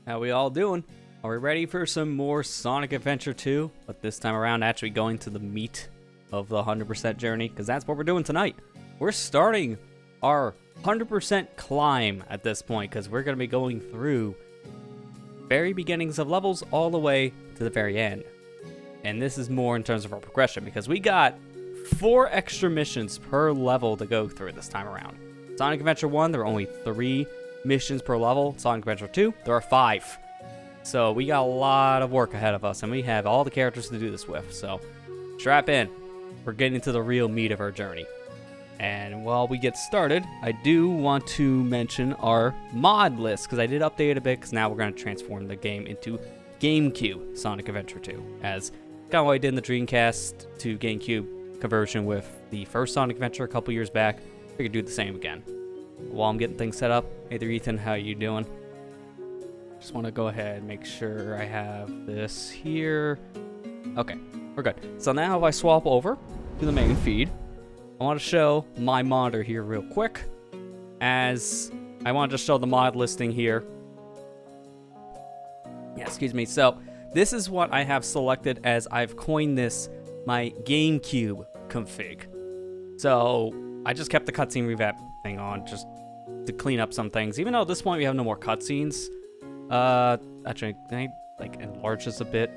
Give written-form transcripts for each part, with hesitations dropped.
How we all doing? Are we ready for some more Sonic Adventure 2? But this time around, actually going to the meat of the 100% journey, because that's what we're doing tonight. We're starting our 100% climb at this point, because we're going to be going through very beginnings of levels all the way to the very end. And this is more in terms of our progression, because we got 4 extra missions per level to go through this time around. Sonic Adventure 1, there were only 3 missions per level. Sonic Adventure 2, there are 5. So we got a lot of work ahead of us, and we have all the characters to do this with. So strap in. We're getting to the real meat of our journey. And while we get started, I do want to mention our mod list, because I did update it a bit, because now we're going to transform the game into GameCube Sonic Adventure 2, as kind of what I did in the Dreamcast to GameCube conversion with the first Sonic Adventure a couple years back. We could do the same again. While I'm getting things set up, hey there Ethan, how you doing? Just want to go ahead and make sure I have this here. Okay, we're good. So now if I swap over to the main feed, I want to show my monitor here real quick, as I want to just show the mod listing here. Yeah, excuse me. So this is what I have selected as I've coined this my GameCube config. So I just kept the cutscene revamp thing on just to clean up some things. Even though at this point we have no more cutscenes. Actually, can I like enlarge this a bit?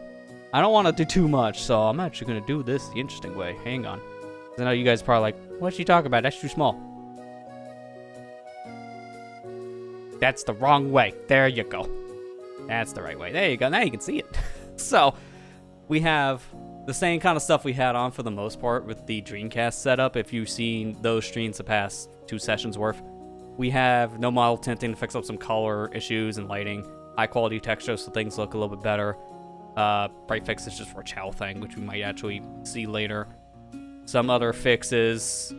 I don't want to do too much, so I'm actually going to do this the interesting way. Hang on. I know you guys are probably like, what's she talking about? That's too small. That's the wrong way. There you go. That's the right way. There you go. Now you can see it. So we have the same kind of stuff we had on for the most part with the Dreamcast setup. If you've seen those streams the past 2 sessions worth, we have no model tinting to fix up some color issues and lighting, high quality texture so things look a little bit better. Bright fix is just for a Chow thing, which we might actually see later. Some other fixes,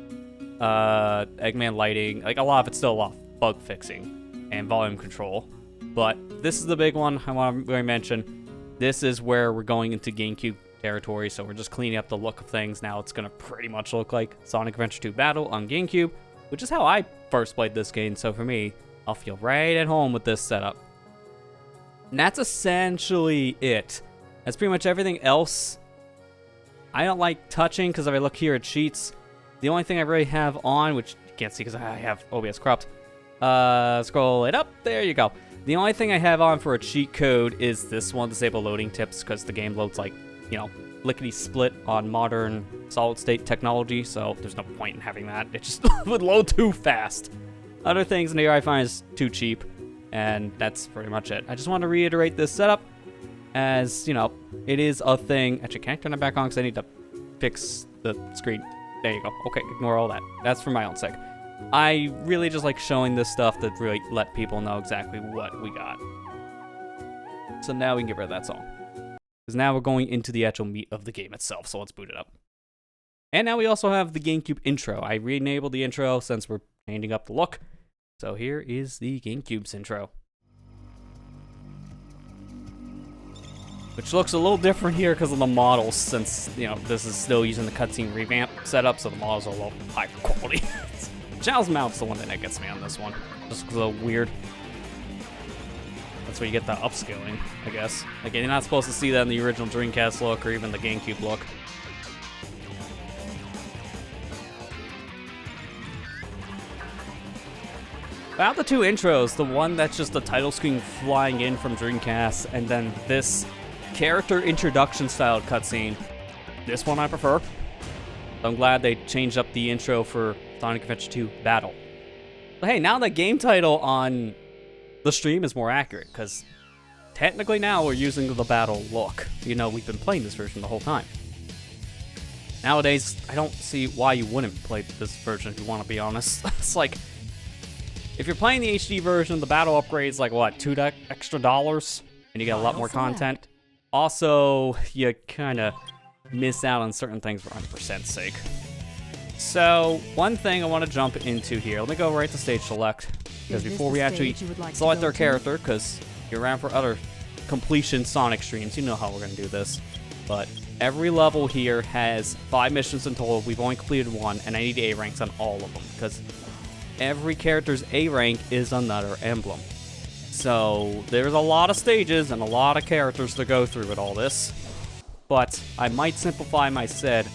Eggman lighting, like a lot of it's still a lot of bug fixing and volume control. But this is the big one I want to mention. This is where we're going into GameCube territory, so we're just cleaning up the look of things. Now it's going to pretty much look like Sonic Adventure 2 Battle on GameCube, which is how I first played this game, so for me, I'll feel right at home with this setup. And that's essentially it. That's pretty much everything else. I don't like touching, because if I look here at cheats, the only thing I really have on, which you can't see because I have OBS cropped, scroll it up, there you go. The only thing I have on for a cheat code is this one, disable loading tips, because the game loads like, you know, lickety-split on modern solid-state technology, so there's no point in having that. It just would load too fast. Other things in here I find is too cheap, and that's pretty much it. I just want to reiterate this setup, as, you know, it is a thing. Actually, can I turn it back on, because I need to fix the screen. There you go. Okay, ignore all that. That's for my own sake. I really just like showing this stuff to really let people know exactly what we got. So now we can get rid of that song, because now we're going into the actual meat of the game itself, so let's boot it up. And now we also have the GameCube intro. I re-enabled the intro since we're changing up the look. So here is the GameCube's intro, which looks a little different here because of the models, since, you know, this is still using the cutscene revamp setup, so the models are a little higher quality. Chow's mouth's the one that gets me on this one, just because of weird. That's where you get the upscaling, I guess. Like, you're not supposed to see that in the original Dreamcast look or even the GameCube look. About the 2 intros, the one that's just the title screen flying in from Dreamcast, and then this character introduction style cutscene, this one I prefer. So I'm glad they changed up the intro for Sonic Adventure 2 Battle. But hey, now the game title on the stream is more accurate, because technically now we're using the Battle look. You know, we've been playing this version the whole time. Nowadays, I don't see why you wouldn't play this version if you want to be honest. It's like, if you're playing the HD version, the Battle upgrade's like, what, $2 extra, and you get a lot more content. Also, you kind of miss out on certain things for 100%'s sake. So, one thing I want to jump into here, let me go right to stage select, because before we actually select our character, because you're around for other completion Sonic streams, you know how we're going to do this. But every level here has 5 missions in total. We've only completed 1, and I need A ranks on all of them, because every character's A rank is another emblem. So there's a lot of stages and a lot of characters to go through with all this. But I might simplify my said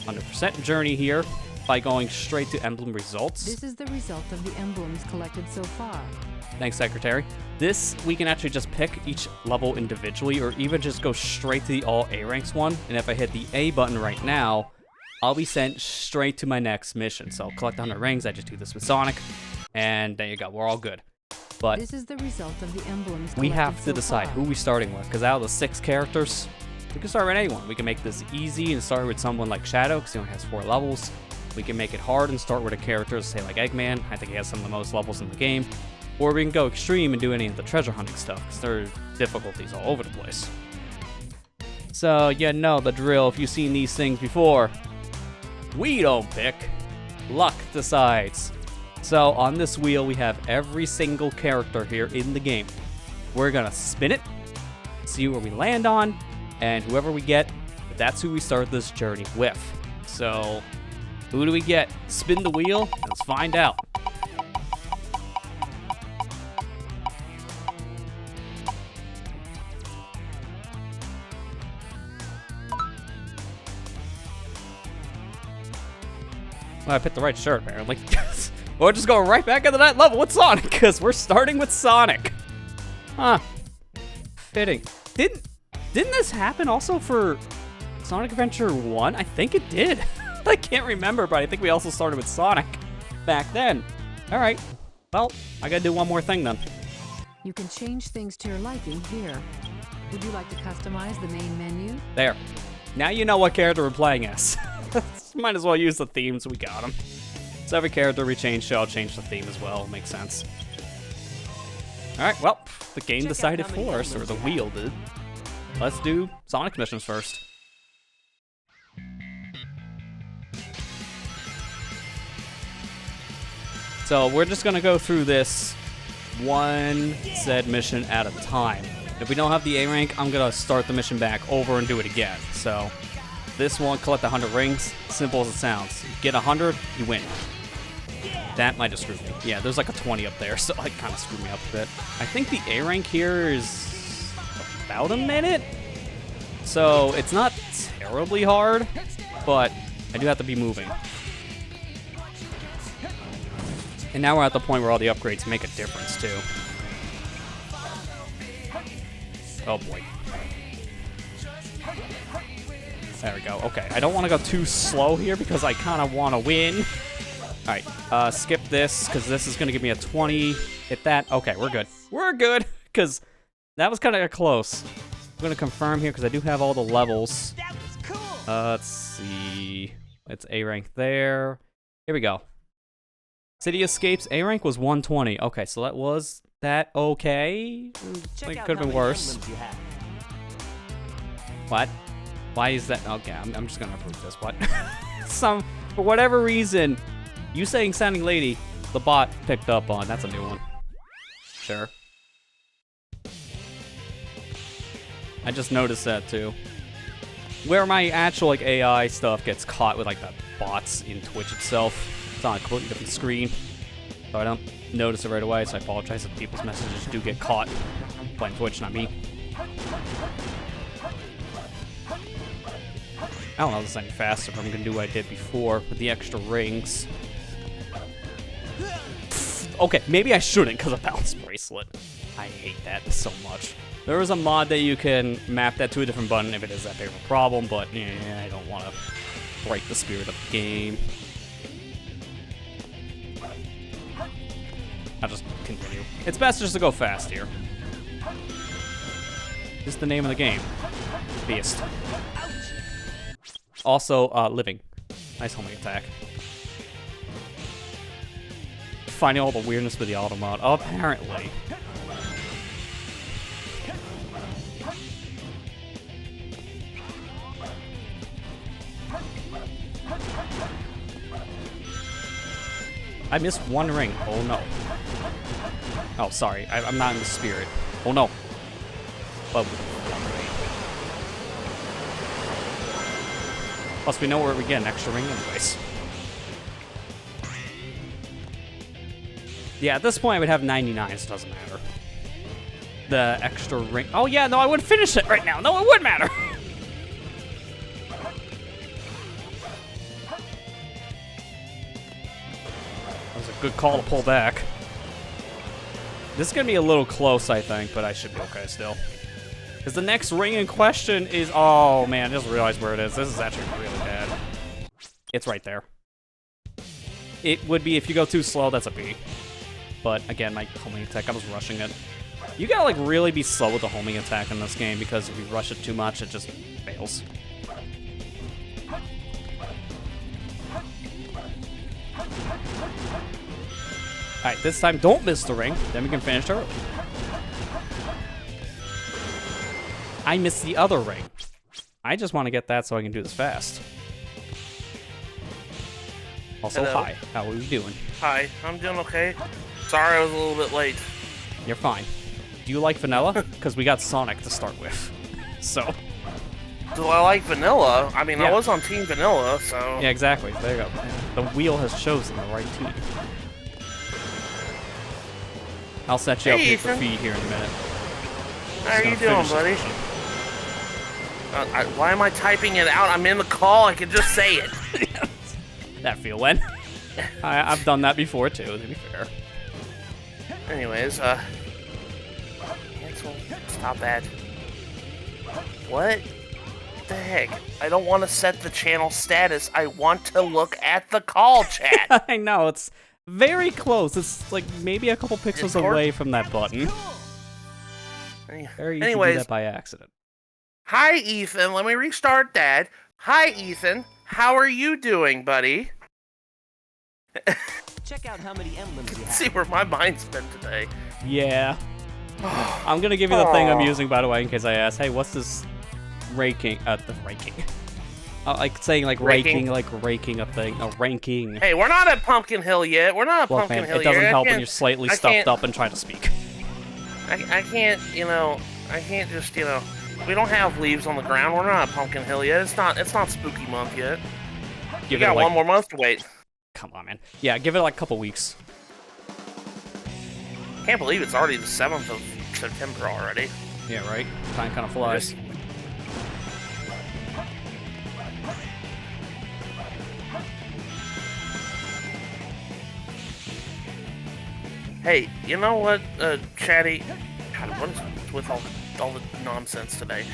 100% journey here by going straight to emblem results. This is the result of the emblems collected so far. Thanks, Secretary. This, we can actually just pick each level individually, or even just go straight to the all A ranks one. And if I hit the A button right now, I'll be sent straight to my next mission. So I'll collect 100 rings. I just do this with Sonic, and there you go. We're all good. But this is the result of the emblems we have collected to decide who we starting with, because out of the 6 characters, we can start with anyone. We can make this easy and start with someone like Shadow, because he only has 4 levels. We can make it hard and start with a character, say like Eggman. I think he has some of the most levels in the game. Or we can go extreme and do any of the treasure hunting stuff, because there are difficulties all over the place. So, you know the drill if you've seen these things before. We don't pick, luck decides. So, on this wheel, we have every single character here in the game. We're gonna spin it, see where we land on, and whoever we get, that's who we start this journey with. So, who do we get? Spin the wheel, and let's find out. Well, I picked the right shirt, apparently. We'll just go right back into that level with Sonic, because we're starting with Sonic. Huh. Fitting. Didn't this happen also for Sonic Adventure 1? I think it did. I can't remember, but I think we also started with Sonic back then. All right. Well, I gotta do one more thing then. You can change things to your liking here. Would you like to customize the main menu? There. Now you know what character we're playing as. Might as well use the themes, we got them. So every character we change, I'll change the theme as well, makes sense. Alright, well, the game decided for us, or the wheel did. Let's do Sonic missions first. So we're just gonna go through this one said mission at a time. If we don't have the A rank, I'm gonna start the mission back over and do it again. So this one, collect 100 rings, simple as it sounds. You get 100, you win. That might have screwed me. Yeah, there's like a 20 up there, so it kind of screwed me up a bit. I think the A rank here is about a minute. So it's not terribly hard, but I do have to be moving. And now we're at the point where all the upgrades make a difference too. Oh boy. There we go. Okay, I don't want to go too slow here because I kind of want to win. All right, skip this because this is going to give me a 20. Hit that. Okay, we're good. We're good because that was kind of close. I'm going to confirm here because I do have all the levels. Let's see. It's A rank there. Here we go. City Escapes A rank was 120. Okay, so that was that okay. It could have been worse. What? Why is that? Okay, I'm just gonna approve this. What? For whatever reason, you saying "sounding lady," the bot picked up on. That's a new one. Sure. I just noticed that too. Where my actual like AI stuff gets caught with like the bots in Twitch itself. It's on a completely different screen, so I don't notice it right away. So I apologize if people's messages do get caught playing Twitch, not me. I don't know if this is any faster, but I'm gonna do what I did before with the extra rings. Okay, maybe I shouldn't because of Balance Bracelet. I hate that so much. There is a mod that you can map that to a different button if it is that big of a problem, but yeah, I don't want to break the spirit of the game. I'll just continue. It's best just to go fast here. This is the name of the game. Beast. Also, living. Nice homing attack. Finding all the weirdness with the auto mod. Apparently. I missed one ring. Oh no. Oh, sorry. I'm not in the spirit. Oh no. But plus, we know where we get an extra ring anyways. Yeah, at this point, I would have 99, so it doesn't matter. the extra ring. Oh yeah, no, I wouldn't finish it right now. No, it wouldn't matter. That was a good call to pull back. This is gonna be a little close, I think, but I should be okay still. Because the next ring in question is, oh man, I just realized where it is. This is actually really bad. It's right there. It would be if you go too slow, that's a B. But again, my homing attack, I was rushing it. You gotta like really be slow with the homing attack in this game because if you rush it too much, it just fails. Alright, this time don't miss the ring, then we can finish her. I missed the other ring. I just want to get that so I can do this fast. Also, Hello. hi. How are you doing? Hi, I'm doing okay. Sorry I was a little bit late. You're fine. Do you like vanilla? Because we got Sonic to start with. So. Do I like vanilla? I mean, Yeah. I was on Team Vanilla, so... Yeah, exactly. There you go. The wheel has chosen the right team. I'll set you up Hey, here for Ethan. feed here in a minute. How Just are you gonna doing, finish buddy? this mission. Why am I typing it out? I'm in the call, I can just say it. That feel when? I've done that before too, to be fair. Anyways, cancel, stop that. What the heck? I don't want to set the channel status. I want to look at the call chat. I know, it's very close. It's like maybe a couple pixels Discord? away from that button. Very easy to do Anyways, that by accident. hi, Ethan. Let me restart that. Hi, Ethan. How are you doing, buddy? Check out how many emblems you See have. where my mind's been today. Yeah. I'm gonna give you the thing I'm using, by the way, in case I ask. Hey, what's this raking? The ranking. Like saying like Raking? raking a thing. No, ranking. Hey, we're not at Pumpkin Hill yet. We're not at Look, Pumpkin man, Hill it doesn't yet. help when you're slightly I stuffed can't- up and trying to speak. I can't, I can't just, we don't have leaves on the ground. We're not at Pumpkin Hill yet. It's not spooky month yet. You Give it got like, one more month to wait. Come on, man. Yeah, give it like a couple weeks. Can't believe it's already the 7th of September already. Yeah, right. Time kind of flies. Hey, you know what, Chatty? God, what is with all the nonsense today?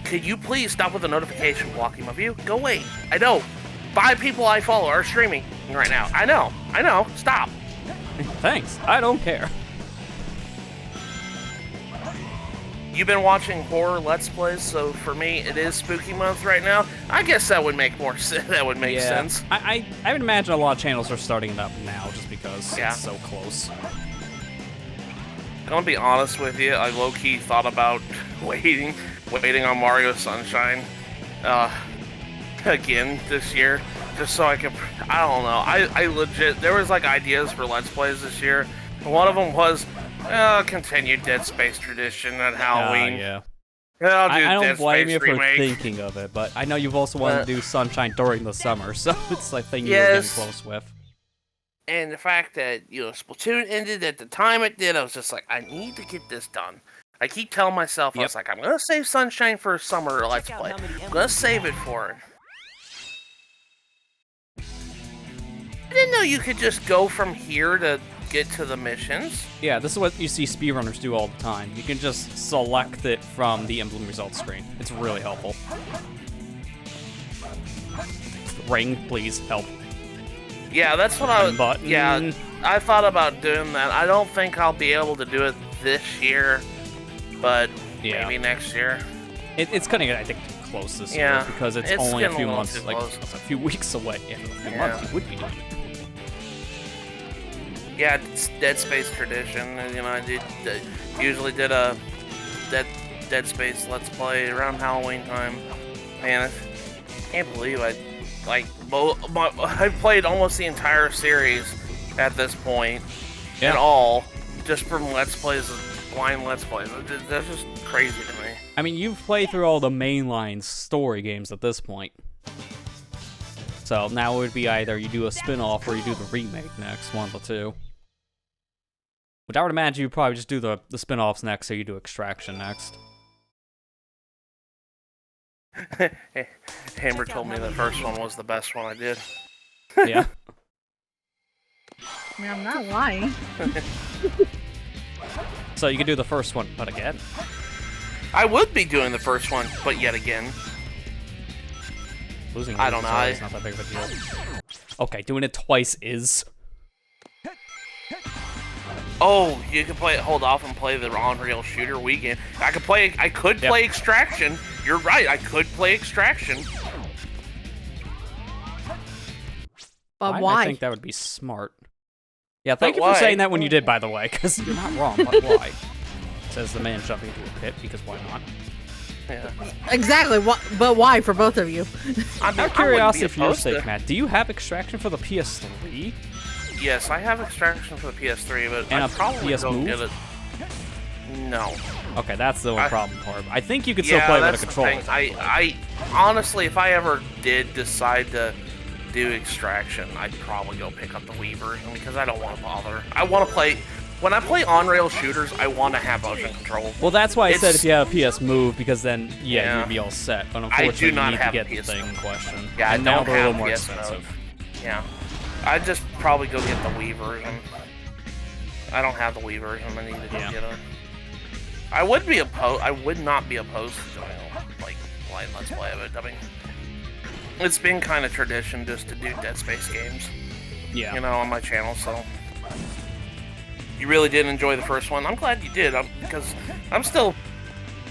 Could you please stop with the notification blocking my view? Go away. I know. 5 people I follow are streaming right now. I know. Stop. Thanks. I don't care. You've been watching horror Let's Plays, so for me, it is spooky month right now. I guess that would make more sense. That would make sense. I would imagine a lot of channels are starting it up now just because Yeah. it's so close. I'm gonna be honest with you, I low-key thought about waiting on Mario Sunshine again this year, just so I could, I don't know, I legit, there was like ideas for Let's Plays this year, and one of them was, continued Dead Space tradition at Halloween. Yeah. I'll do I don't Dead blame Space you for remake. thinking of it, but I know you've also wanted to do Sunshine during the summer, so it's a thing you're Yes. getting close with. And the fact that, Splatoon ended at the time it did, I was just like, I need to get this done. I keep telling myself, I was like, I'm going to save Sunshine for a summer Let's Check out Play. how many I'm going to emblems save you it for it. I didn't know you could just go from here to get to the missions. Yeah, this is what you see speedrunners do all the time. You can just select it from the emblem results screen. It's really helpful. Ring, please, help. Yeah, that's what I was... Button. Yeah, I thought about doing that. I don't think I'll be able to do it this year, but Yeah. maybe next year. It's cutting it, I think, too close this Yeah, year because it's it's only a getting a few little months, too like close. a few weeks away. Yeah, in a few Yeah. months you would be doing it. Yeah, it's Dead Space tradition. I usually did a Dead Space Let's Play around Halloween time. Man, I can't believe I've played almost the entire series at this point, and all just from Let's Plays, blind Let's Plays. That's just crazy to me. I mean, you've played through all the mainline story games at this point. So now it would be either you do a spin-off or you do the remake next, one of the two. Which I would imagine you probably just do the spin-offs next, so you do Extraction next. Hammer told me the first one was the best one I did. Yeah. I mean, I'm not lying. So you could do the first one, but again. I would be doing the first one, but yet again. Losing I don't know. It's not that big of a deal. Okay, doing it twice is. Oh, you can play it. Hold off and play the on-rail shooter weekend. I could play Extraction. You're right. I could play Extraction. But why? I think that would be smart. Yeah, thank you for saying that when you did, by the way, because you're not wrong. But why? Says the man jumping into a pit, because why not? Yeah. Exactly. But why for both of you? I mean, Out of curiosity, for your sake, Matt, do you have Extraction for the PS3? Yes, I have Extraction for the PS3, but And I a probably PS don't Move? get it. No. Okay, that's the only problem part. I think you could still play with a controller. I honestly, if I ever did decide to do Extraction, I'd probably go pick up the Wii version because I don't want to bother. I want to play. When I play on-rail shooters, I want to have motion control. Well, that's why I said if you have a PS Move, because then, Yeah. you'd be all set. But I unfortunately, do not you need have to get PS the thing in question. Yeah, and I now don't they're a little have more PS expensive. Yeah. I'd just probably go get the Wii version. I don't have the Wii version. I need to go get it. I would not be opposed to doing like blind Let's Play of it. I mean, it's been kind of tradition just to do Dead Space games. Yeah. You know, on my channel, so. You really did enjoy the first one. I'm glad you did, because I'm still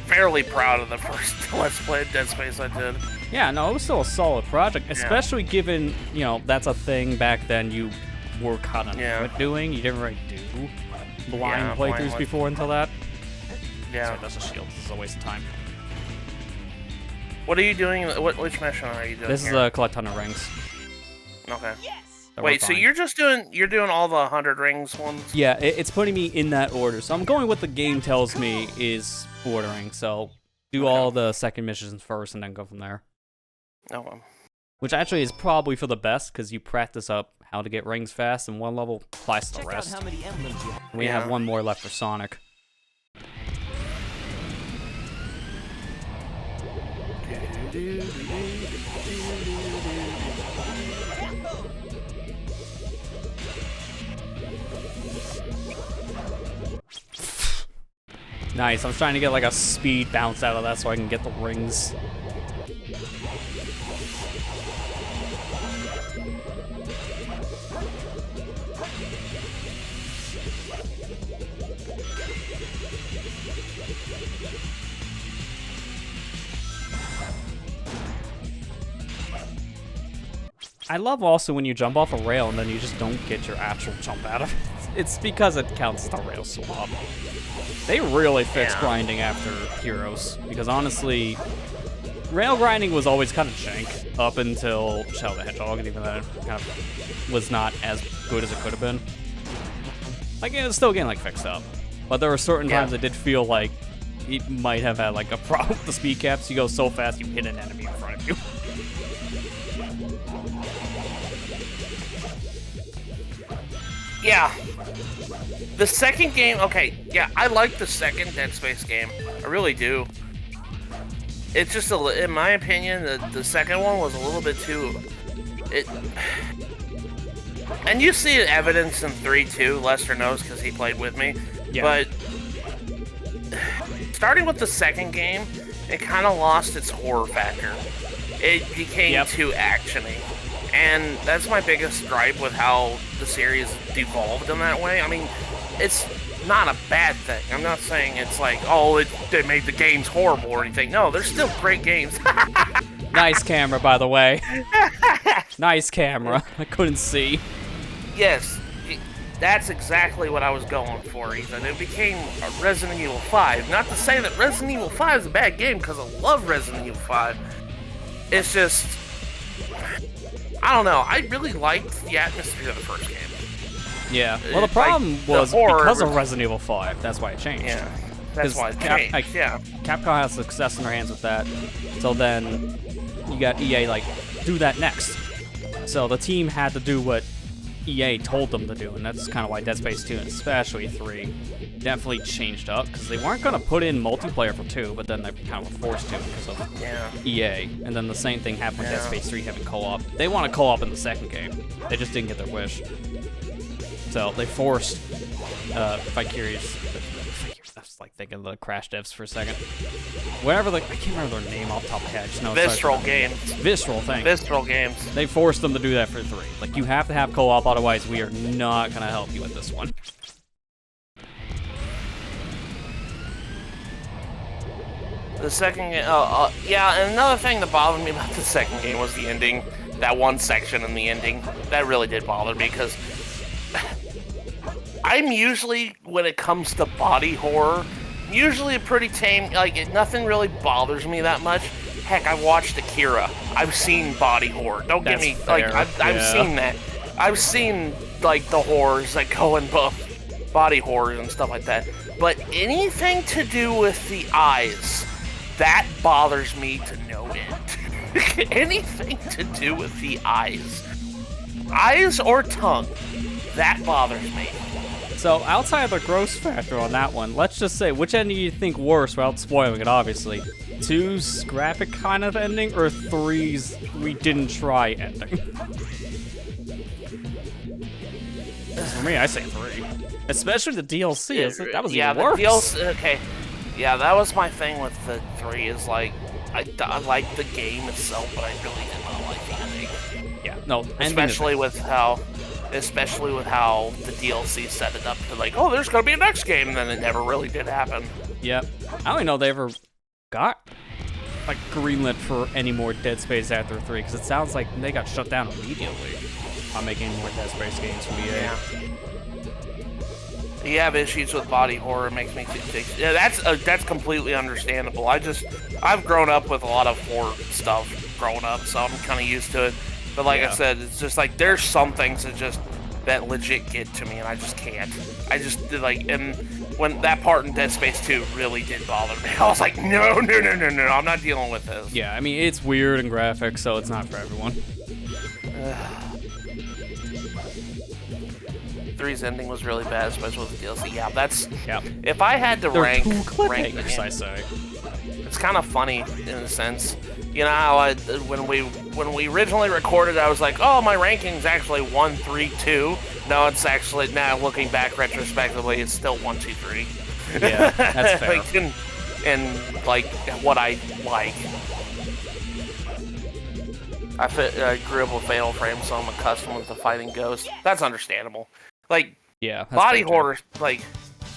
fairly proud of the first Let's Play of Dead Space I did. Yeah, no, it was still a solid project, especially given, that's a thing back then you were kind of doing. You didn't really do blind playthroughs before until that. Yeah. Sorry, that's a shield. This is a waste of time. What are you doing? Which mission are you doing? This is a collect 100 rings. Okay. That Wait, we're so fine. you're doing all the 100 rings ones? Yeah, it's putting me in that order. So I'm going what the game tells me is ordering. So do all the second missions first and then go from there. Okay. Which actually is probably for the best, because you practice up how to get rings fast, and one level applies to the rest. We have one more left for Sonic. Nice, I'm trying to get like a speed bounce out of that so I can get the rings. I love also when you jump off a rail and then you just don't get your actual jump out of it. It's because it counts as the rail swap. They really fixed grinding after Heroes, because honestly, rail grinding was always kind of jank up until Shadow the Hedgehog, and even that kind of was not as good as it could have been. Like, it was still getting like fixed up, but there were certain times I did feel like it might have had like a problem with the speed caps. You go so fast, you hit an enemy in front of you. Yeah. The second game, I like the second Dead Space game. I really do. It's just, in my opinion, the second one was a little bit too... And you see evidence in 3 too, Lester knows because he played with me. Yeah. But starting with the second game, it kind of lost its horror factor. It became too actiony. And that's my biggest gripe with how the series devolved in that way. I mean, it's not a bad thing. I'm not saying it's like, oh, they made the games horrible or anything. No, they're still great games. Nice camera, by the way. Nice camera. I couldn't see. Yes, that's exactly what I was going for, Ethan. It became a Resident Evil 5. Not to say that Resident Evil 5 is a bad game, because I love Resident Evil 5. It's just... I don't know. I really liked the atmosphere of the first game. Yeah. Well, the problem was because of Resident Evil 5. That's why it changed. Yeah. That's why it changed. Capcom has success in their hands with that. So then you got EA like, do that next. So the team had to do what EA told them to do, and that's kind of why Dead Space 2, and especially 3, definitely changed up, because they weren't going to put in multiplayer for 2, but then they kind of were forced to because of EA. And then the same thing happened with Dead Space 3 having co-op. They want to co-op in the second game. They just didn't get their wish. So they forced Vicarious. I was like thinking of the Crash devs for a second. Whatever, I can't remember their name off the top of my head. I just know Visceral Games. Visceral, thanks. Visceral Games. They forced them to do that for 3. Like, you have to have co-op, otherwise we are not going to help you with this one. The second game, yeah, and another thing that bothered me about the second game was the ending. That one section in the ending. That really did bother me, because I'm usually, when it comes to body horror, usually a pretty tame, like, nothing really bothers me that much. Heck, I watched Akira. I've seen body horror. Don't get me, fair. like, I've seen that. I've seen, like, the horrors that go in both body horrors and stuff like that. But anything to do with the eyes, that bothers me to no end. Anything to do with the eyes or tongue, that bothers me. So, outside of the gross factor on that one, let's just say, which ending do you think worse, without spoiling it, obviously? 2's graphic kind of ending, or 3's we didn't try ending? For me, I say 3. Especially the DLC, that was even worse. The DLC, okay. Yeah, that was my thing with the 3, is like, I like the game itself, but I really did not like the ending. Yeah, no, especially with how the DLC set it up to, like, oh, there's gonna be a next game, and then it never really did happen. Yep. I don't even know if they ever got, like, greenlit for any more Dead Space after 3, because it sounds like they got shut down immediately on making more Dead Space games from EA. Yeah. You have issues with body horror, it makes me think, yeah, that's completely understandable. I've grown up with a lot of horror stuff growing up, so I'm kind of used to it. But like I said, it's just like, there's some things that legit get to me, and I just can't. I just, like, and when that part in Dead Space 2 really did bother me, I was like, no, I'm not dealing with this. Yeah, I mean, it's weird and graphic, so it's not for everyone. 3's ending was really bad, especially with the DLC. Yeah, that's... Yeah. If I had to rank the cliffhangers, I say. It's kind of funny, in a sense. You know how when we originally recorded, I was like, oh, my ranking's actually 1, 3, 2. No, it's actually, now looking back retrospectively, it's still 1, 2, 3. Yeah, that's fair. Like, and like, what I like. I grew up with Fatal Frame, so I'm accustomed with the fighting ghosts. That's understandable. Like, yeah, body horror, like,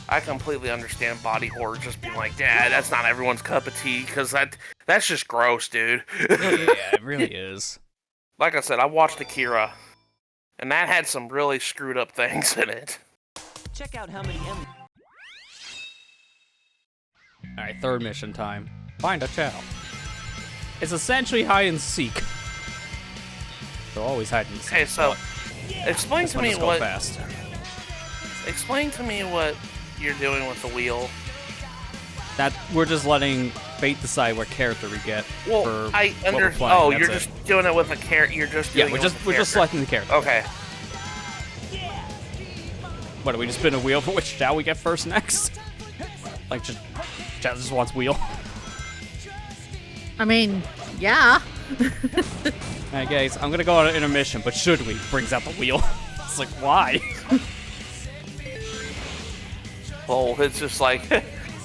I completely understand body horror just being like, yeah, that's not everyone's cup of tea, because that's just gross, dude. Yeah, it really is. Like I said, I watched Akira, and that had some really screwed up things in it. Check out how many Alright, 3rd mission time. Find a child. It's essentially hide and seek. They're always hide and seek. Okay, so, explain to me what... Fast. Explain to me what you're doing with the wheel. That we're just letting fate decide what character we get. Well, for I understand. Oh, you're just doing it with a character. You're just doing we're just selecting the character. Okay. What, do we just spin a wheel for which shall we get first next? Like, Chad just wants wheel. I mean, yeah. Alright, guys, I'm gonna go on an intermission, but should we? Brings out the wheel. It's like, why? Well, it's just like,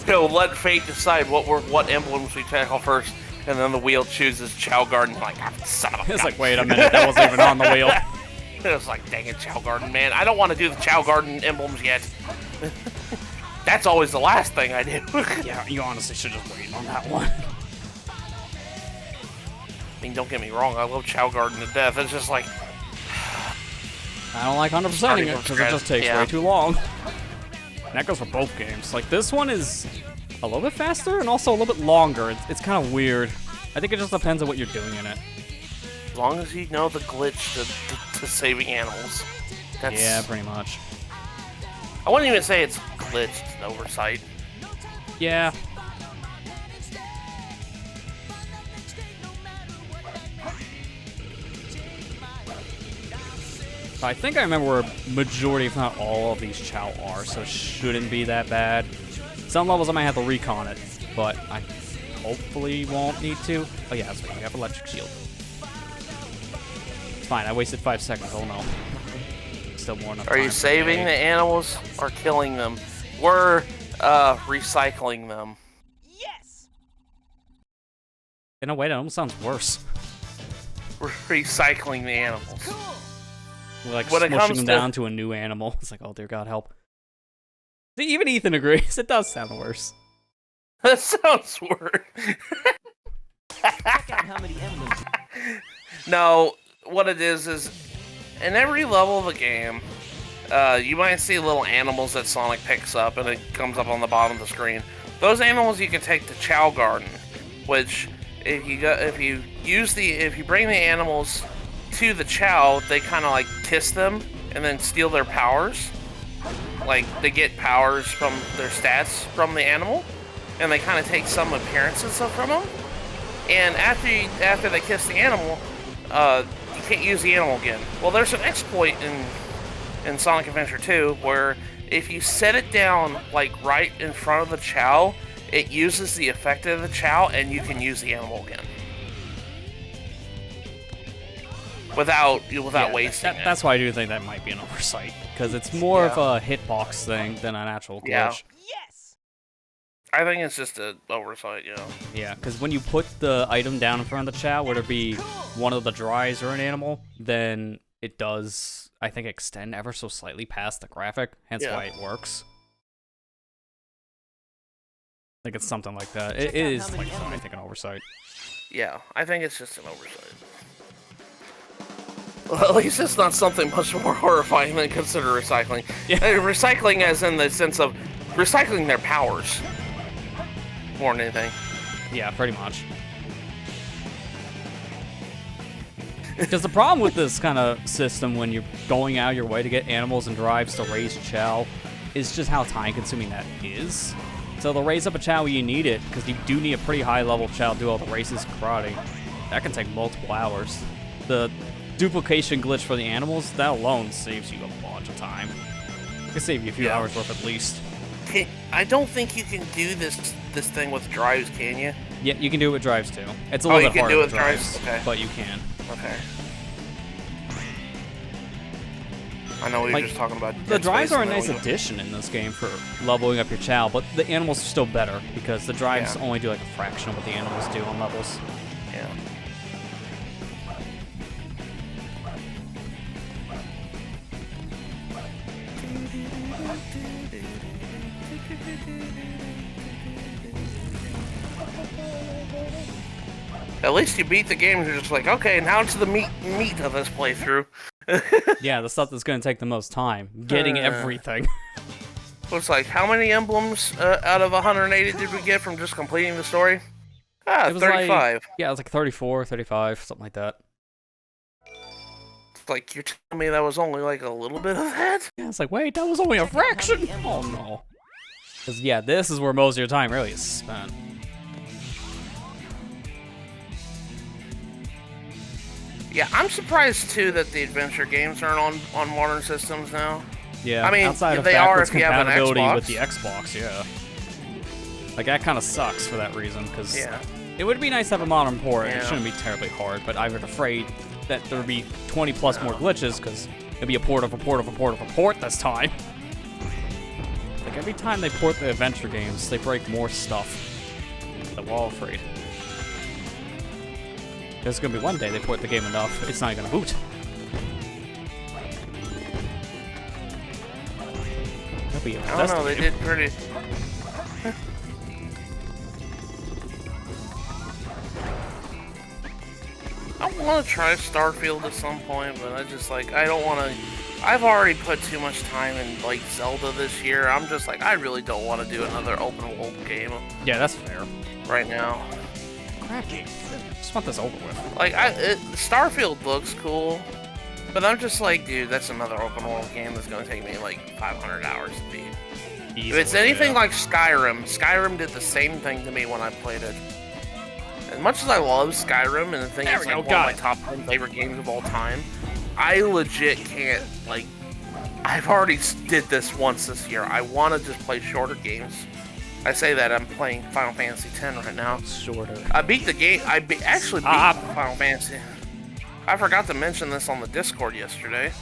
let fate decide what emblems we tackle first, and then the wheel chooses Chow Garden. Like, son of a It's like, wait a minute, that wasn't even on the wheel. It was like, dang it, Chow Garden, man. I don't want to do the Chow Garden emblems yet. That's always the last thing I do. Yeah, you honestly should just wait on that one. I mean, don't get me wrong, I love Chow Garden to death. It's just like... I don't like 100%ing it, because it just takes way too long. And that goes for both games. Like, this one is a little bit faster and also a little bit longer. It's kind of weird. I think it just depends on what you're doing in it. As long as you know the glitch to saving animals. That's... Yeah, pretty much. I wouldn't even say it's glitched, it's an oversight. Yeah. I think I remember where majority, if not all, of these Chow are, so it shouldn't be that bad. Some levels I might have to recon it, but I hopefully won't need to. Oh yeah, that's right, we have electric shield. It's fine, I wasted 5 seconds, oh no. Still more enough Are time you for saving me. the animals or killing them? We're recycling them. In a way, that almost sounds worse. We're recycling the animals. We're like When it smushing comes them to- down to a new animal. It's like, oh dear God, help. See, even Ethan agrees. It does sound worse. That sounds weird. Check out how many emblems. No, what it is in every level of the game, you might see little animals that Sonic picks up, and it comes up on the bottom of the screen. Those animals you can take to Chow Garden, which if you bring the animals to the Chow, they kind of like kiss them and then steal their powers. Like they get powers from their stats from the animal, and they kind of take some appearances from them. And after they kiss the animal, you can't use the animal again. Well, there's an exploit in Sonic Adventure 2 where if you set it down like right in front of the Chow, it uses the effect of the Chow, and you can use the animal again without wasting it. That's why I do think that might be an oversight, because it's more of a hitbox thing than an actual glitch. Yeah. Yes! I think it's just an oversight, you know. Yeah, because when you put the item down in front of the Chow, whether it be one of the dries or an animal, then it does, I think, extend ever so slightly past the graphic, hence Yeah. why it works. I think it's something like that. It out is, how like many I said, I think, an oversight. Yeah, I think it's just an oversight. Well, at least it's not something much more horrifying than consider recycling. Yeah. Recycling as in the sense of recycling their powers. More than anything. Yeah, pretty much. Because the problem with this kind of system when you're going out of your way to get animals and drives to raise Chow is just how time-consuming that is. So they'll raise up a Chow when you need it, because you do need a pretty high-level Chow to do all the races and karate. That can take multiple hours. The duplication glitch for the animals, that alone saves you a bunch of time. It can save you a few hours worth at least. I don't think you can do this thing with drives, can you? Yeah, you can do it with drives too. It's a Oh, little you bit can harder do it with with drives? drives, Okay. but you can. Okay. I know we were Like, just talking about The Dead drives Space are a and nice then we- addition in this game for leveling up your Chow, but the animals are still better because the drives Yeah. only do like a fraction of what the animals do on levels. Yeah. At least you beat the game and you're just like, okay, now to the meat of this playthrough. Yeah, the stuff that's going to take the most time. Getting everything. Looks like, how many emblems out of 180 did we get from just completing the story? Ah, It was 35. Like, yeah, it was like 34, 35, something like that. It's like, you're telling me that was only like a little bit of that? Yeah, it's like, wait, that was only a fraction? Oh no. Because, yeah, this is where most of your time really is spent. Yeah, I'm surprised too that the adventure games aren't on modern systems now. Yeah, I mean, outside of they are backwards if you have an compatibility Xbox. with the Xbox, yeah. Like, that kind of sucks for that reason, because Yeah. it would be nice to have a modern port, and it Yeah. shouldn't be terribly hard, but I'm afraid that there would be 20 plus more glitches, because it'd be a port of a port of a port of a port this time. Like, every time they port the adventure games, they break more stuff. So we're all afraid. There's gonna be one day they port the game enough, it's not gonna boot. That'd be a I don't know, they game. did pretty... I want to try Starfield at some point, but I just like, I don't want to... I've already put too much time in like Zelda this year. I'm just like, I really don't want to do another open world game Yeah, that's fair. right now. Crap game. Just want this over with. Like, Starfield looks cool, but I'm just like, dude, that's another open world game that's going to take me like 500 hours to beat. If it's anything like Skyrim, Skyrim did the same thing to me when I played it. As much as I love Skyrim and the thing There is we like go, one of got my it. top 10 favorite games of all time, I legit can't, like, I've already did this once this year. I want to just play shorter games. I say that I'm playing Final Fantasy X right now. Shorter. I beat the game. Actually beat Final Fantasy. I forgot to mention this on the Discord yesterday.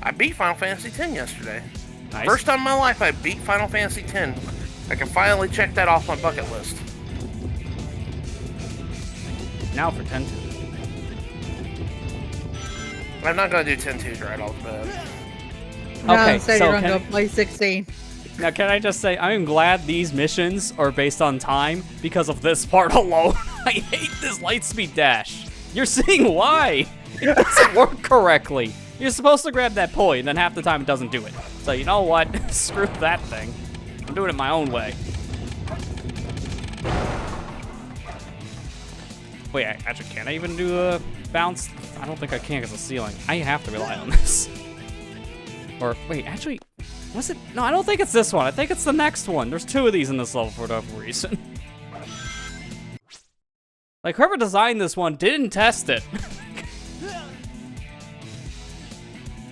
I beat Final Fantasy X yesterday. Nice. First time in my life I beat Final Fantasy X. I can finally check that off my bucket list. Now for 10-2. I'm not gonna do 10-2 right off the bat. Okay, so so you're gonna can- go play 16. Now, can I just say, I'm glad these missions are based on time because of this part alone. I hate this lightspeed dash. You're seeing why. It doesn't work correctly. You're supposed to grab that point, and then half the time it doesn't do it. So, you know what? Screw that thing. I'm doing it my own way. Wait, actually, can I even do a bounce? I don't think I can because of the ceiling. I have to rely on this. Or, wait, actually, was it? No, I don't think it's this one. I think it's the next one. There's 2 of these in this level for whatever reason. Like, whoever designed this one didn't test it.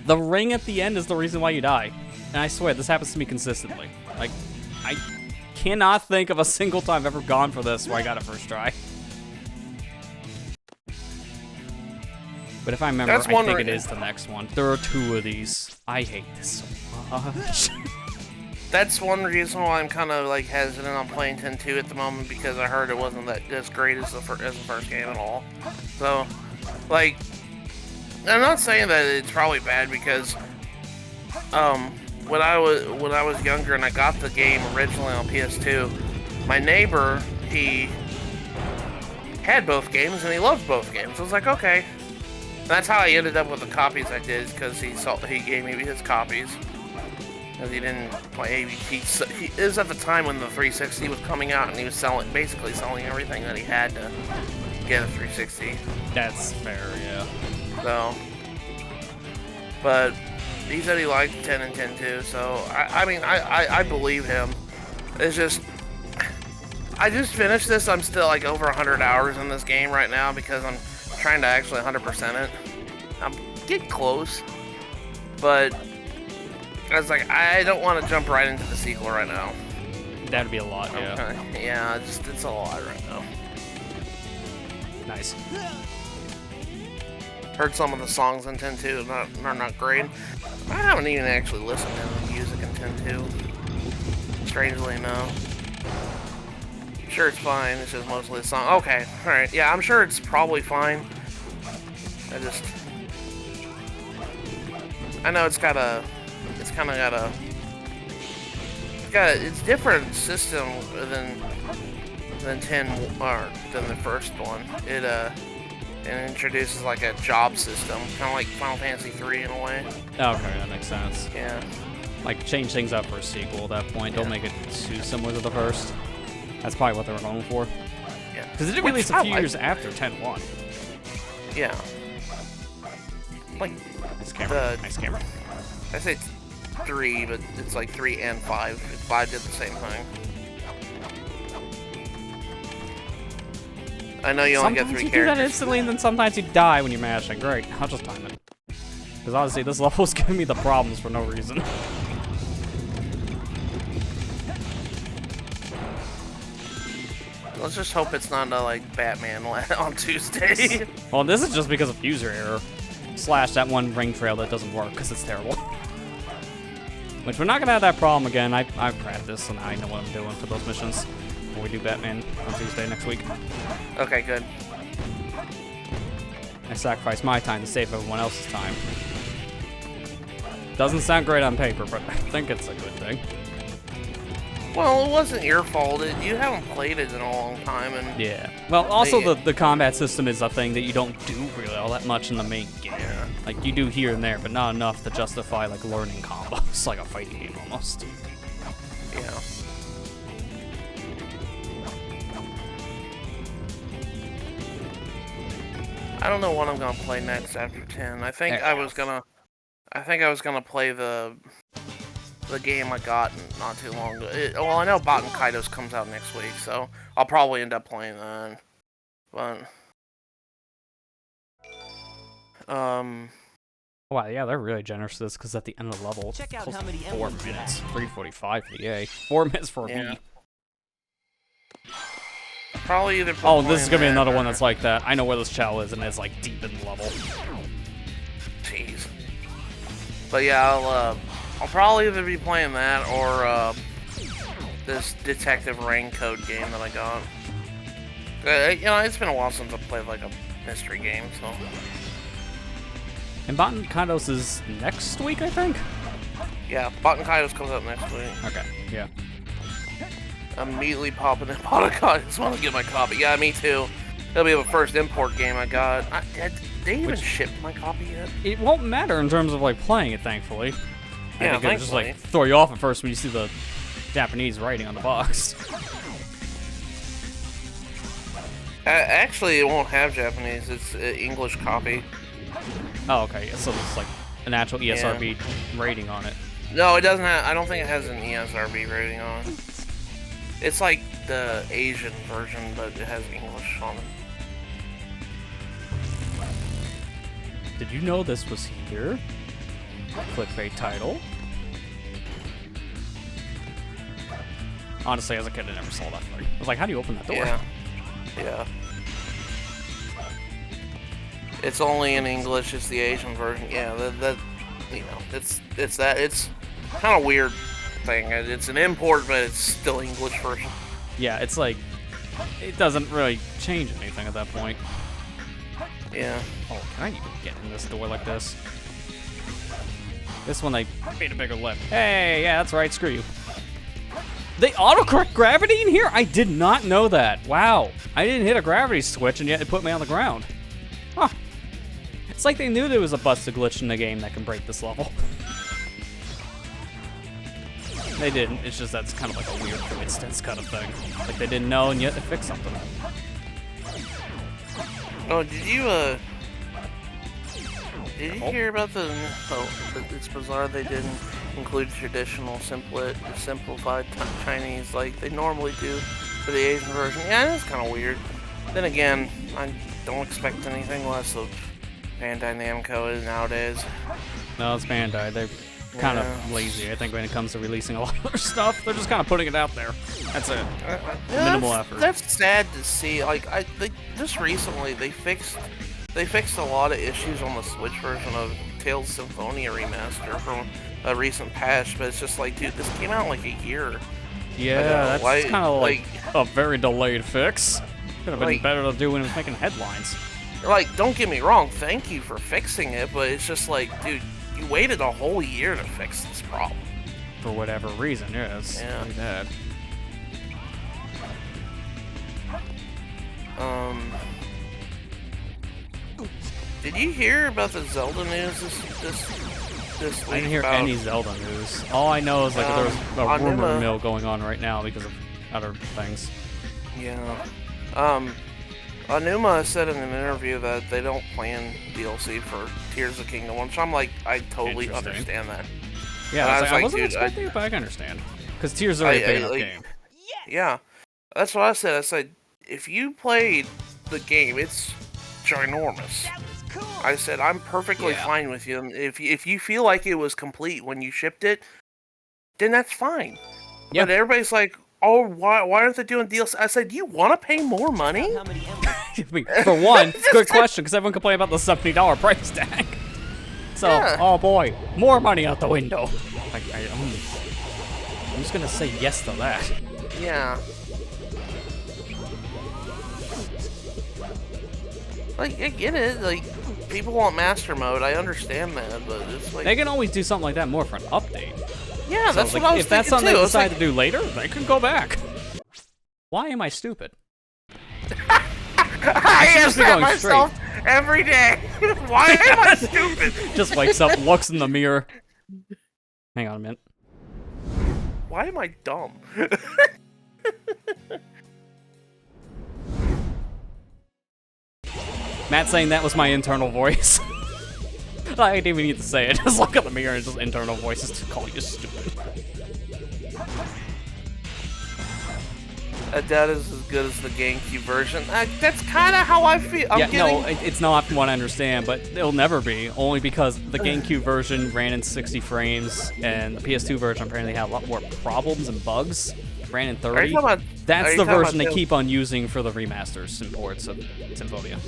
The ring at the end is the reason why you die. And I swear, this happens to me consistently. Like, I cannot think of a single time I've ever gone for this where I got it first try. But if I remember, I think it is the next one. There are 2 of these. I hate this so much. That's one reason why I'm kind of like hesitant on playing 10-2 at the moment, because I heard it wasn't that as great as the first game at all. So, like, I'm not saying that it's probably bad, because when I was younger and I got the game originally on PS2, my neighbor, he had both games and he loved both games. I was like, okay. And that's how I ended up with the copies I did, because he gave me his copies. Because he didn't play. It was at the time when the 360 was coming out, and he was basically selling everything that he had to get a 360. That's fair, yeah. So, but he said he liked 10 and 10-2, so I mean, I believe him. It's just, I just finished this. I'm still like over 100 hours in this game right now, because I'm trying to actually 100% it. I'm getting close, but I was like, I don't want to jump right into the sequel right now. That'd be a lot, yeah. Okay. Yeah, it's a lot right now. Nice. Heard some of the songs in 10-2, are not great. I haven't even actually listened to the music in 10-2. Strangely enough. I'm sure it's fine, it's just mostly the song. Okay, alright, yeah, I'm sure it's probably fine. I know it's different system than 10 or than the first one. It introduces like a job system, kind of like Final Fantasy 3 in a way. Okay, that makes sense. Yeah. Like, change things up for a sequel at that point. Yeah. Don't make it too similar to the first. That's probably what they were going for. Yeah. Because it did release a few years after 10-1. Yeah. Like Nice camera. the Nice camera. I say 3, but it's like 3 and 5. 5 did the same thing. I know you only get 3 Sometimes you do characters. that instantly, and then sometimes you die when you're mashing. Great, I'll just time it. Because honestly, this level's giving me the problems for no reason. Let's just hope it's not like Batman on Tuesday. Well, this is just because of user error. Slash that one ring trail that doesn't work because it's terrible. Which we're not gonna have that problem again. I've practiced and I know what I'm doing for those missions. When we do Batman on Tuesday next week. Okay, good. I sacrifice my time to save everyone else's time. Doesn't sound great on paper, but I think it's a good thing. Well, it wasn't your fault. You haven't played it in a long time, and Yeah. Well, also the combat system is a thing that you don't do really all that much in the main game. Yeah. Like, you do here and there, but not enough to justify, like, learning combos. Like a fighting game, almost. yeah. I don't know what I'm gonna play next after 10. I think I was gonna play the game I got not too long ago. Well, I know Baten Kaitos comes out next week, so I'll probably end up playing that. But Wow, yeah, they're really generous to this because at the end of the level, Check out it's how many 4 emblems you minutes. have. 3:45 for the A. 4 minutes for a Yeah. B. Probably either. Oh, this is gonna be playing another that one or- that's like that. I know where this channel is, and it's like deep in the level. Jeez. But yeah, I'll probably either be playing that or this Detective Raincoat game that I got. You know, it's been a while since I played like a mystery game, so. And Baten Kaidos is next week, I think? Yeah, Bot and Kaidos comes up next week. Okay, yeah. Immediately popping in Bot and Kaidos want to get my copy. Yeah, me too. That'll be the first import game I got. Did they even ship my copy yet? It won't matter in terms of like playing it, thankfully. Yeah, I think it'll just like thankfully. throw you off at first when you see the Japanese writing on the box. Actually, it won't have Japanese. It's an English copy. Oh, okay, so it's like an actual ESRB rating on it. No, it doesn't have. I don't think it has an ESRB rating on it. It's like the Asian version, but it has English on it. Did you know this was here? Clickbait title. Honestly, as a kid, I never saw that thing. I was like, how do you open that door? Yeah. Yeah. It's only in English. It's the Asian version. Yeah, that you know, it's kind of weird thing. It's an import, but it's still English version. Yeah, it's like, it doesn't really change anything at that point. Yeah. Oh, can I even get in this door like this? This one, they made a bigger lip. Hey, yeah, that's right, screw you. They autocorrect gravity in here? I did not know that. Wow. I didn't hit a gravity switch, and yet it put me on the ground. Huh. It's like they knew there was a busted glitch in the game that can break this level. They didn't. It's just that's kind of like a weird coincidence kind of thing. Like they didn't know, and yet they fixed something. Oh, did you hear about the? Oh, it's bizarre they didn't include traditional simplified Chinese like they normally do for the Asian version. Yeah, it's kind of weird. Then again, I don't expect anything less of Bandai Namco is nowadays. No, it's Bandai. They're kind of Yeah. lazy, I think, when it comes to releasing a lot of their stuff. They're just kind of putting it out there. That's it. Minimal effort. That's sad to see. Like just recently they fixed a lot of issues on the Switch version of Tales Symphonia Remaster from a recent patch, but it's just like, dude, this came out like a year. Yeah, that's why- kind of like a very delayed fix. Could have been Like- better to do when it was making headlines. Like, don't get me wrong, thank you for fixing it, but it's just like, dude, you waited a whole year to fix this problem. For whatever reason, yes. Yeah. Pretty bad. Did you hear about the Zelda news this week? I didn't hear about, any Zelda news. All I know is like there's a Anuma- rumor mill going on right now because of other things. Yeah. Anuma said in an interview that they don't plan DLC for Tears of the Kingdom, which I'm like, I totally Interesting. understand that. Yeah, But I, was like, I wasn't dude, expecting it, but I can understand. Because Tears are a big enough like- game. Yeah. That's what I said. I said, if you played the game, it's ginormous. I said, I'm perfectly Yeah. fine with you. If you feel like it was complete when you shipped it, then that's fine. Yeah. But everybody's like, oh, why aren't they doing DLC? I said, you want to pay more money? How many emblems? I mean, for one, good question, because everyone complained about the $70 price tag. So, Yeah. oh boy, more money out the window. I'm just gonna say yes to that. Yeah. Like, I get it. Like, people want master mode. I understand that, but it's like, They can always do something like that more for an update. yeah, So that's it's what like, I was if that's thinking something too. they It's decide like, to do later, they can go back. Why am I stupid? I should ask just be that going myself every day. Why am I stupid? Just wakes up, looks in the mirror. Hang on a minute. Why am I dumb? Matt saying that was my internal voice. I didn't even need to say it. Just look at the mirror and just internal voices to call you stupid. That is as good as the GameCube version. That's kind of how I feel. It's not what I understand, but it'll never be. Only because the GameCube version ran in 60 frames, and the PS2 version apparently had a lot more problems and bugs. Ran in 30. That's the version they keep on using for the remasters and ports of Symphonia.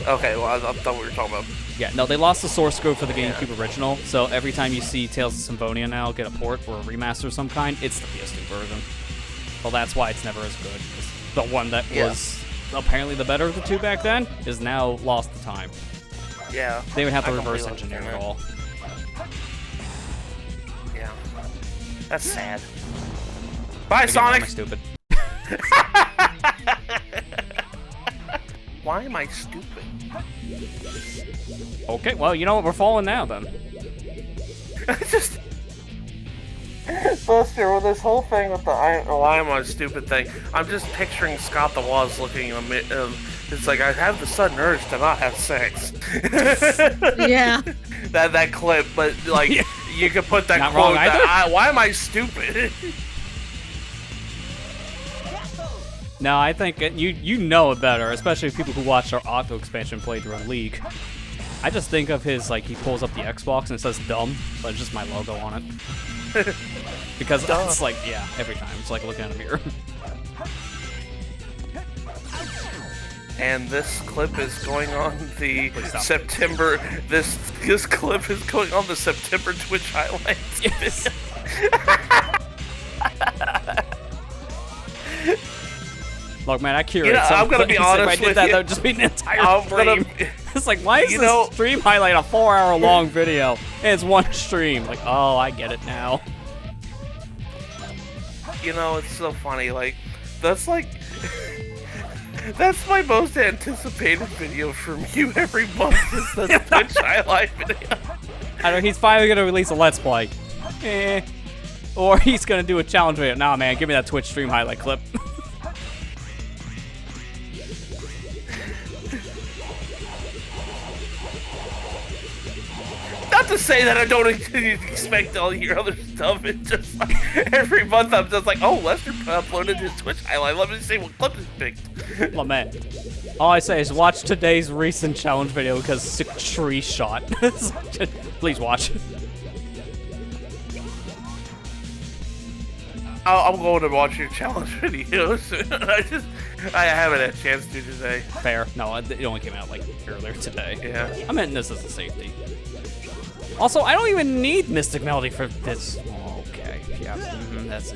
Okay, well, I thought we were talking about... Yeah, no, they lost the source code for the GameCube original, so every time you see Tales of Symphonia now get a port or a remaster of some kind, it's the PS2 version. Well, that's why it's never as good. The one that was apparently the better of the two back then is now lost to time. Yeah. They would have to reverse engineer it all. Yeah. That's sad. Bye, Sonic! Why am I stupid? Why am I stupid? Okay, well, you know what? We're falling now, then. Just... Buster, with this whole thing with the why am I stupid thing, I'm just picturing Scott the Woz looking at me. It's like, I have the sudden urge to not have sex. Yeah. That clip, but like, you could put that not quote. Wrong either. Why am I stupid? No, I think you know it better, especially people who watch our auto expansion playthrough on League. I just think of his, like, he pulls up the Xbox and it says dumb, but it's just my logo on it. Because it's like, yeah, every time. It's like looking at a mirror. And this clip is going on the September. This clip is going on the September Twitch highlights. Yes. Look, man, I curate I'm gonna be honest if I did that, that would just be an entire stream. It's like, why is this stream highlight a 4-hour-long video? And it's one stream. Like, oh, I get it now. You know, it's so funny. Like, that's like... That's my most anticipated video from you every month. Is the Twitch highlight video. I know, he's finally gonna release a Let's Play. Or he's gonna do a challenge video. Nah, man, give me that Twitch stream highlight clip. Not to say that I don't expect all your other stuff. It's just like every month I'm just like, oh, Lester uploaded his Twitch highlight. Let me see what clip is picked. Oh, man. All I say is watch today's recent challenge video because sick tree shot. Please watch. I'm going to watch your challenge video soon. I haven't had a chance to today. Fair. No, it only came out like earlier today. Yeah. I meant this as a safety. Also, I don't even need Mystic Melody for this. Oh, okay. Yeah. That's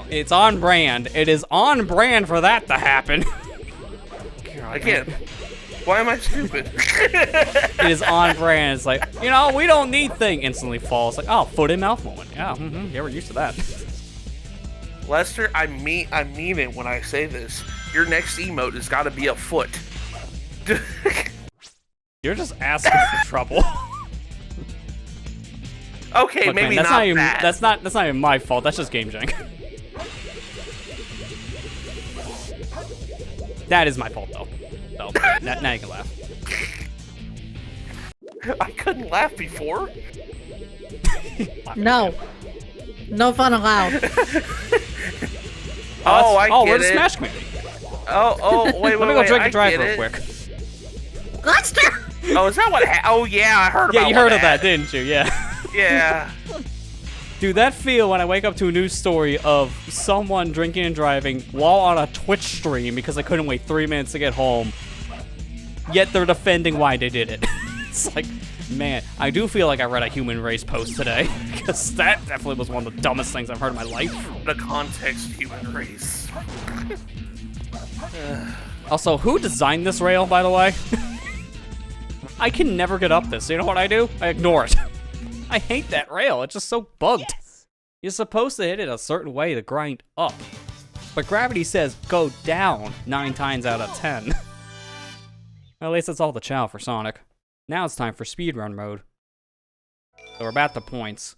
it's on brand. It is on brand for that to happen. Again, why am I stupid? It is on brand. It's like, you know, we don't need thing. Instantly falls. Like, oh, foot in mouth moment. Yeah. Yeah, we're used to that. Lester, I mean it when I say this. Your next emote has got to be a foot. You're just asking for trouble. Okay, look, maybe man, not that. That's not even my fault. That's just game jank. That is my fault, though. So now you can laugh. I couldn't laugh before. No. No fun allowed. I get we're it. the Smash community. Wait, Let me go drink a drive real quick. Lester! Oh, is that what oh, yeah, I heard about Yeah, you heard of that, didn't you? Yeah. Yeah. Dude, that feel when I wake up to a news story of someone drinking and driving while on a Twitch stream because they couldn't wait 3 minutes to get home, yet they're defending why they did it. It's like, man, I do feel like I read a human race post today, because that definitely was one of the dumbest things I've heard in my life. The context human race. Also, who designed this rail, by the way? I can never get up this. So you know what I do? I ignore it. I hate that rail. It's just so bugged. Yes. You're supposed to hit it a certain way to grind up. But gravity says go down 9 times out of 10. At least that's all the chow for Sonic. Now it's time for speedrun mode. So we're about the points.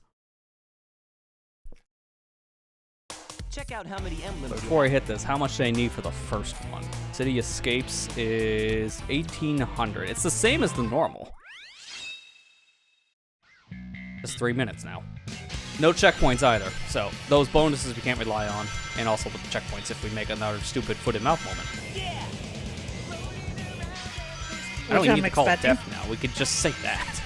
Check out how many emblems. But before I hit this, how much do I need for the first one? City Escapes is 1,800. It's the same as the normal. Just 3 minutes now. No checkpoints either, so those bonuses we can't rely on, and also the checkpoints if we make another stupid foot and mouth moment. I don't Which even I'm need to call it expecting. death now, we could just say that.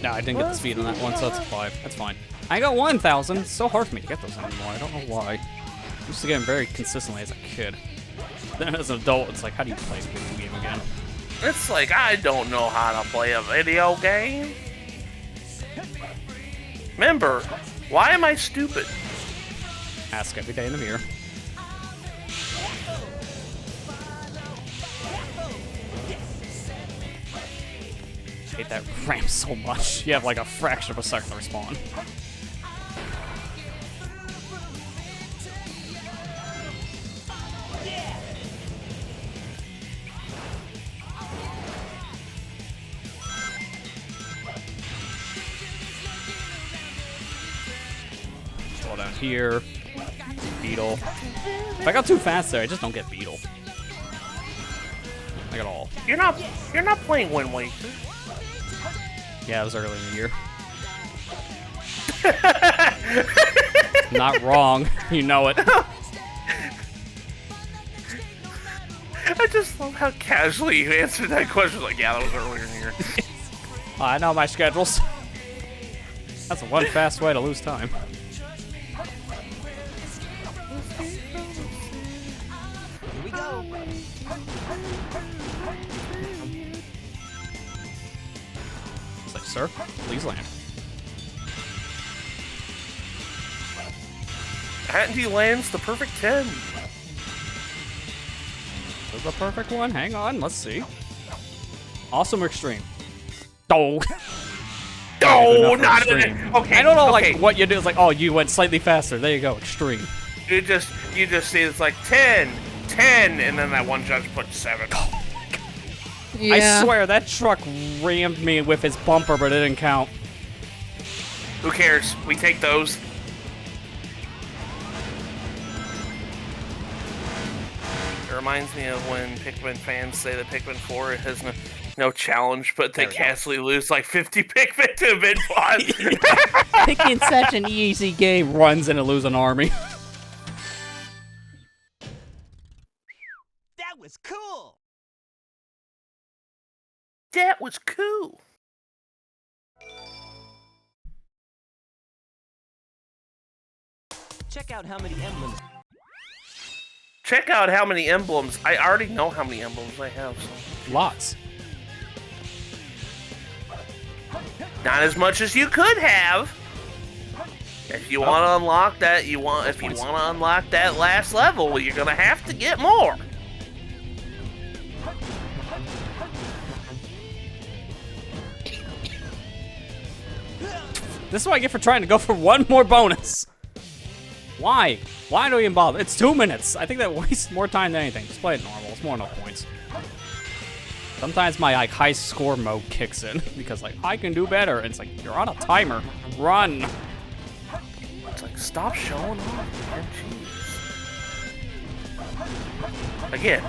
No, I didn't get the speed on that one, so that's 5. That's fine. I got 1,000. It's so hard for me to get those anymore. I don't know why. I used to get them very consistently as a kid. Then as an adult, it's like, how do you play a video game again? It's like, I don't know how to play a video game. Remember, why am I stupid? Ask every day in the mirror. I hate that ramp so much. You have like a fraction of a second to respawn. Go down here. Beetle. If I got too fast there, I just don't get Beetle. Like at all. You're not playing Wind Waker. Yeah, it was early in the year. Not wrong. You know it. I just love how casually you answered that question. Like, yeah, that was earlier in the year. I know my schedules. That's one fast way to lose time. Here we go. It's like, sir, please land. And he lands the perfect 10. This is the perfect one. Hang on, let's see. Awesome or extreme? Oh. No, Enough for not extreme. in it. Okay. I don't know, okay. like what you do is like, oh, you went slightly faster. There you go, extreme. You just see it's like 10, 10, and then that one judge put 7. Yeah. I swear that truck rammed me with his bumper, but it didn't count. Who cares? We take those. It reminds me of when Pikmin fans say that Pikmin 4 has no challenge, but they casually lose like 50 Pikmin to mid-boss. Picking such an easy game. Runs and lose an army. That was cool. That was cool. Check out how many emblems. Check out how many emblems. I already know how many emblems I have. So. Lots. Not as much as you could have. If you want to unlock that, if you want to unlock that last level, you're gonna have to get more. This is what I get for trying to go for one more bonus. Why? Why do we even bother? It's 2 minutes. I think that wastes more time than anything. Just play it normal. It's more no points. Sometimes my like high score mode kicks in because like I can do better. And it's like you're on a timer. Run. It's like stop showing off, man. Jeez. Again.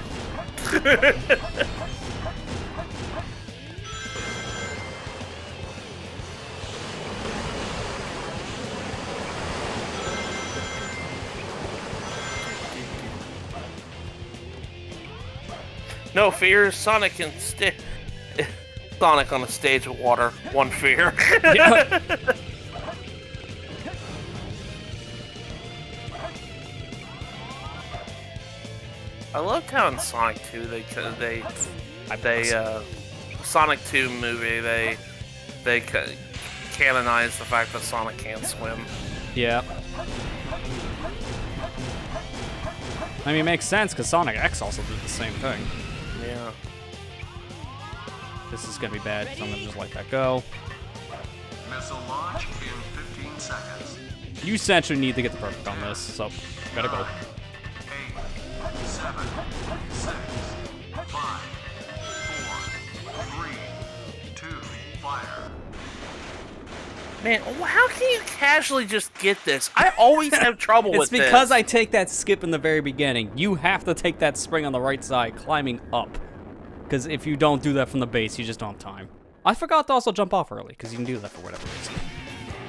No fears, Sonic on a stage of water. One fear. Yeah. I loved how in Sonic 2 Sonic 2 movie they canonized the fact that Sonic can't swim. Yeah. I mean, it makes sense because Sonic X also did the same thing. Yeah. This is gonna be bad, so I'm gonna just let that go. Missile launch in 15 seconds. You essentially need to get the perfect on this, so gotta go. 8, 7, 6, 5, 4, 3, 2, fire. Man, how can you casually just get this? I always have trouble with It's this. because I take that skip in the very beginning. You have to take that spring on the right side, climbing up. Because if you don't do that from the base, you just don't have time. I forgot to also jump off early, because you can do that for whatever reason.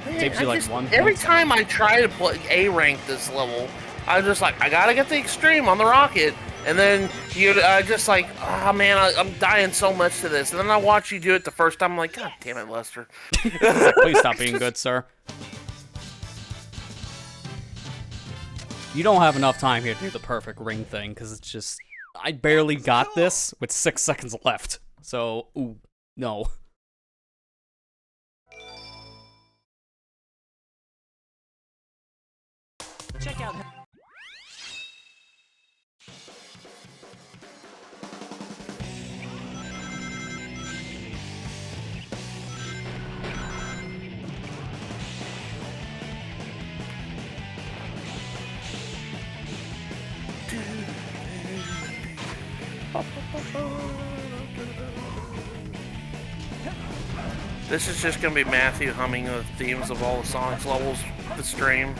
Man, It takes you like one. Every time I try to play A-rank this level, I'm just like, I gotta get the extreme on the rocket. And then you're just like, oh man, I'm dying so much to this. And then I watch you do it the first time, I'm like, God damn it, Lester. Please stop being good, sir. You don't have enough time here to do the perfect ring thing, because it's just... I barely got this with 6 seconds left. So, ooh, no. Check out. This is just gonna be Matthew humming the themes of all the Sonic's levels, the stream.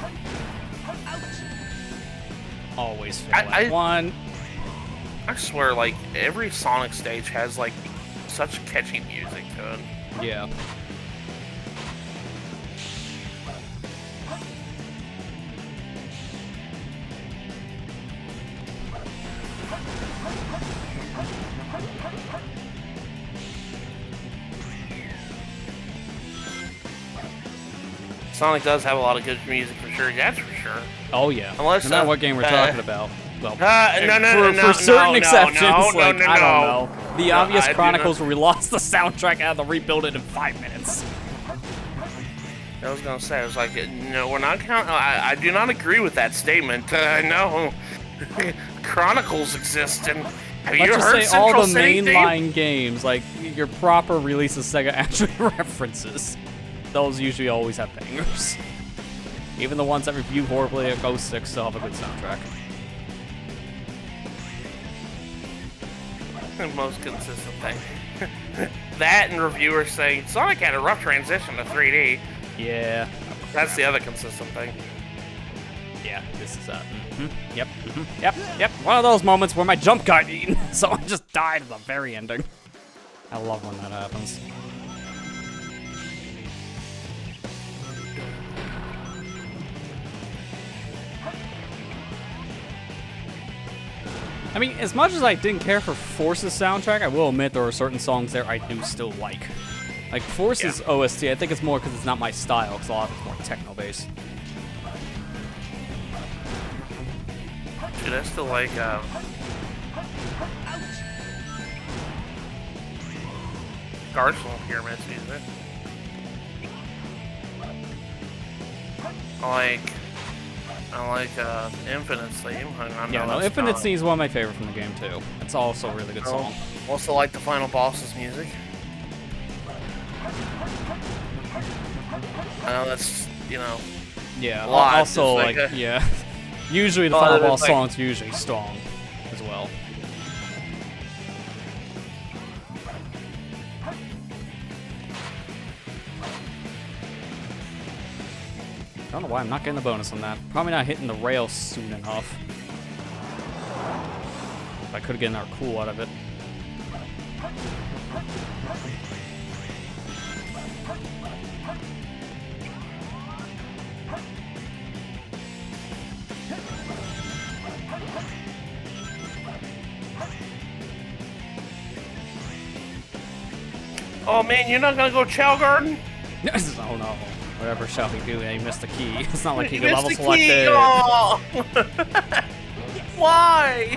Always fail at one. I swear, like, every Sonic stage has, like, such catchy music to it. Yeah. Sonic does have a lot of good music for sure, that's for sure. Oh yeah. Unless, no matter what game we're talking about. Well, no, for certain no, exceptions, no, like, no, I don't no. know. The No, obvious I do Chronicles where we lost the soundtrack, I had to rebuild it in 5 minutes. I was gonna say, I was like, no, we're not counting. I do not agree with that statement. No, Chronicles exist, and have you Let's heard just say all Central the City theme? mainline games, like your proper releases Sega actually references. Those usually always have bangers. Even the ones that review horribly at Ghost 6 still have a good soundtrack. The most consistent thing. That and reviewers saying Sonic had a rough transition to 3D. Yeah. That's the other consistent thing. Yeah, this is yep. One of those moments where my jump got eaten, so I just died at the very ending. I love when that happens. I mean, as much as I didn't care for Force's soundtrack, I will admit there are certain songs there I do still like. Like, Force's OST, I think it's more because it's not my style, because a lot of it's more techno-based. Dude, I still like, Garson Pyramid's music. I like Infinite's theme. Yeah, no, Infinite Scene is one of my favorite from the game, too. It's also a really good song. Also like the final boss's music. I know that's, you know... Yeah, lot, also, like like, a- yeah. Usually the Oh, final it's boss like- song's usually strong as well. I don't know why I'm not getting the bonus on that. Probably not hitting the rail soon enough. If I could have gotten our cool out of it. Oh man, you're not gonna go Chow Garden? Oh no. Whatever shall he do? He missed the key. It's not like he You could missed level the select key! it. Oh. Why?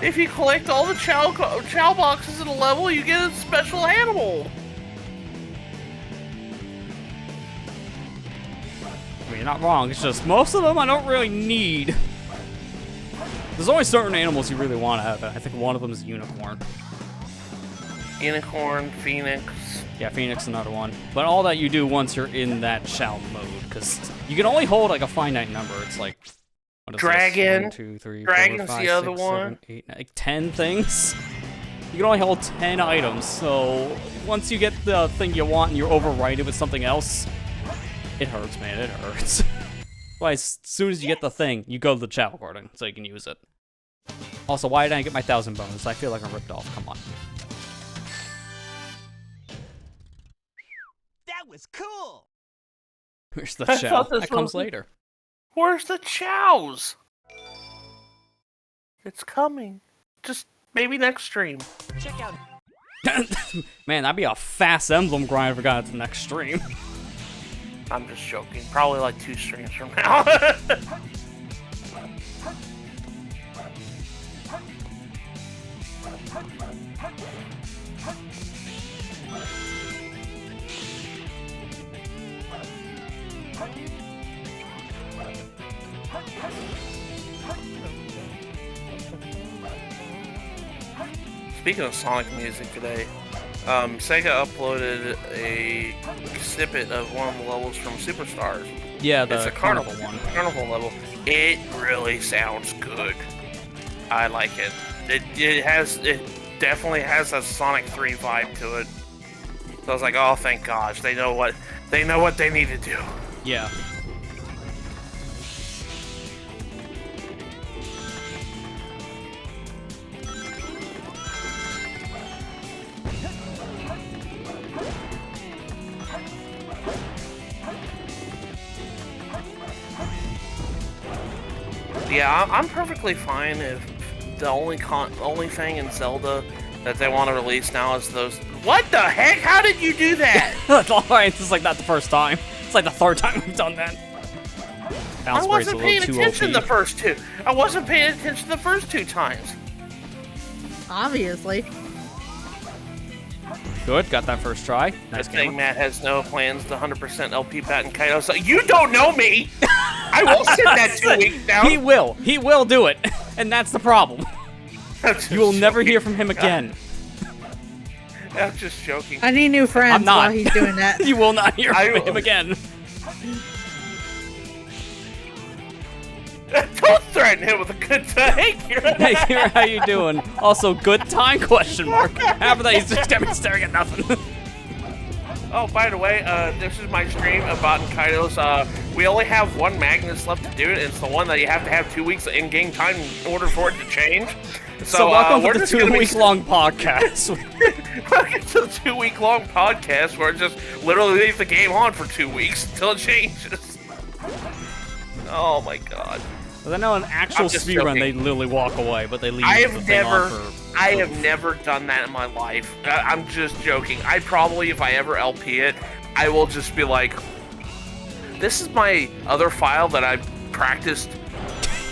If you collect all the chow boxes in a level, you get a special animal. I mean, you're not wrong. It's just most of them I don't really need. There's only certain animals you really want to have. I think one of them is unicorn. Unicorn, Phoenix. Yeah, Phoenix is another one. But all that you do once you're in that shell mode, because you can only hold like a finite number. It's like what is Dragon. This? 1, 2, 3, Dragon's 4, 5, the other 6, one. 7, 8, 9, like 10 things. You can only hold 10 items. So once you get the thing you want and you overwrite it with something else, It hurts, man. It hurts. Why, as soon as you get the thing, you go to the chat recording so you can use it. Also, why did I get my 1,000 bonus? I feel like I'm ripped off. Come on. That was cool. Where's the I chow? thought this That comes was- later. Where's the chows? It's coming. Just maybe next stream. Check out. Man, that'd be a fast emblem grind if we got it to the next stream. I'm just joking. Probably like 2 streams from now. Speaking of Sonic music today, Sega uploaded a snippet of one of the levels from Superstars. Yeah, It's the a carnival one. Carnival level. It really sounds good. I like it. It definitely has a Sonic 3 vibe to it. So I was like, oh, thank gosh, they know what they need to do. Yeah. Yeah, I'm perfectly fine if the only thing in Zelda that they want to release now is those. What the heck? How did you do that? Alright, this is like not the first time. It's like the 3rd time we've done that. I Bounce rate's a wasn't little paying too attention the OP. first 2. I wasn't paying attention the first 2 times. Obviously. Good, got that first try. Nice Good thing camera. Matt has no plans to 100% LP patent Kaido. So you don't know me. I will sit that 2 weeks down. He will do it. And that's the problem. I'm just You will never joking. hear from him again. I'm just joking. I need new friends I'm not. while he's doing that. You will not hear I from will. him again. Don't threaten him with a good time. Hey, Kira. Hey, Kira, how you doing? Also, good time, question mark. Half of that, he's just got me staring at nothing. Oh, by the way, this is my stream about Kaido's. We only have 1 Magnus left to do it. It's the one that you have to have 2 weeks of in-game time in order for it to change. So welcome we're to the just gonna be- 2-week-long podcast. Welcome to the 2-week-long podcast where it just literally leaves the game on for 2 weeks until it changes. Oh my god. Because I know an actual I'm just speedrun, joking. they literally walk away, but they leave I the have thing on never, for... I have never done that in my life. I'm just joking. I probably, if I ever LP it, I will just be like, this is my other file that I practiced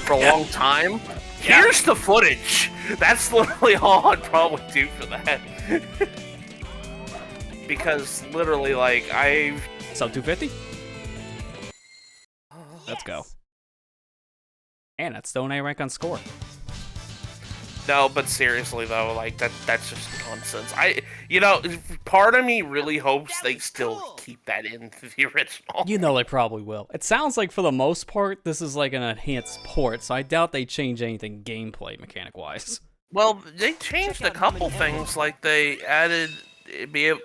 for a long time. Here's the footage. That's literally all I'd probably do for that. Because literally, like, Sub 250? Let's go. And that's still an A rank on score. No, but seriously though, like that's just nonsense. Part of me really hopes they still keep that in the original. You know they probably will. It sounds like for the most part, this is like an enhanced port, so I doubt they change anything gameplay mechanic-wise. Well, they changed a couple things. Like they added the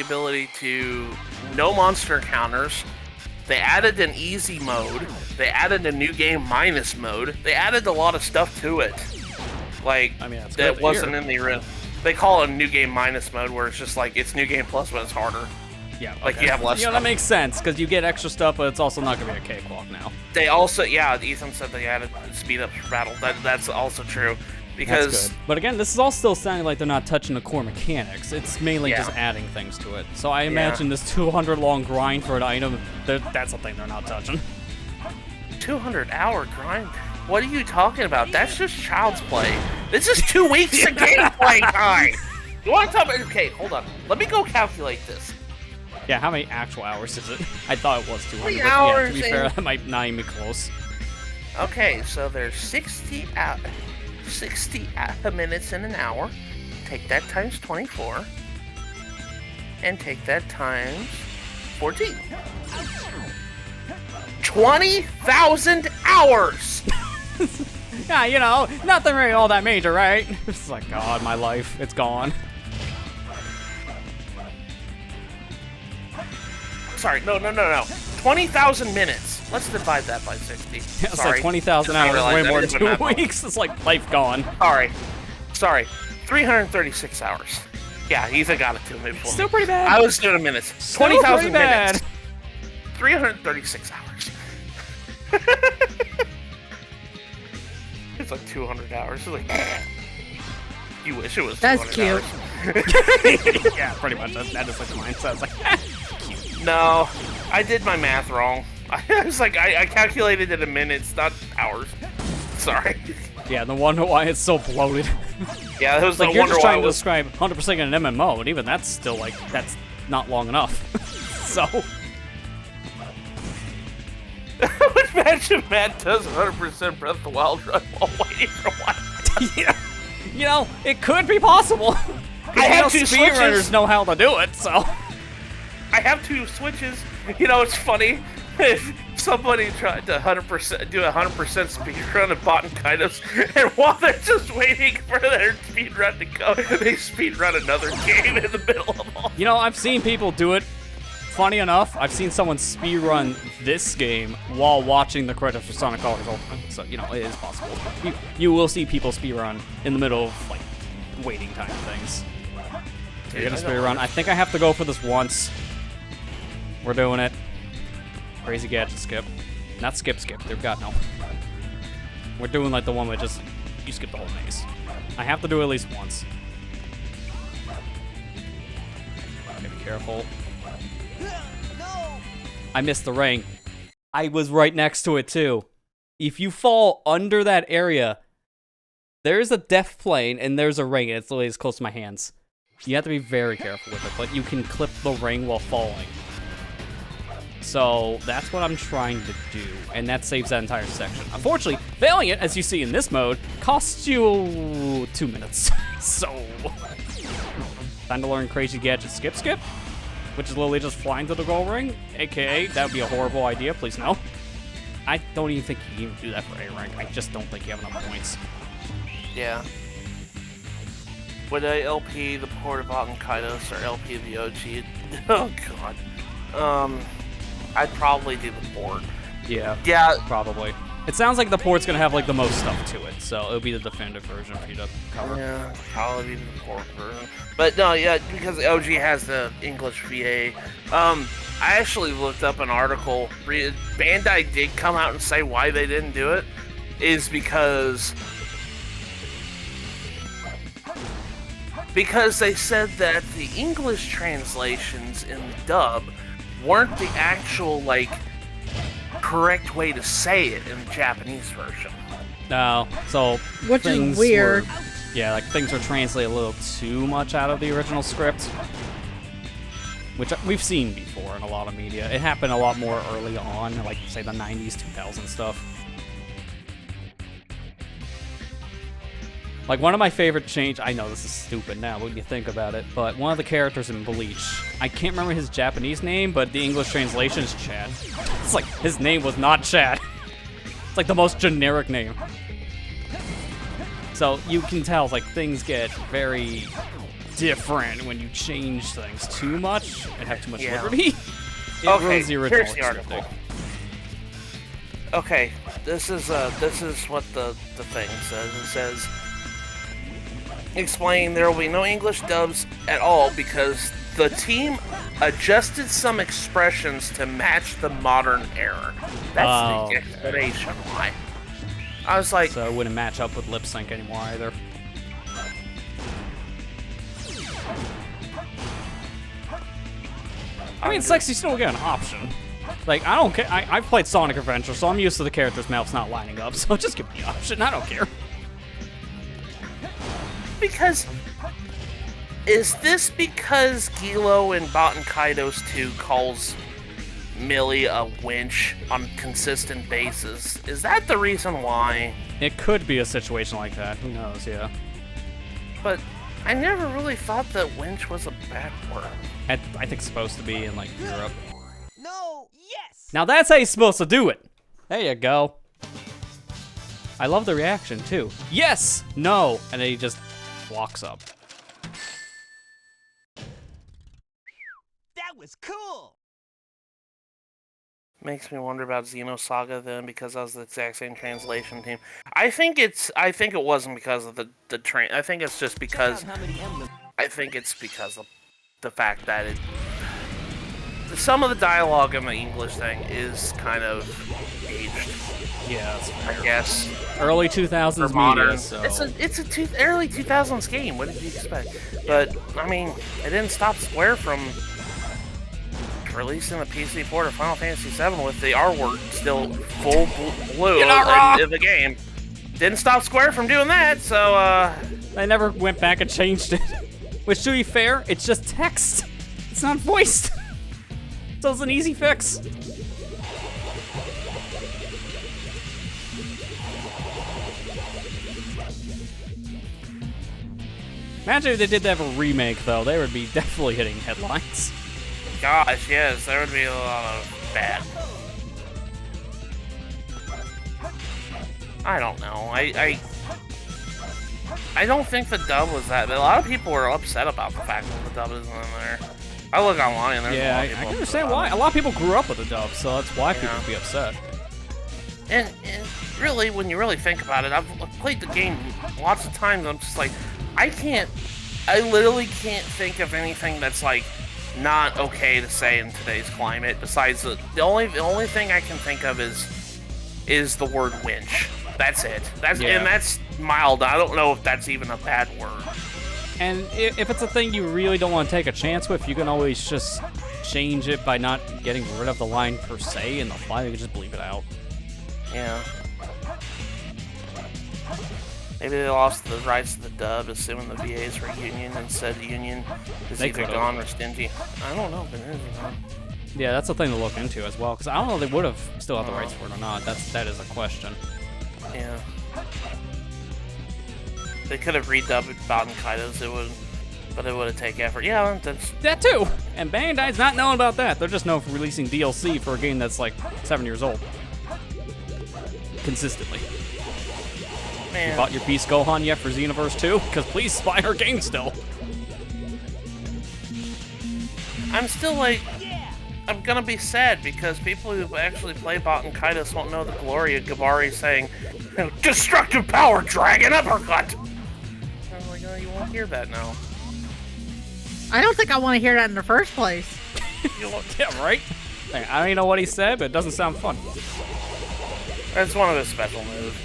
ability to no monster encounters. They added an easy mode. They added a new game minus mode. They added a lot of stuff to it. Like, I mean, that's good that to wasn't hear. in the original. They call it a new game minus mode, where it's just like it's new game plus, but it's harder. Yeah, Like, you have less that stuff. makes sense, because you get extra stuff, but it's also not going to be a cakewalk now. They also, Ethan said they added speed up for battle. That's also true. That's Because good. But again, this is all still sounding like they're not touching the core mechanics. It's mainly Yeah. just adding things to it. So I imagine this 200-long grind for an item, that's something they're not touching. 200-hour grind? What are you talking about? That's just child's play. This is 2 weeks of gameplay time. You want to talk about? Okay, hold on. Let me go calculate this. Yeah, how many actual hours is it? I thought it was 200. 3 but yeah, to hours be fair, and- that might not even be close. Okay, so there's 60 minutes in an hour. Take that times 24. And take that times 14. 20,000 hours! Yeah, you know, nothing really all that major, right? It's like, God, my life, it's gone. Sorry, no. 20,000 minutes. Let's divide that by 60. It's Sorry. like 20,000 Just hours, realized way that more didn't than do 2 that much. weeks. It's like life gone. Sorry. 336 hours. Yeah, Ethan got it to me before. Still pretty bad. I was doing minutes. Still 20,000 pretty bad. minutes. 336 hours. It's like 200 hours. It's like, you wish it was 200 That's cute. hours. Yeah, pretty much. That is like the mindset. It's like, No, I did my math wrong. I was like, I calculated it in minutes, not hours. Sorry. yeah, no wonder why it's so bloated. Yeah, that was like no you're wonder just why I trying to was. describe 100% in an MMO, and even that's still like that's not long enough. So Imagine Matt does 100% Breath of the Wild run while waiting for one. yeah, you know it could be possible. I have two speedrunners switches. know how to do it, so I have 2 switches. You know, it's funny. If somebody tried to 100% do a 100% speed run of Bot and Kaidos, and while they're just waiting for their speed run to go, they speed run another game in the middle of all. you know I've seen people do it. Funny enough, I've seen someone speedrun this game while watching the credits for Sonic and Rouge Ultimate, so you know it is possible. You will see people speedrun in the middle of like waiting time things. So you're gonna speedrun. I think I have to go for this once. We're doing it. Crazy gadget skip. Not skip. They've got no. We're doing like the one where just you skip the whole maze. I have to do it at least once. Okay, be careful. I missed the ring. I was right next to it too. If you fall under that area, there's a death plane and there's a ring, and it's literally as close to my hands. You have to be very careful with it, but you can clip the ring while falling. So that's what I'm trying to do, and that saves that entire section. Unfortunately, failing it, as you see in this mode, costs you 2 minutes. So, time to learn crazy gadget skip, which is literally just flying to the goal ring, aka that would be a horrible idea. Please no. I don't even think you can even do that for A rank. I just don't think you have enough points. Yeah. Would I LP the port of Bot and Kaidos or LP the OG? Oh god. I'd probably do the port. Yeah. Yeah. Probably. It sounds like the port's gonna have like the most stuff to it, so it'll be the definitive version for you to cover. Yeah, probably the port version. But no, yeah, because OG has the English VA. I actually looked up an article. Bandai did come out and say why they didn't do it. Is because they said that the English translations in the dub weren't the actual, like, correct way to say it in the Japanese version. No, so Which is things weird. were- yeah, like things were translated a little too much out of the original script, which we've seen before in a lot of media. It happened a lot more early on, like say the 90s, 2000 stuff. Like one of my favorite I know this is stupid now when you think about it, but one of the characters in Bleach, I can't remember his Japanese name, but the English translation is Chad. It's like, his name was not Chad. It's like the most generic name. So you can tell, like, things get very different when you change things too much and have too much Yeah. liberty. It Okay, ruins the original here's the article. scripting. Okay, this is what the thing says. It says, explain there will be no English dubs at all because the team adjusted some expressions to match the modern era. That's the explanation why. I was like, So it wouldn't match up with lip sync anymore either. I mean, sexy still get an option. Like, I don't care. I've played Sonic Adventure, so I'm used to the characters' mouths not lining up, so just give me the option. I don't care. because is this because Gilo in Bot and Kaidos 2 calls Millie a winch on a consistent basis? Is that the reason why? It could be a situation like that. Who knows, yeah. But I never really thought that winch was a bad word. I think it's supposed to be in, like, Europe. No. Yes. Now that's how you're supposed to do it. There you go. I love the reaction, too. Yes! No! And then he just walks up. That was cool. Makes me wonder about Xenosaga then, because that was the exact same translation team. I think it wasn't because of the train. I think it's just because of the fact that some of the dialogue in the English thing is kind of aged. Yeah, that's fair. I guess. Early 2000s Modern. media, so... It's a early 2000s game. What did you expect? But I mean, it didn't stop Square from releasing the PC port of Final Fantasy VII with the R word still full blue in the game. Didn't stop Square from doing that, so They never went back and changed it. Which, to be fair, it's just text. It's not voiced. So it's an easy fix. Imagine if they did have a remake, though. They would be definitely hitting headlines. gosh, yes, there would be a lot of bad. I don't know. I don't think the dub was that. A lot of people were upset about the fact that the dub isn't in there. I look online and there's a lot of people I can understand why. A lot of people grew up with the dub, so that's why people would be upset. And really, when you really think about it, I've played the game lots of times. I'm just like, I literally can't think of anything that's like not okay to say in today's climate. Besides the only thing I can think of is the word winch. That's it. And that's mild. I don't know if that's even a bad word. And if it's a thing you really don't want to take a chance with, you can always just change it by not getting rid of the line per se in the file. You can just bleep it out. Yeah. Maybe they lost the rights to the dub, assuming the VAs were union, and said the union is either gone or stingy. I don't know if it is or not. Yeah, that's a thing to look into as well, because I don't know if they would have still had the rights for it or not. That is a question. Yeah. They could have redubbed Baten Kaitos, but it would have taken effort. Yeah, that's... That too! And Bandai's not knowing about that. They're just known for releasing DLC for a game that's like 7 years old. Consistently. Man. You bought your Beast Gohan yet for Xenoverse 2? Because please buy our game still. I'm still like... I'm gonna be sad because people who actually play Baten Kaitos won't know the glory of Gabari saying, "Destructive power, dragon uppercut!" I'm like, oh, you won't hear that now. I don't think I want to hear that in the first place. You won't, yeah, right? I don't even know what he said, but it doesn't sound fun. That's one of his special moves.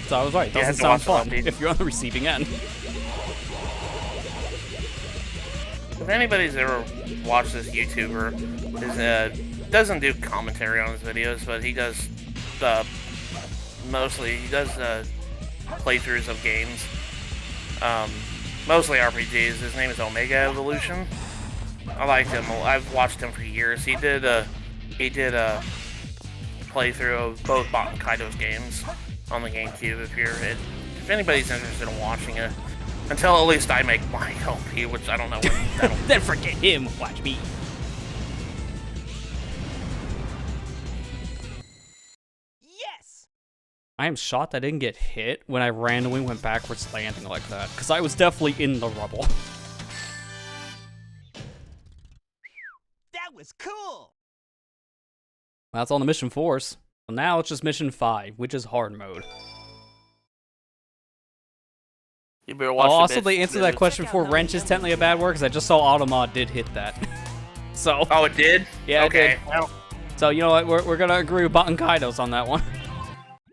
So I was right, it doesn't sound fun if you're on the receiving end. If anybody's ever watched this YouTuber, doesn't do commentary on his videos, but he does playthroughs of games, mostly RPGs. His name is Omega Evolution. I like him. I've watched him for years. He did a playthrough of both Baten Kaitos games on the GameCube. If anybody's interested in watching it. Until at least I make my LP, which I don't know when Then forget him, watch me. Yes! I am shocked I didn't get hit when I randomly went backwards landing like that, because I was definitely in the rubble. That was cool! That's all the mission 4s. So now it's just mission 5, which is hard mode. You better watch Also, they answered that question before wrench is technically a bad word, because I just saw Automod did hit that. So. Oh, it did? Yeah, okay. It did. Well, so, you know what? We're going to agree with Baten Kaitos on that one.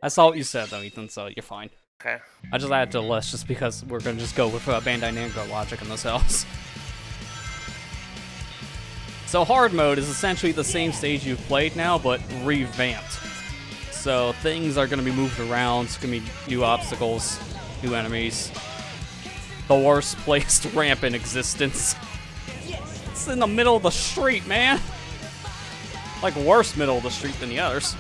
I saw what you said, though, Ethan, so you're fine. Okay. I just added to the list just because we're going to just go with Bandai Namco logic in this house. So, hard mode is essentially the same stage you've played now, but revamped. So, things are going to be moved around. It's going to be new obstacles, new enemies. The worst placed ramp in existence. It's in the middle of the street, man. Like, worse middle of the street than the others.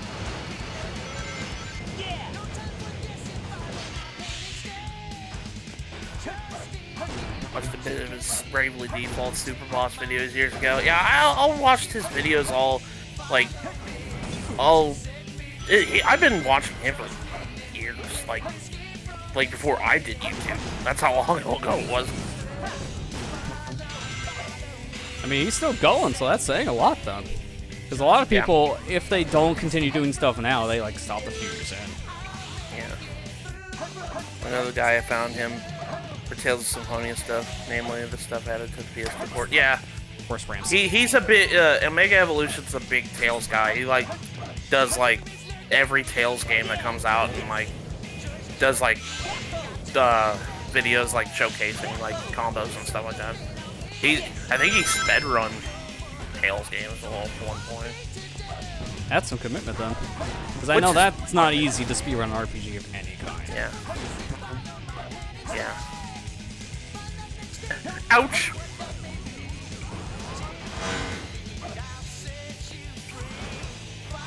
Watched a bit of his Bravely Default Super Boss videos years ago. Yeah, I'll watch his videos I've been watching him for years, like before I did YouTube. That's how long ago it was. I mean, he's still going, so that's saying a lot, though. Because a lot of people, if they don't continue doing stuff now, they like stop a few years in. Yeah. Another guy, I found him for Tales of Symphonia stuff, namely the stuff added to the PS2 port. Yeah. Of course, Rams. He's a bit, Omega Evolution's a big Tales guy. He, like, does, like, every Tales game that comes out and, like, does, like, videos, like, showcasing, like, combos and stuff like that. I think he sped-run Tales games at one point. That's some commitment, then. Because I know that's not easy to speedrun an RPG of any kind. Yeah. Yeah. Ouch!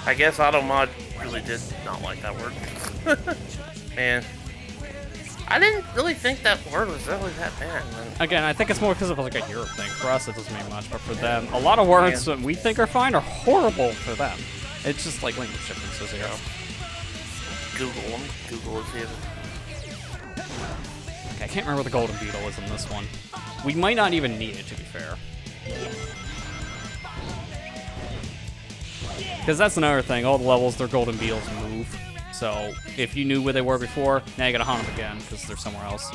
I guess Automod really did not like that word. Man. I didn't really think that word was really that bad, man. Again, I think it's more because of like a Europe thing. For us, it doesn't mean much, but for them, a lot of words that we think are fine are horrible for them. It's just like language differences here. Google them. Google is here. Okay, I can't remember what the golden beetle is in this one. We might not even need it, to be fair. Because that's another thing. All the levels, their golden beetles move. So if you knew where they were before, now you gotta hunt them again because they're somewhere else.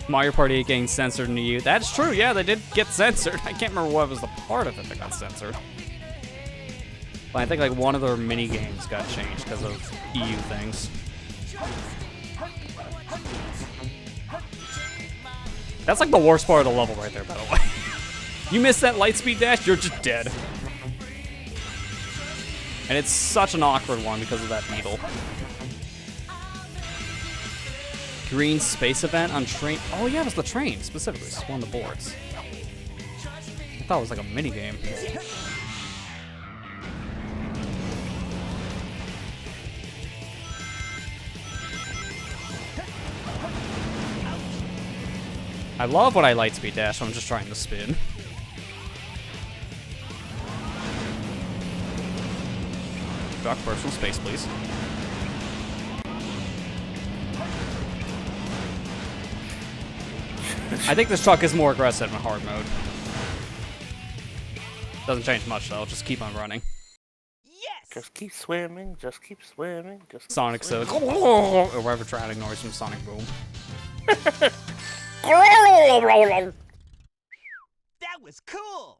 Mario Party 8 getting censored in the EU. That's true, yeah, they did get censored. I can't remember what was the part of it that got censored. But I think like one of their mini games got changed because of EU things. That's like the worst part of the level right there, by the way. You miss that lightspeed dash, you're just dead. And it's such an awkward one because of that beetle. Green space event on train. Oh yeah, it was the train specifically. It's one of the boards. I thought it was like a mini game. I love when I lightspeed dash. I'm just trying to spin. Duck personal space, please. I think this truck is more aggressive in hard mode. Doesn't change much though, just keep on running. Yes! Just keep swimming, just keep swimming, just keep Sonic swimming. or whatever drowning noise from Sonic Boom. That was cool!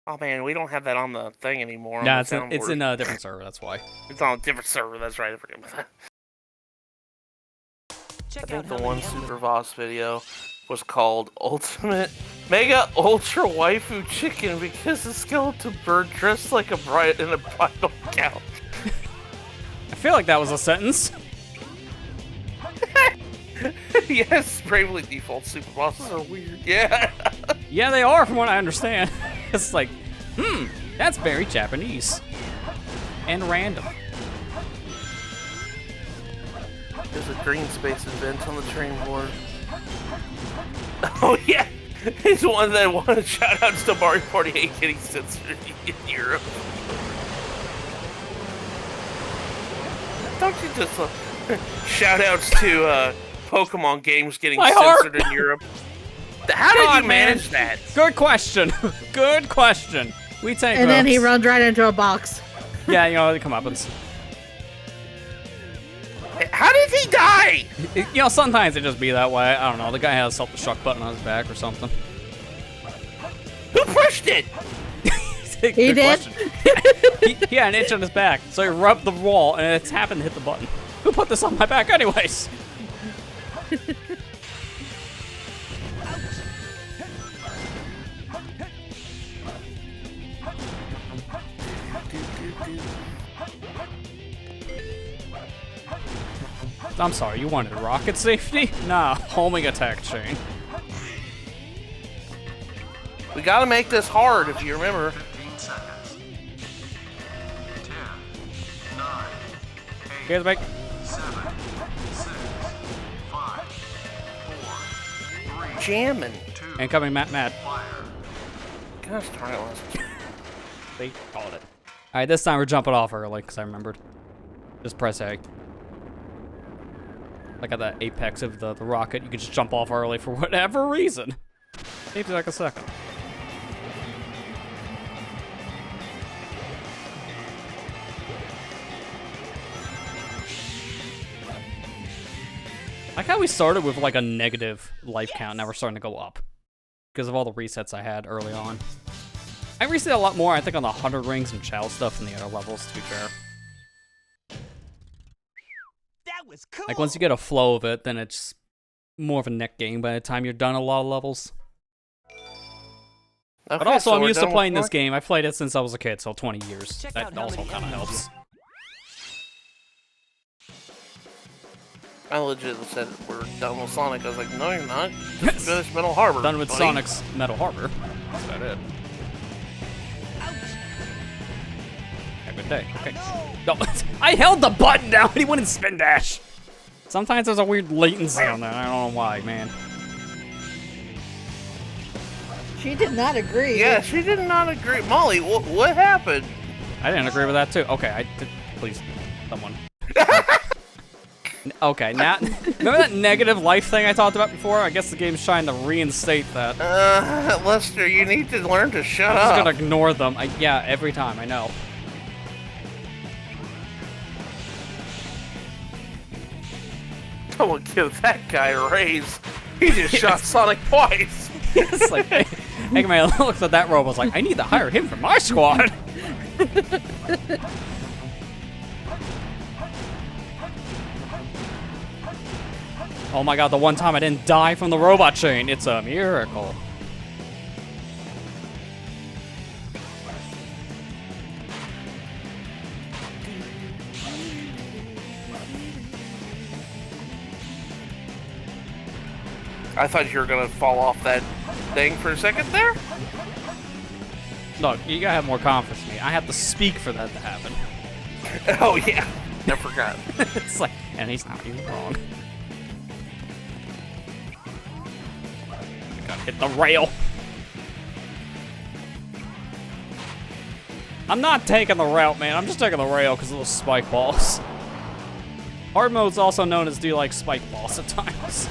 Oh man, we don't have that on the thing anymore. Yeah, on it's the in soundboard. a different server, that's why. It's on a different server, that's right, I forget about that. I think the one Super Voss video was called Ultimate Mega Ultra Waifu Chicken because the skeleton bird dressed like a bride in a bridal gown. I feel like that was a sentence. Yes, Bravely Default Super Bosses are weird. Yeah. Yeah, they are, from what I understand. It's like, that's very Japanese. And random. There's a green space event on the train board. Oh yeah, it's one that wanted shoutouts to Mario Party 8 getting censored in Europe. Don't you just shoutouts to Pokemon games getting My heart! censored in Europe? How did God, you manage man. that? Good question. Good question. We take And then he votes. runs right into a box. Yeah, you know, they come up and How did he die? you know, sometimes it just be that way. I don't know. The guy has a self-destruct button on his back or something. Who pushed it? Good He did? question. He had an itch on his back, so he rubbed the wall, and it's happened to hit the button. Who put this on my back anyways? I'm sorry, you wanted rocket safety? Nah, homing attack chain. We gotta make this hard, if you remember. 15 seconds. 10, 9, Here's Mike. 7, 6, 5, 4, 3, Jamming. 2, Incoming Matt. fire. Gosh darn it, Leslie. They called it. Alright, this time we're jumping off early, because I remembered. Just press A. Like at the apex of the rocket, you can just jump off early for whatever reason. Maybe like a second. Like how we started with like a negative life count, now we're starting to go up. Because of all the resets I had early on. I reset a lot more, I think, on the 100 rings and Chow stuff than the other levels, to be fair. That was cool. Like once you get a flow of it, then it's more of a neck game by the time you're done a lot of levels. Okay, But also, so I'm we're used to done with playing this Mark? game. I played it since I was a kid, so 20 years. Check That out how also many kind of enemies helps. I legit said we're done with Sonic. I was like, no, you're not. Just finished Metal Harbor. Done with buddy. Sonic's Metal Harbor. That's about it. Have a good day. Okay. No, I held the button down and he wouldn't spin dash. Sometimes there's a weird latency on that. I don't know why, man. She did not agree. Yeah, she did not agree. Molly, what happened? I didn't agree with that too. Okay, please, someone. Okay, now remember that negative life thing I talked about before? I guess the game's trying to reinstate that. Lester, you need to learn to shut I'm just up. gonna ignore them. Yeah, every time, I know. Someone give that guy a raise. He just shot Sonic twice. It's like, hey, man, looked at that robot, was like, I need to hire him for my squad. Oh my god, the one time I didn't die from the robot chain. It's a miracle. I thought you were gonna fall off that thing for a second there. Look, you gotta have more confidence in me. I have to speak for that to happen. Oh yeah, I forgot. It's like, and he's not even wrong. I gotta hit the rail. I'm not taking the route, man. I'm just taking the rail because of those spike balls. Hard mode's also known as do you like spike balls at times.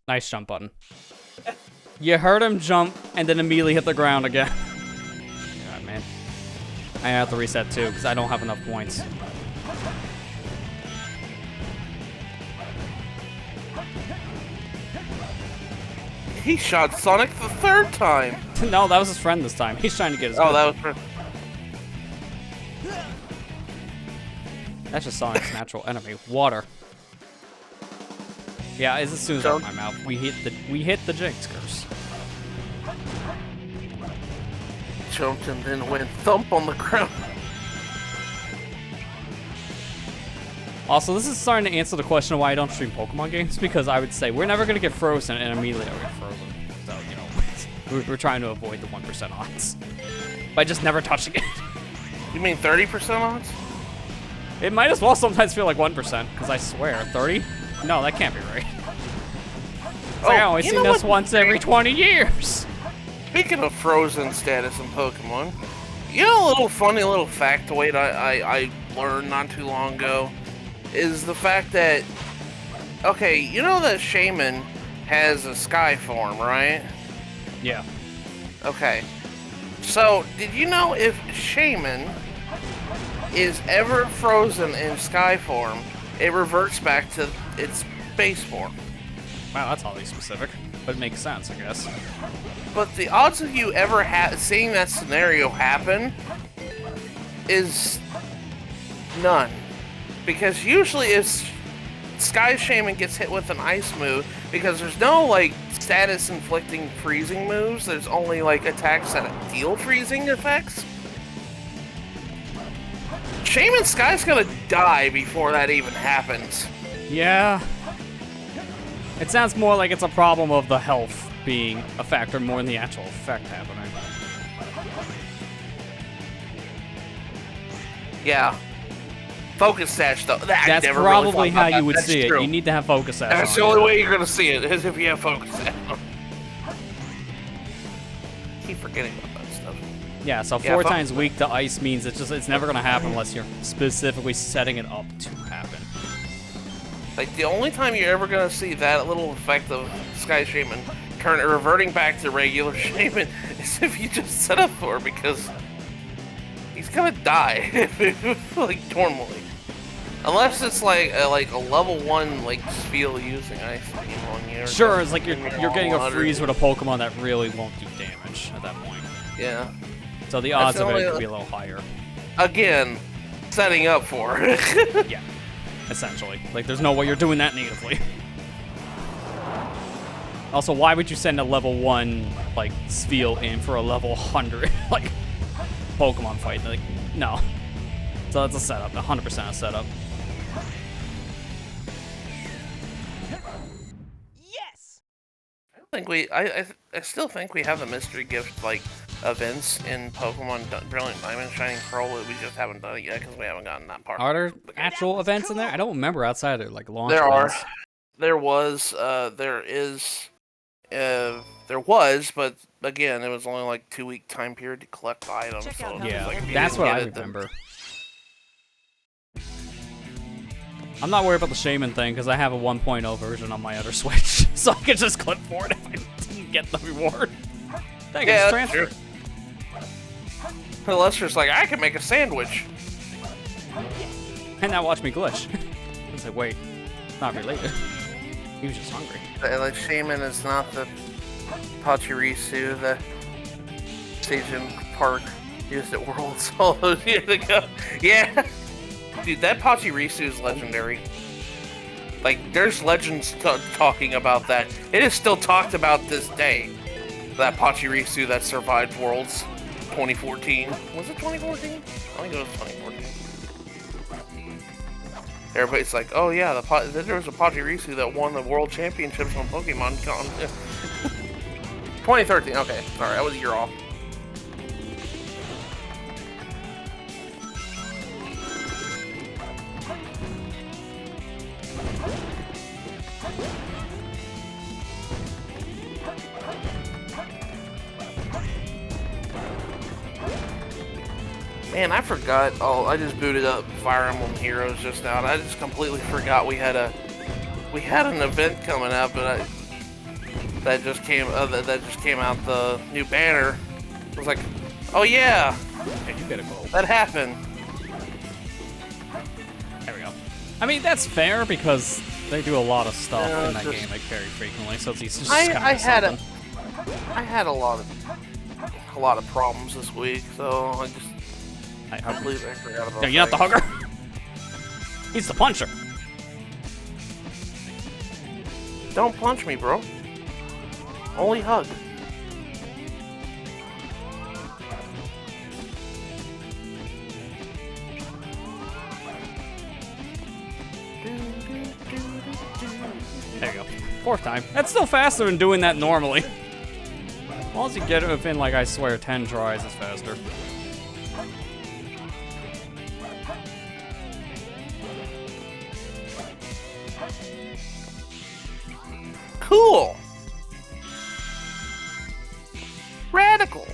Nice jump button. You heard him jump and then immediately hit the ground again. God, man. I have to reset too because I don't have enough points. He shot Sonic the third time. No, that was his friend this time. He's trying to get his. Oh, that was for... That's just Sonic's natural enemy. Water. Yeah, as soon as I open my mouth, we hit the Jinx curse. Jumped and then went thump on the ground. Also, this is starting to answer the question of why I don't stream Pokemon games, because I would say we're never gonna get frozen, and immediately I'll get frozen. So, you know, we're trying to avoid the 1% odds by just never touching it. You mean 30% odds? It might as well sometimes feel like 1%, because I swear, 30? No, that can't be right. It's like I only seen this once every 20 years. Speaking of frozen status in Pokemon, you know a little funny little factoid I learned not too long ago is the fact that, okay, you know that Shaman has a sky form, right? Yeah. Okay. So, did you know if Shaman is ever frozen in sky form, it reverts back to its base form? Wow, that's oddly specific, but it makes sense, I guess. But the odds of you ever seeing that scenario happen is none. Because usually if Sky Shaman gets hit with an ice move, because there's no, like, status-inflicting freezing moves, there's only, like, attacks that deal freezing effects. Shaman Sky's gonna die before that even happens. Yeah. It sounds more like it's a problem of the health being a factor more than the actual effect happening. Yeah. Focus Sash, though. That's never probably really thought how about you would that. see That's it. true. You need to have Focus Sash. That's the only way you're gonna see it, is if you have Focus Sash. Keep forgetting about that stuff. Yeah, so Yeah, 4 fuck. times weak to ice means it's never gonna happen unless you're specifically setting it up to happen. Like, the only time you're ever gonna see that little effect of Sky Shaman reverting back to regular Shaman is if you just set up for it, because he's gonna die, like, normally. Unless it's like a level 1, like, Spiel using Ice Beam on you. Sure, it's like you're getting a water. freeze with a Pokemon that really won't do damage at that point. Yeah. So the odds of only- it could be a little higher. Again, setting up for it. Yeah, essentially. Like, there's no way you're doing that natively. Also, why would you send a level 1, like, Spiel in for a level 100, like, Pokemon fight? Like, no. So that's a setup, 100% a setup. Yes! I still think we have the mystery gift, like, events in Pokemon Brilliant Diamond, Shining Pearl, but we just haven't done it yet because we haven't gotten that part. Are there actual events in there? I don't remember outside of, like, launch There are. events. There was, there was, but again, it was only like 2-week time period to collect items. Check So out it's Yeah, like if you that's didn't what get I it, then- remember. I'm not worried about the Shaman thing because I have a 1.0 version on my other Switch, so I can just clip for it if I didn't get the reward. Thank you, Yeah, just that's transfer. true. The Lester's like, I can make a sandwich. And now watch me glitch. It's like, wait, not related. He was just hungry. Like, Shaman is not the Pachirisu that Station Park used at Worlds all those years ago. Yeah. Dude, that Pachirisu is legendary. Like, there's legends talking about that. It is still talked about this day. That Pachirisu that survived Worlds 2014. Was it 2014? I think it was 2014. Everybody's like, oh yeah, there was a Pachirisu that won the World Championships on Pokemon Con. 2013, okay. Sorry, I was a year off. Man, I forgot. Oh, I just booted up Fire Emblem Heroes just now, and I just completely forgot we had an event coming up, but that just came out. The new banner. I was like, oh yeah, Hey, you gotta go. that happened. There we go. I mean, that's fair because they do a lot of stuff Yeah, in that just- game, like, very frequently, so it's just I kind of had something. I had a lot of problems this week, so I just I completely forgot about. No, you're not the things. hugger. He's the puncher. Don't punch me, bro. Only hug. There you go. 4th time. That's still faster than doing that normally. As long as you get it within, like, I swear, 10 tries, it's faster. Cool. Radical.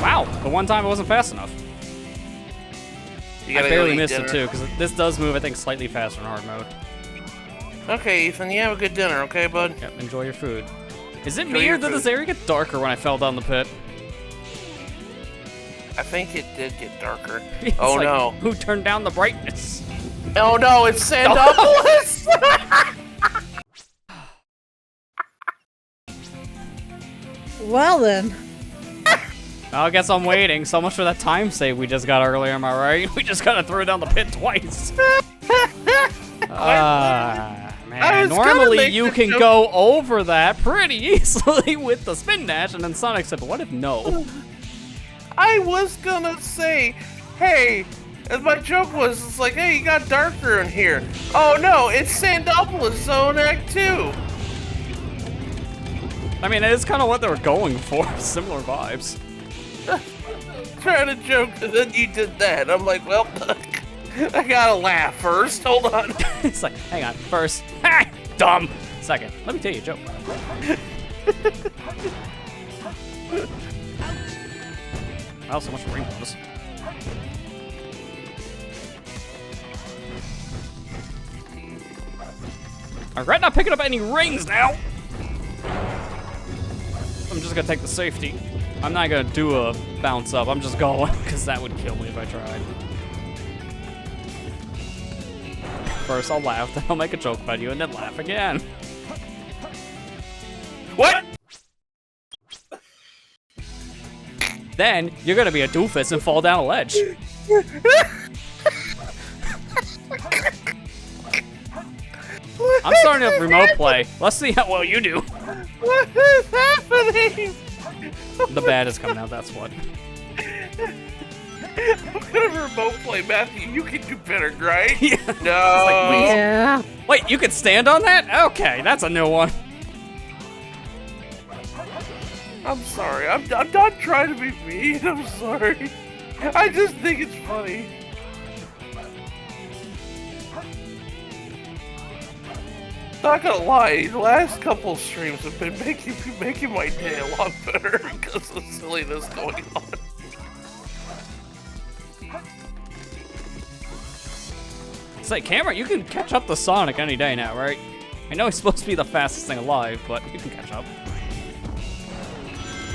Wow, the one time it wasn't fast enough. You I gotta go barely eat missed dinner. it too, because this does move, I think, slightly faster in hard mode. Okay, Ethan, you have a good dinner, okay, bud? Yep, enjoy your food. Is it Enjoy me or your did this food. area get darker when I fell down the pit? I think it did get darker. It's Oh like, no. Who turned down the brightness? Oh no, it's Sandopolis! Well then. I guess I'm waiting. So much for that time save we just got earlier, am I right? We just gotta throw down the pit twice. I Man, was gonna normally make you the can joke- go over that pretty easily with the spin dash, and then Sonic said, "What if no?" I was gonna say, hey, as my joke was, it's like, hey, you got darker in here. Oh no, it's Sandopolis Zone Act 2. I mean, it is kind of what they were going for. Similar vibes. Trying to joke, and then you did that. I'm like, well, I gotta laugh first. Hold on. It's like, hang on. First, ha, dumb. Second, let me tell you a joke. Oh, so much ring bonus. I regret not picking up any rings now. I'm just gonna take the safety. I'm not gonna do a bounce up. I'm just going because that would kill me if I tried. First, I'll laugh, then I'll make a joke about you, and then laugh again. What? Then you're gonna be a doofus and fall down a ledge. I'm starting up remote play. Let's see how well you do. What is happening? The bad is coming out, that's what. What kind of remote play, Matthew? You can do better, right? Yeah. No. Yeah. Wait, you can stand on that? Okay, that's a new one. I'm sorry. I'm not trying to be mean. I'm sorry. I just think it's funny. Not gonna lie, the last couple streams have been making my day a lot better because of silliness going on. It's like, Cameron, you can catch up to Sonic any day now, right? I know he's supposed to be the fastest thing alive, but you can catch up.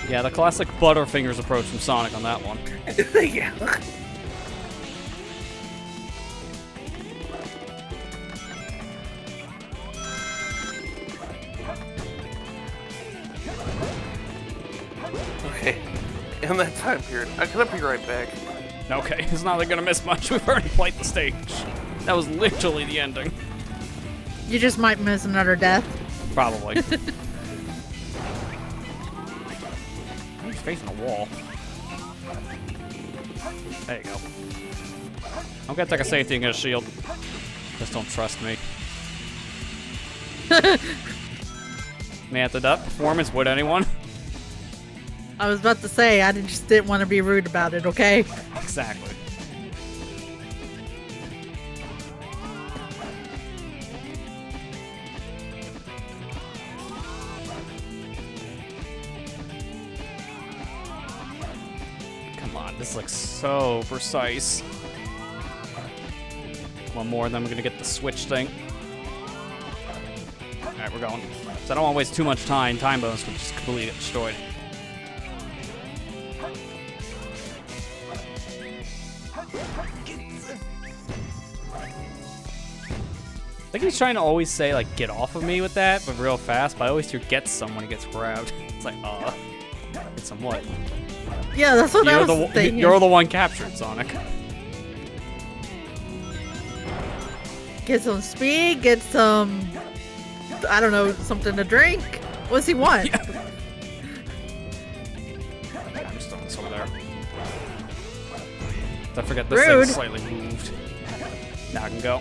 Yeah, the classic Butterfingers approach from Sonic on that one. Yeah. Okay, in that time period, I'm gonna be right back. Okay, it's not like gonna miss much. We've already played the stage. That was literally the ending. You just might miss another death. Probably. He's facing a wall. There you go. I'm gonna take a safety and get a shield. Just don't trust me. Man, after that performance, would anyone? I was about to say, I just didn't want to be rude about it, okay? Exactly. Come on, this looks so precise. One more, and then we're gonna get the switch thing. Alright, we're going. So I don't want to waste too much time. Time bonus would just completely get destroyed. I think he's trying to always say, like, get off of me with that, but real fast, but I always hear get some when he gets grabbed. It's like, get some what? Yeah, that's what I was thinking. You're the one captured, Sonic. Get some speed, get some, I don't know, something to drink. What does he want? Yeah. I'm just throwing this over there. I forget this Rude. thing's slightly moved. Now I can go.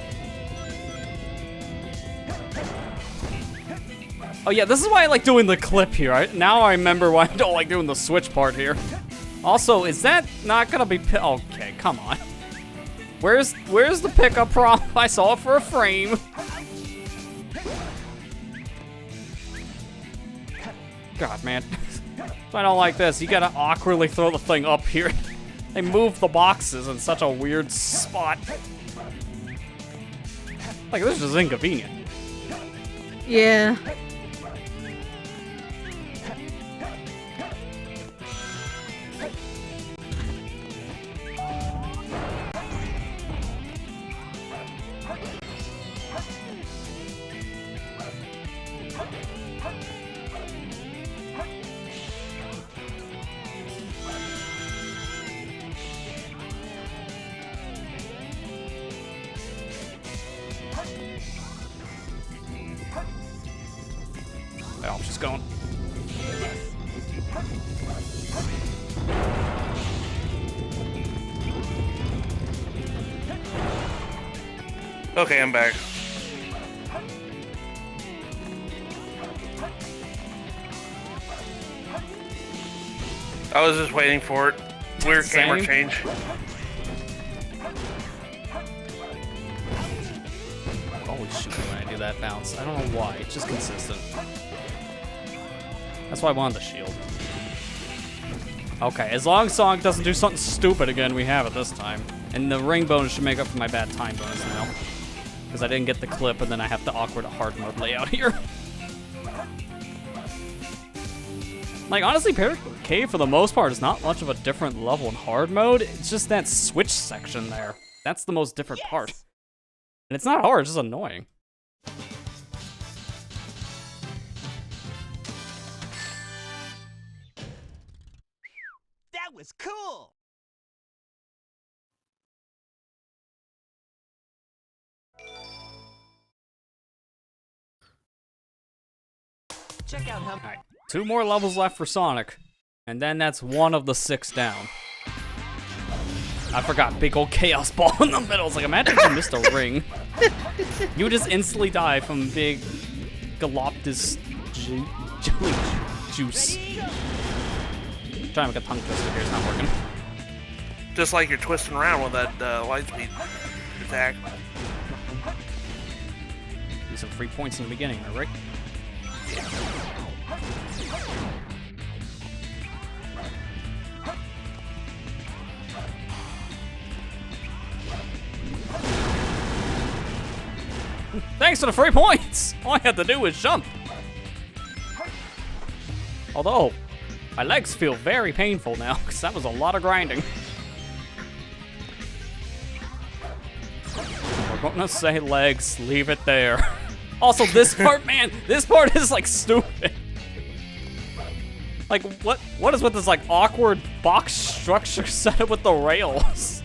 Oh yeah, this is why I like doing the clip here. Now I remember why I don't like doing the switch part here. Also, is that not gonna be okay, come on. Where's the pickup prop? I saw it for a frame. God, man. If I don't like this, you gotta awkwardly throw the thing up here. They move the boxes in such a weird spot. Like, this is just inconvenient. Yeah. Oh, she's going. Okay, I'm back. I was just waiting for it. Weird camera Same. change. always shoot me when I do that bounce. I don't know why. It's just consistent. That's why I wanted the shield. Okay, as long as Sonic doesn't do something stupid again, we have it this time. And the ring bonus should make up for my bad time bonus now. Because I didn't get the clip, and then I have the awkward hard mode layout here. Like, honestly, Parrot Cave, for the most part, is not much of a different level in hard mode. It's just that switch section there. That's the most different part. And it's not hard, it's just annoying. That was cool. Check out how. Alright, 2 more levels left for Sonic. And then that's 1 of the 6 down. I forgot, big old chaos ball in the middle. It's like, imagine if you missed a ring. You would just instantly die from big Galoptus jelly juice. I'm trying to make a tongue twister here, it's not working. Just like you're twisting around with that light speed attack. Do some free points in the beginning, right? Thanks for the free points! All I had to do was jump. Although, my legs feel very painful now, because that was a lot of grinding. We're gonna say legs, leave it there. Also, this part, man, this part is like stupid. Like, what is with this like awkward box structure set up with the rails?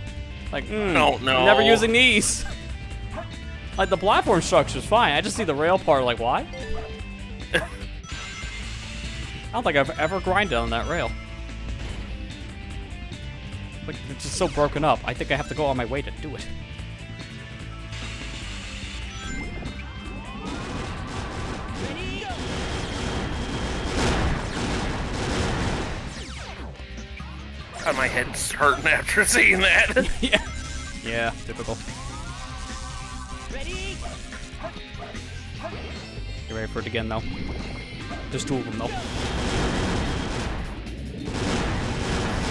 Like, No. never using these. Like, the platform structure's fine. I just see the rail part, like, why? I don't think I've ever grinded on that rail. Like, it's just so broken up. I think I have to go on my way to do it. God, my head's hurting after seeing that. Yeah, typical. Ready? You ready for it again, though? There's 2 of them, though.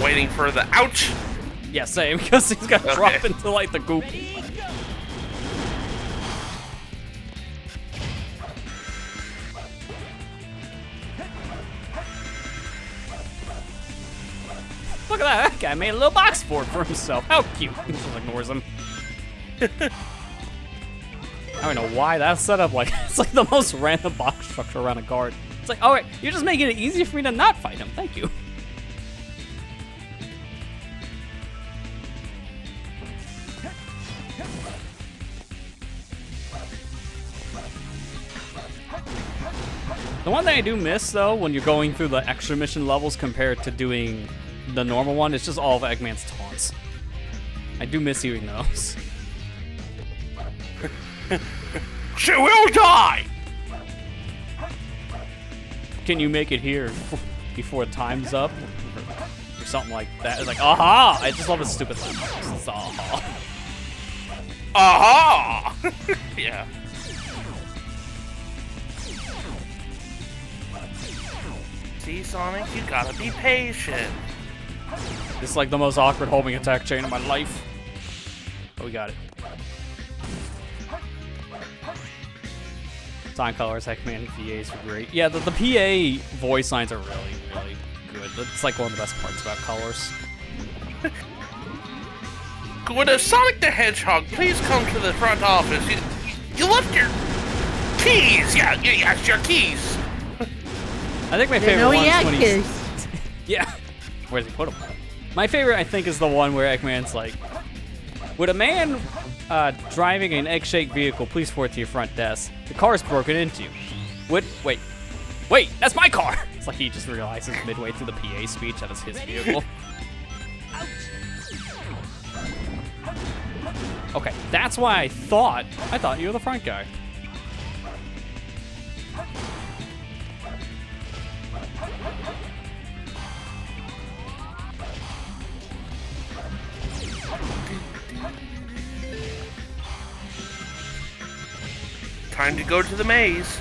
Waiting for the ouch. Yeah, same, because he's gonna drop into, like, the goop. Ready? Go. Look at that, that guy made a little box fort for himself. How cute. He just ignores him. I don't know why that's set up like, it's like the most random box structure around a guard. It's like, alright, you're just making it easier for me to not fight him. Thank you. The one thing I do miss, though, when you're going through the extra mission levels compared to doing the normal one, it's just all of Eggman's taunts. I do miss hearing those. She will die! Can you make it here before time's up? Or something like that. It's like, aha! I just love his stupid thing. It's aha. Aha! Yeah. See, Sonic, you gotta be patient. This is like the most awkward homing attack chain of my life. Oh, we got it. Sign colors, Eggman VAs were great. Yeah, the PA voice lines are really, really good. It's like one of the best parts about colors. Would Sonic the Hedgehog please come to the front office? You left your keys! Yeah, yes, your keys! I think my favorite one is when he's... kids. Yeah. Where does he put them? My favorite, I think, is the one where Eggman's like, would a man driving an egg-shaped vehicle please report to your front desk? The car's broken into. Wait, that's my car! It's like he just realizes midway through the PA speech that it's his vehicle. Okay, that's why I thought you were the front guy. Time to go to the maze.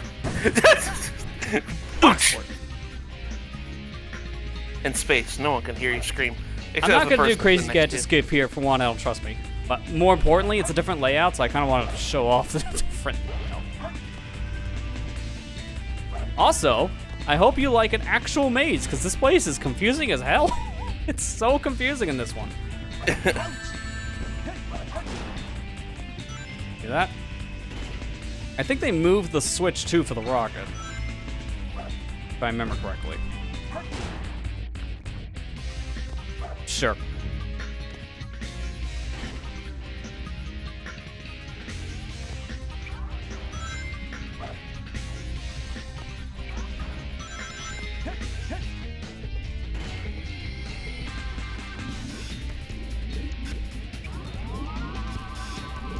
In space, no one can hear you scream. I'm not gonna do crazy gadget skip here for one, I don't trust me. But more importantly, it's a different layout, so I kind of want to show off the different layout. Also, I hope you like an actual maze, because this place is confusing as hell. It's so confusing in this one. See that? I think they moved the switch too for the rocket, if I remember correctly. Sure.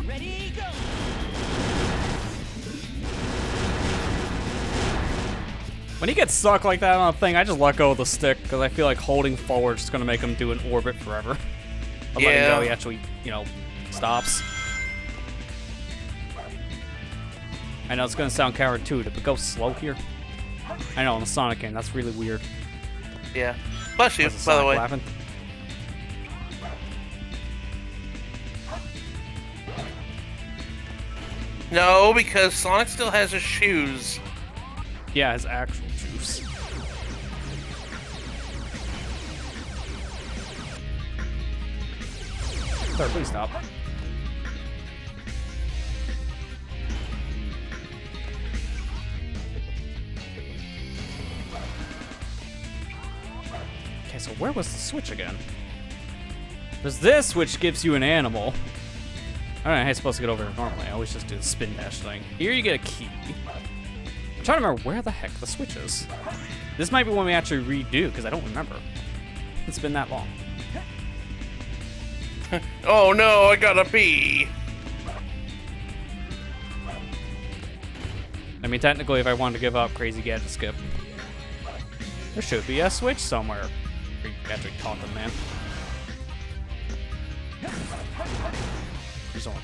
Ready, go! When he gets stuck like that on a thing, I just let go of the stick because I feel like holding forward is just gonna make him do an orbit forever. But letting go, he actually, you know, stops. I know it's gonna sound counterintuitive, but go slow here. I know in the Sonic game, that's really weird. Yeah. Bless you, That's a by the Sonic way. laughing. No, because Sonic still has his shoes. Yeah, his actual juice. Sir, please stop. Okay, so where was the switch again? There's this, which gives you an animal. I don't know how you're supposed to get over here normally. I always just do the spin dash thing. Here you get a key. I'm trying to remember where the heck the switch is. This might be one we actually redo, because I don't remember. It's been that long. Oh no, I got a bee. I mean, technically, if I wanted to give up Crazy Gadget Skip, there should be a switch somewhere. After we taught them, man. There's only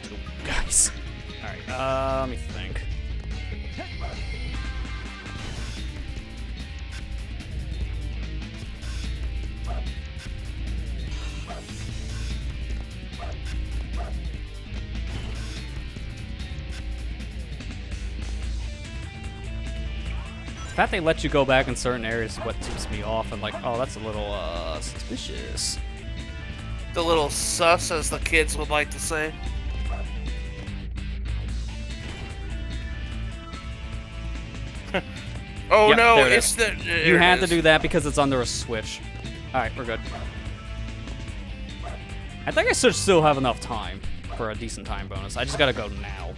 2 guys. Alright, let me think. The fact they let you go back in certain areas is what tips me off, and like, oh, that's a little, suspicious. The little sus, as the kids would like to say. Oh Yep, no, there it it's is. the. You had to do that because it's under a switch. Alright, we're good. I think I should still have enough time for a decent time bonus. I just gotta go now.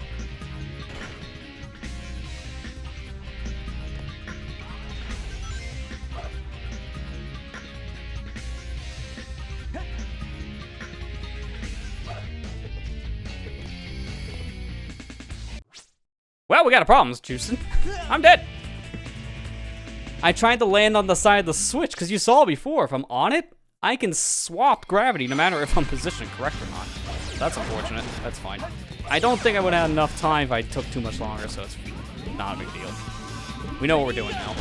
Well, we got a problem, Juicin. I'm dead. I tried to land on the side of the switch because you saw before. If I'm on it, I can swap gravity no matter if I'm positioned correct or not. That's unfortunate. That's fine. I don't think I would have enough time if I took too much longer, so it's not a big deal. We know what we're doing now.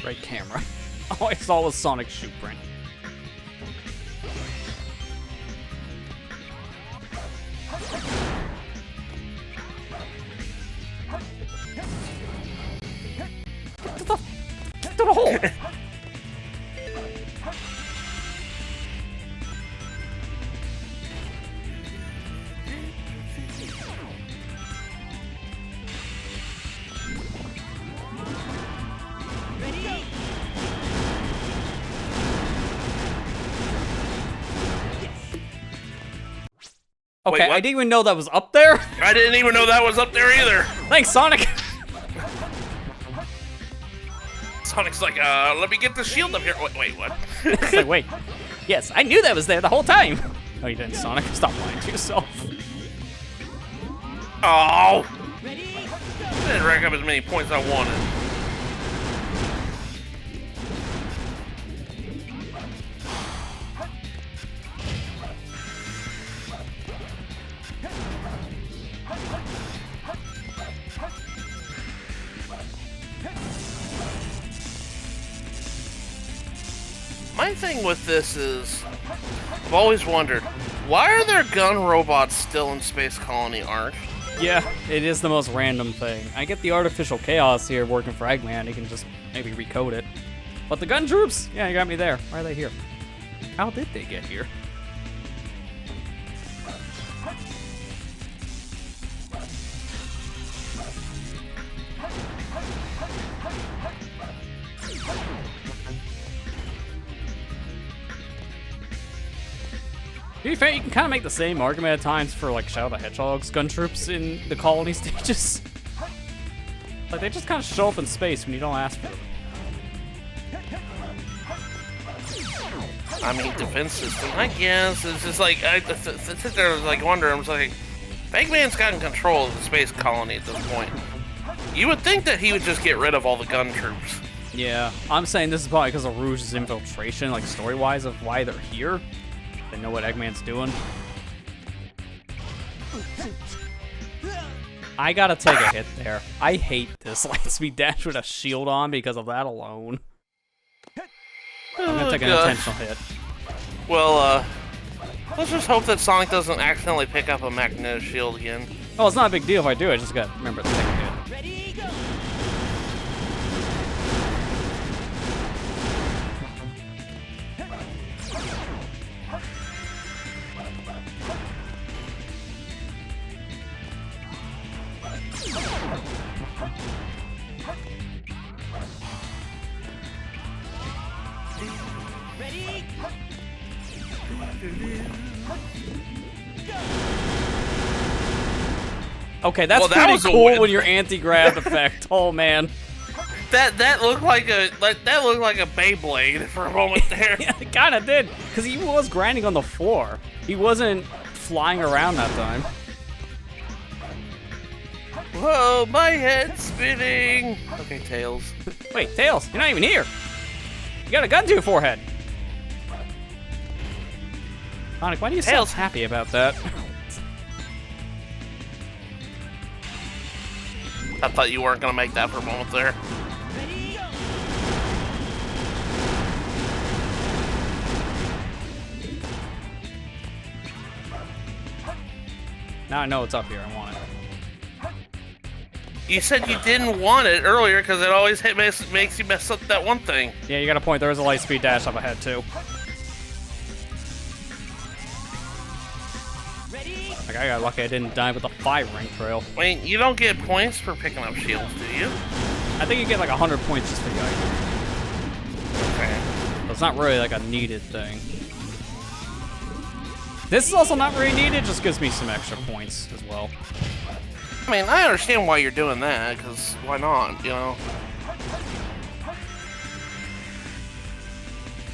Right camera. All I saw was Sonic's shoe print. Get to the hole! Okay, Wait, what? I didn't even know that was up there. I didn't even know that was up there either. Thanks, Sonic. Sonic's like, let me get the shield up here. Wait, what? It's like, wait. Yes, I knew that was there the whole time. No, you didn't, Sonic. Stop lying to yourself. Oh! Ready, go! I didn't rack up as many points as I wanted. My thing with this is, I've always wondered, why are there gun robots still in Space Colony Arc? Yeah, it is the most random thing. I get the artificial chaos here working for Eggman. He can just maybe recode it. But the gun troops? Yeah, you got me there. Why are they here? How did they get here? To be fair, you can kind of make the same argument at times for like Shadow the Hedgehog's gun troops in the colony stages. Like they just kind of show up in space when you don't ask for them. I mean, defense system, I guess. It's just like, I sit there like wondering, I was like, Eggman's gotten control of the space colony at this point. You would think that he would just get rid of all the gun troops. Yeah, I'm saying this is probably because of Rouge's infiltration, like story-wise, of why they're here. They know what Eggman's doing. I gotta take a hit there. I hate this Lightspeed Dash with a shield on because of that alone. I'm gonna take an intentional hit. Well, let's just hope that Sonic doesn't accidentally pick up a magnetic shield again. Oh, it's not a big deal if I do. I just gotta remember to take a hit. Ready, go! Ready, Okay, that's Well, that pretty was a cool win. when your anti-grav effect. Oh man. That looked like a Beyblade for a moment there. Yeah, it kinda did. Because he was grinding on the floor. He wasn't flying around that time. Whoa, my head's spinning. Okay, Tails. Wait, Tails, you're not even here. You got a gun to your forehead. Sonic, why do you sound Tails. happy about that? I thought you weren't gonna make that for a moment there. ready, go! Now I know what's up here. I want it. You said you didn't want it earlier because it always makes you mess up that one thing. Yeah, you got a point. There is a light speed dash up ahead too. Ready, Like I got lucky I didn't die with the 5 ring trail. Wait, you don't get points for picking up shields, do you? I think you get like 100 points just for the item. Okay. So it's not really like a needed thing. This is also not really needed, just gives me some extra points as well. I mean, I understand why you're doing that, because why not, you know?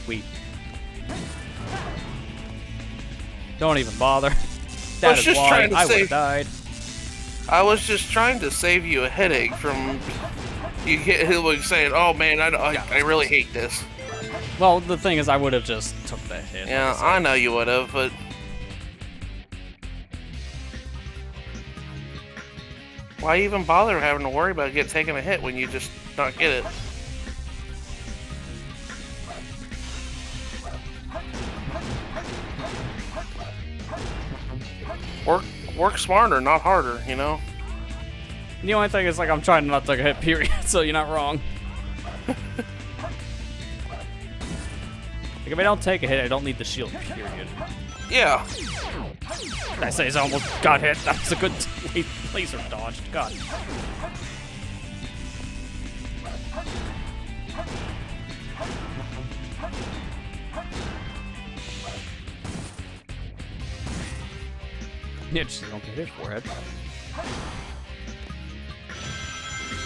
We don't even bother. That is just why trying to I would have save- died. I was just trying to save you a headache from you get like saying, "Oh man, I really hate this." Well, the thing is, I would have just took that hit. Yeah, I know you would have, but why even bother having to worry about taking a hit when you just not get it? Work smarter, not harder, you know? The only thing is, like, I'm trying not to take a hit, period, so you're not wrong. Like, if I don't take a hit, I don't need the shield, period. Yeah. I say I almost got hit. That was a good laser dodge. God. Yeah, just don't get hit forehead.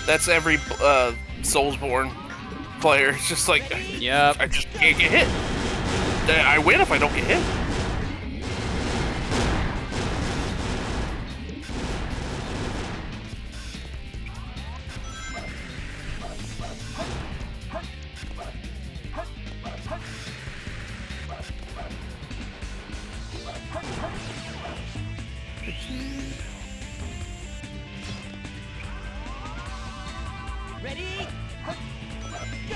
That's every Soulsborne player. It's just like, Yep. I just can't get hit. I win if I don't get hit. Ready? Go!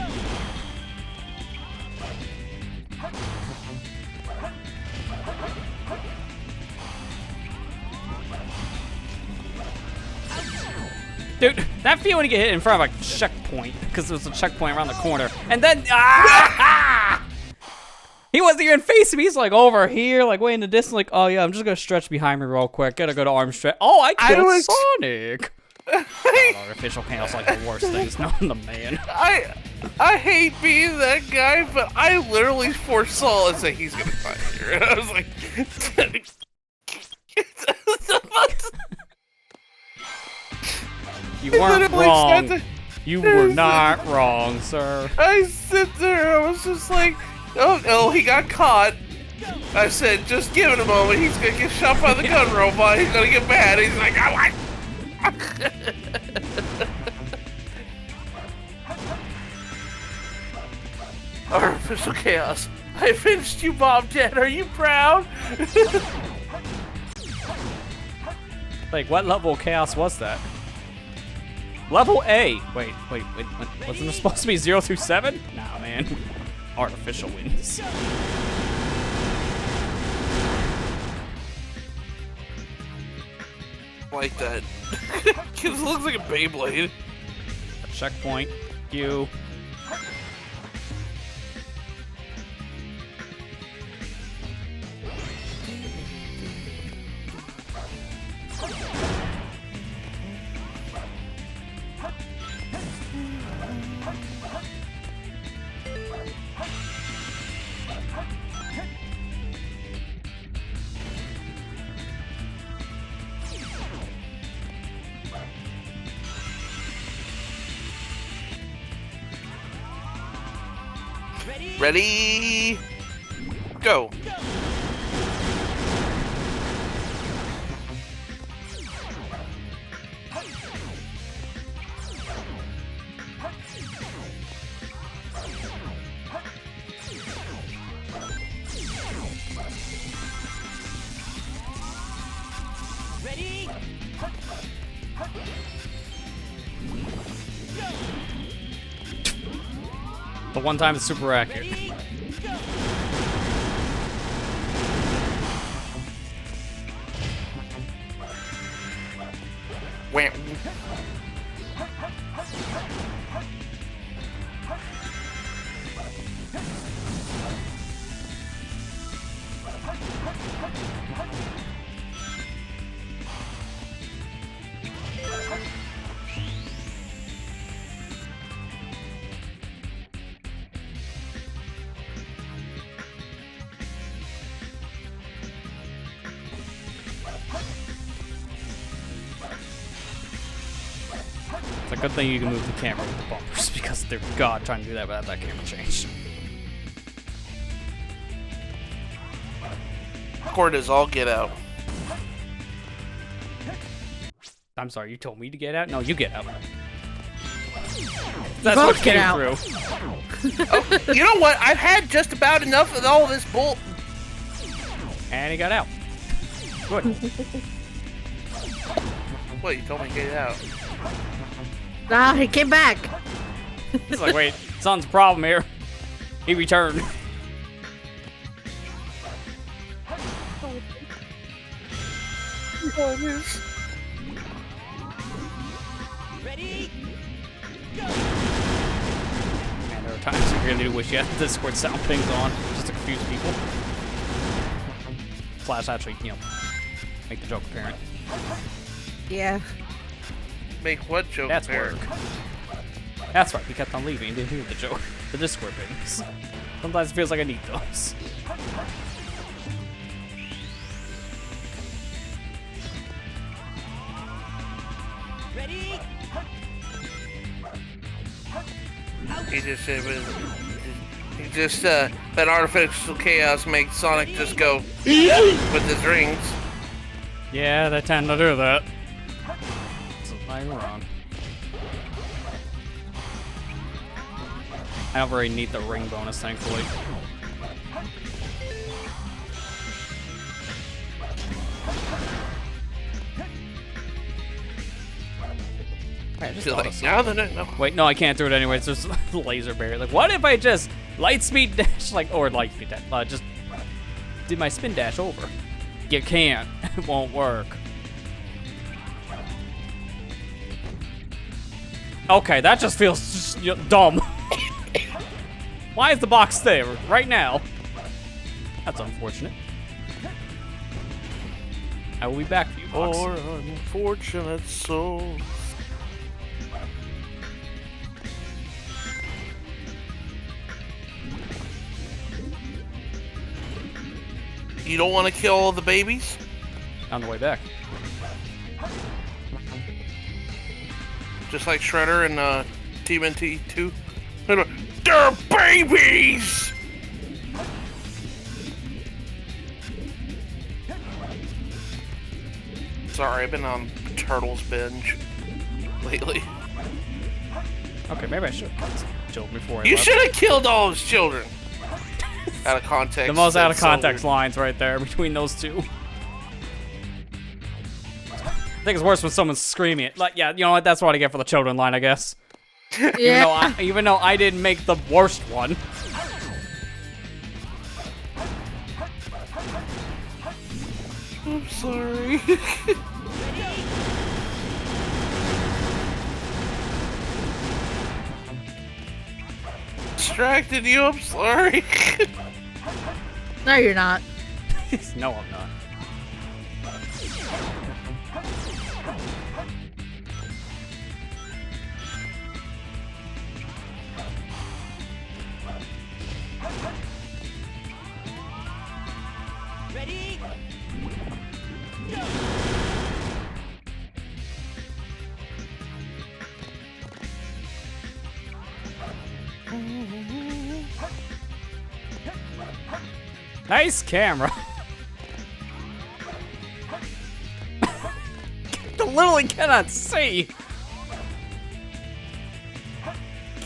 Dude, that feel when you get hit in front of a checkpoint, because there's a checkpoint around the corner, and then he wasn't even facing me. He's like over here, like way in the distance. Like, oh yeah, I'm just gonna stretch behind me real quick. Gotta go to arm stretch. Oh, I killed Sonic. Artificial chaos, like the worst things known to man. I hate being that guy, but I literally foresaw and say he's gonna die here. And I was like, You weren't literally wrong. said You were not wrong, sir. I sit there, I was just like, oh no, he got caught. I said, just give it a moment. He's gonna get shot by the gun robot. He's gonna get mad. He's like, oh, what? Artificial chaos. I finished you, Bob Dead. Are you proud? Like, what level of chaos was that? Level A. Wait. Wasn't it supposed to be 0 through 7? Nah, man. Artificial wins. Like that. This looks like a Beyblade. Checkpoint. You. Ready? Go. Ready? The one time it's super accurate. Ready? Go! Wham. It's a good thing you can move the camera with the bumpers, because they're god trying to do that without that camera change. Cord is all get out. I'm sorry, you told me to get out? No, you get out. That's what Both get came out. through. You know what? I've had just about enough of all this bull. And he got out. Good. What, you told me to get out? Ah, he came back. It's like, wait, son's problem here. He returned. Oh, it is. Ready? Go! Man, there are times you really wish you had the Discord sound pings on, just to confuse people. Slash actually, you know, make the joke apparent. Yeah. Make what joke? That's there? work. That's right, he kept on leaving, didn't hear the joke. The Discord pings. Sometimes it feels like I need those. Ready? He just said, that artificial chaos makes Sonic just go with his rings. Yeah, they tend to do that. So I'm wrong. I don't really need the ring bonus, thankfully. I just Feel thought like, of no, something. no. Wait, no, I can't do it anyway. It's just laser barrier. Like, what if I just light speed dash, like, or light speed dash, just did my spin dash over? You can't. It won't work. Okay, that just feels just, dumb. Why is the box there right now? That's unfortunate. I will be back for you, box. Poor unfortunate soul. You don't want to kill all the babies? On the way back. Just like Shredder and TMNT 2? They're babies! Sorry, I've been on Turtles binge lately. Okay, maybe I should have killed before I You left. should have killed all those children! Out of context. The most out of that's context so lines right there between those two. I think it's worse when someone's screaming it. Like, yeah, you know what? That's what I get for the children line, I guess. Yeah. Even though I didn't make the worst one. I'm sorry. Distracted you, I'm sorry. No, you're not. No, I'm not. Ready? Go! Nice camera. I literally cannot see.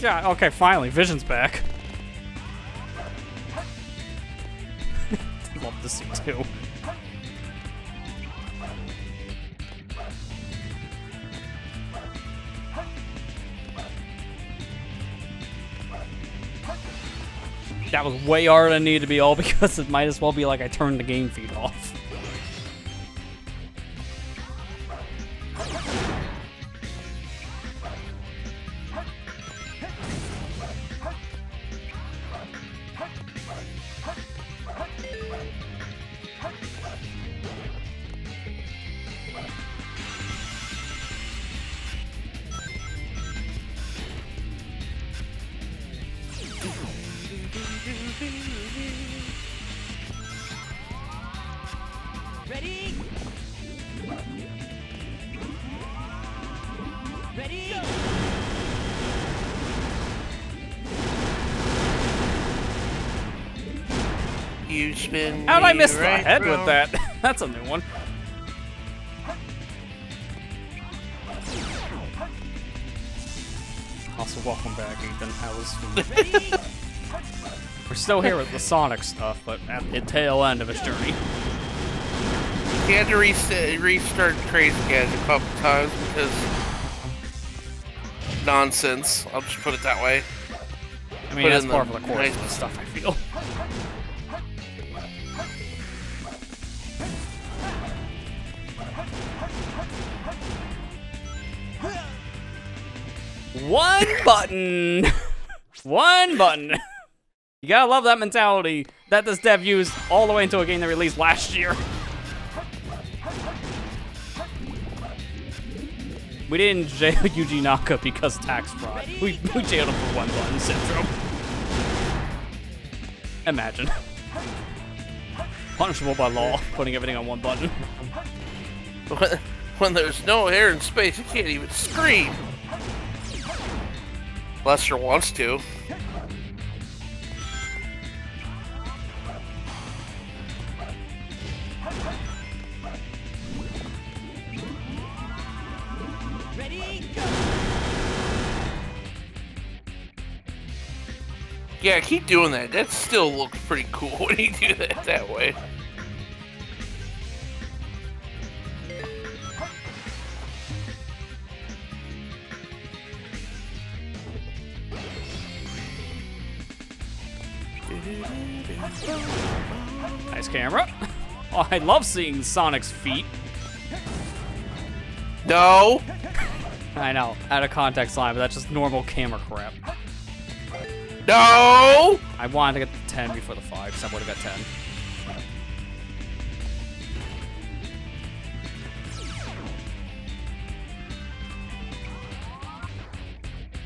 God, okay, finally, vision's back. Love to see too. That was way harder than it needed to be, all because it might as well be like I turned the game feed off. Ready? Ready? Go! You spin. How did I me miss the right head with round. that? That's a new one. Also, welcome back, Ethan. How was food? We're still here with the Sonic stuff, but at the tail end of its journey. He had to restart Crazy Gadget a couple times because nonsense. I'll just put it that way. I mean, Put that's in part the of the course of the nice- stuff, I feel. One button! One button! You gotta love that mentality that this dev used all the way into a game they released last year. We didn't jail Yuji Naka because tax fraud. We jailed him for one button syndrome. Imagine. Punishable by law, putting everything on one button. When there's no air in space, you can't even scream. Lester wants to. Ready, go! Yeah, keep doing that. That still looks pretty cool when you do that way. Nice camera. Oh, I love seeing Sonic's feet. No! I know, out of context line, but that's just normal camera crap. No! I wanted to get the 10 before the 5, because I would have got 10.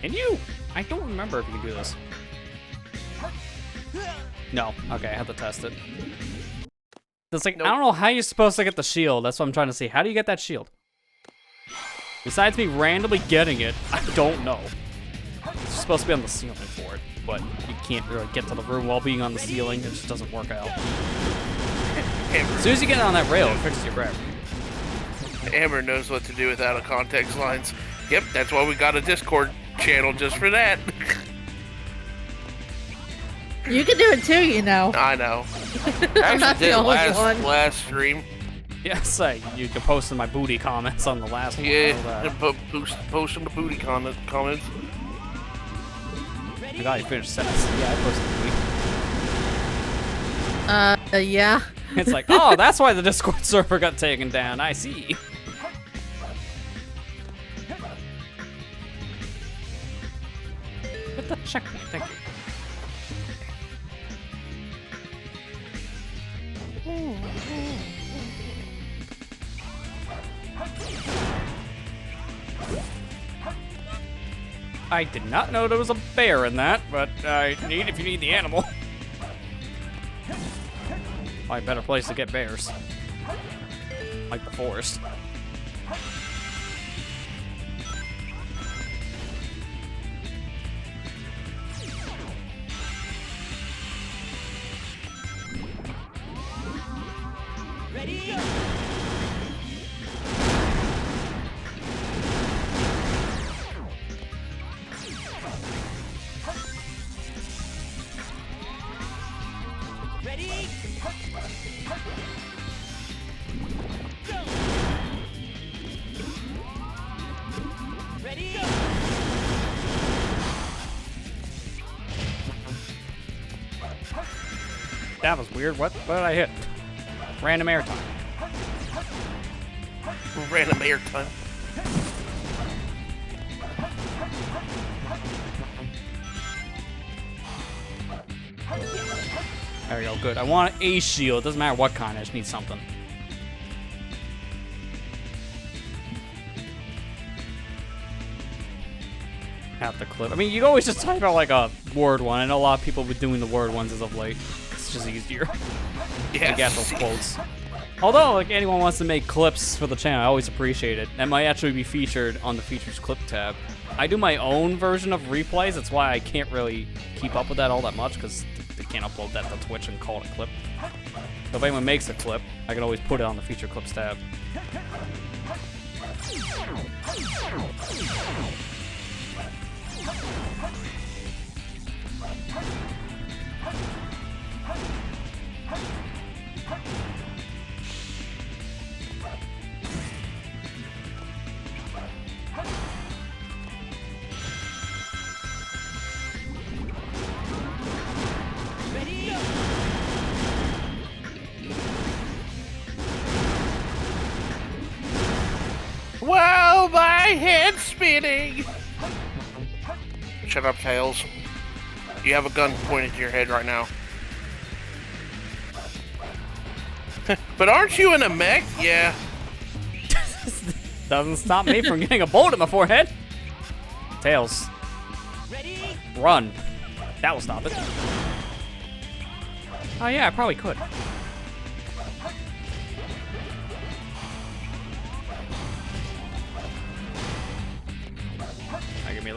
Can you? I don't remember if you can do this. No. Okay, I have to test it. It's like, Nope. I don't know how you're supposed to get the shield. That's what I'm trying to see. How do you get that shield? Besides me randomly getting it, I don't know. It's supposed to be on the ceiling for it, but you can't really get to the room while being on the ceiling. It just doesn't work out. As soon as you get on that rail, it fixes your gravity. Amber knows what to do with out of context lines. Yep, that's why we got a Discord channel just for that. You can do it too, you know. I know. I'm not the only one. last stream. Yes, you can post in my booty comments on the last one. I know Yeah, that. post some booty comments. I thought you finished sentence. Yeah, I posted booty. Yeah. It's like, oh, that's why the Discord server got taken down. I see. Hit the checkpoint. Thank you. I did not know there was a bear in that, but I need if you need the animal. Probably a better place to get bears. Like the forest. Ready, go! Ready, go! Ready, go! That was weird. What did I hit? Random airtime. Random airtime. There we go, good. I want an ace shield. Doesn't matter what kind, I just need something. Have the clip. I mean, you always just type out like a word one. I know a lot of people have been doing the word ones as of late. It's just easier. Yeah. To get those quotes. Although, like, anyone wants to make clips for the channel, I always appreciate it. That might actually be featured on the Features Clip tab. I do my own version of replays. That's why I can't really keep up with that all that much, because they can't upload that to Twitch and call it a clip. So if anyone makes a clip, I can always put it on the Feature Clips tab. Ready, go! Wow, my head's spinning! Shut up, Tails. You have a gun pointed to your head right now. But aren't you in a mech? Yeah. Doesn't stop me from getting a bullet in my forehead. Tails, Ready, run. That will stop it. Oh yeah, I probably could.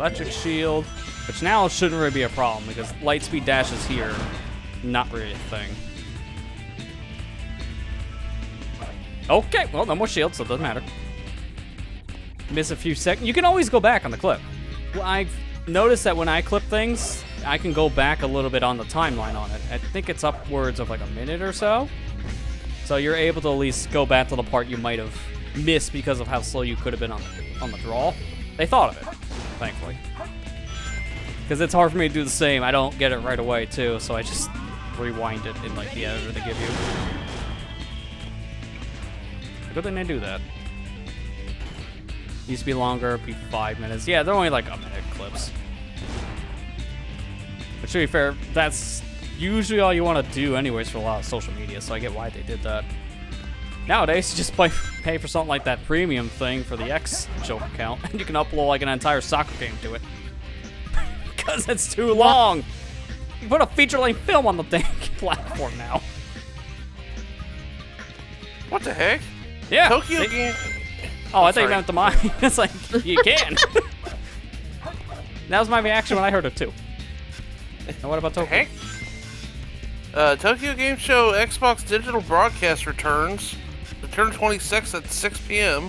electric shield, which now shouldn't really be a problem because light speed dash is here, not really a thing. Okay, well, no more shield, so it doesn't matter. Miss a few seconds. You can always go back on the clip. Well, I've noticed that when I clip things, I can go back a little bit on the timeline on it. I think it's upwards of like a minute or so. So you're able to at least go back to the part you might have missed because of how slow you could have been on the draw. They thought of it, thankfully. Because it's hard for me to do the same. I don't get it right away, too, so I just rewind it in like the editor they give you. Good thing they do that. Used to be longer, be 5 minutes. Yeah, they're only like a minute clips. But to be fair, that's usually all you want to do anyways for a lot of social media, so I get why they did that. Nowadays, you just pay for something like that premium thing for the X joke account, and you can upload like an entire soccer game to it. Because it's too long. You put a feature-length film on the dang platform now. What the heck? Yeah. Tokyo Game. Oh, I thought you sorry. meant the mine. It's like, you can. That was my reaction when I heard it too. And what about Tokyo? Heck? Tokyo Game Show Xbox Digital Broadcast returns. Return 26 at 6 p.m.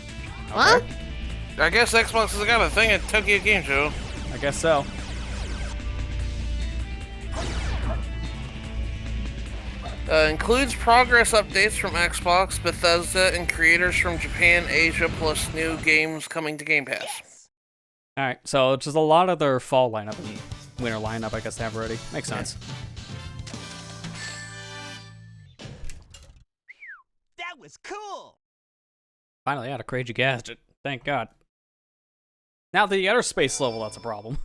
What? I guess Xbox has got a thing at Tokyo Game Show. I guess so. Includes progress updates from Xbox, Bethesda, and creators from Japan, Asia, plus new games coming to Game Pass. Alright, so just a lot of their fall lineup and winter lineup, I guess they have already. Makes sense. That was cool. Finally had a crazy gadget. Thank God. Now the outer space level, that's a problem.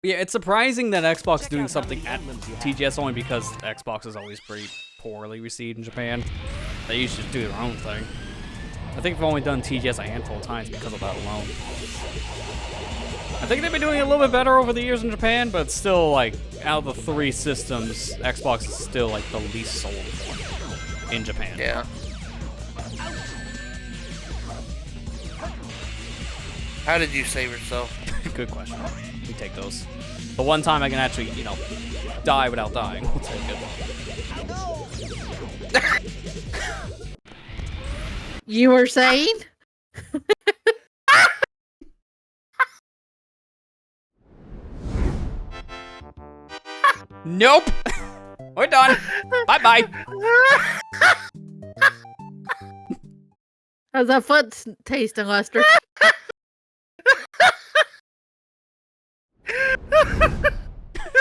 Yeah, it's surprising that Xbox is doing something at TGS only because Xbox is always pretty poorly received in Japan. They usually just do their own thing. I think they've only done TGS a handful of times because of that alone. I think they've been doing a little bit better over the years in Japan, but still, like, out of the 3 systems, Xbox is still, like, the least sold one in Japan. Yeah. How did you save yourself? Good question. We take those. The one time I can actually, you know, die without dying, we'll take it. You were saying? Nope! We're done! Bye-bye! How's that foot tasting, Lester?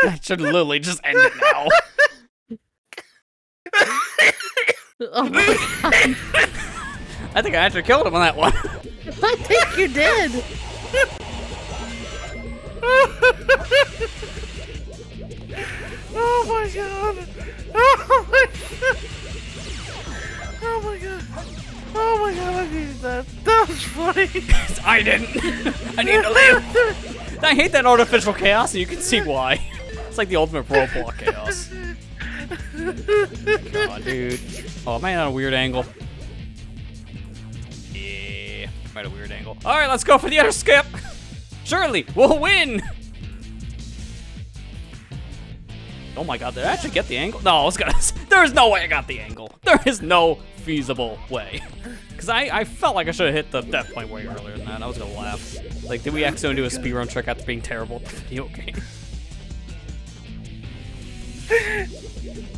I should literally just end it now. Oh my god. I think I actually killed him on that one. I think you did. Oh my god! Oh my god! Oh my god! Oh my god, I needed that. That was funny. I didn't. I need to leave. I hate that artificial chaos, and you can see why. It's like the ultimate roadblock chaos. God, dude. Oh, am I at a weird angle? Yeah, I'm at a weird angle. All right, let's go for the other skip. Surely, we'll win. Oh my god, did I actually get the angle? No, I was gonna. There's no way I got the angle. There is no feasible way. Because I felt like I should have hit the death point way earlier than that. I was gonna laugh. Like, did we accidentally do a speedrun trick after being terrible at the video game?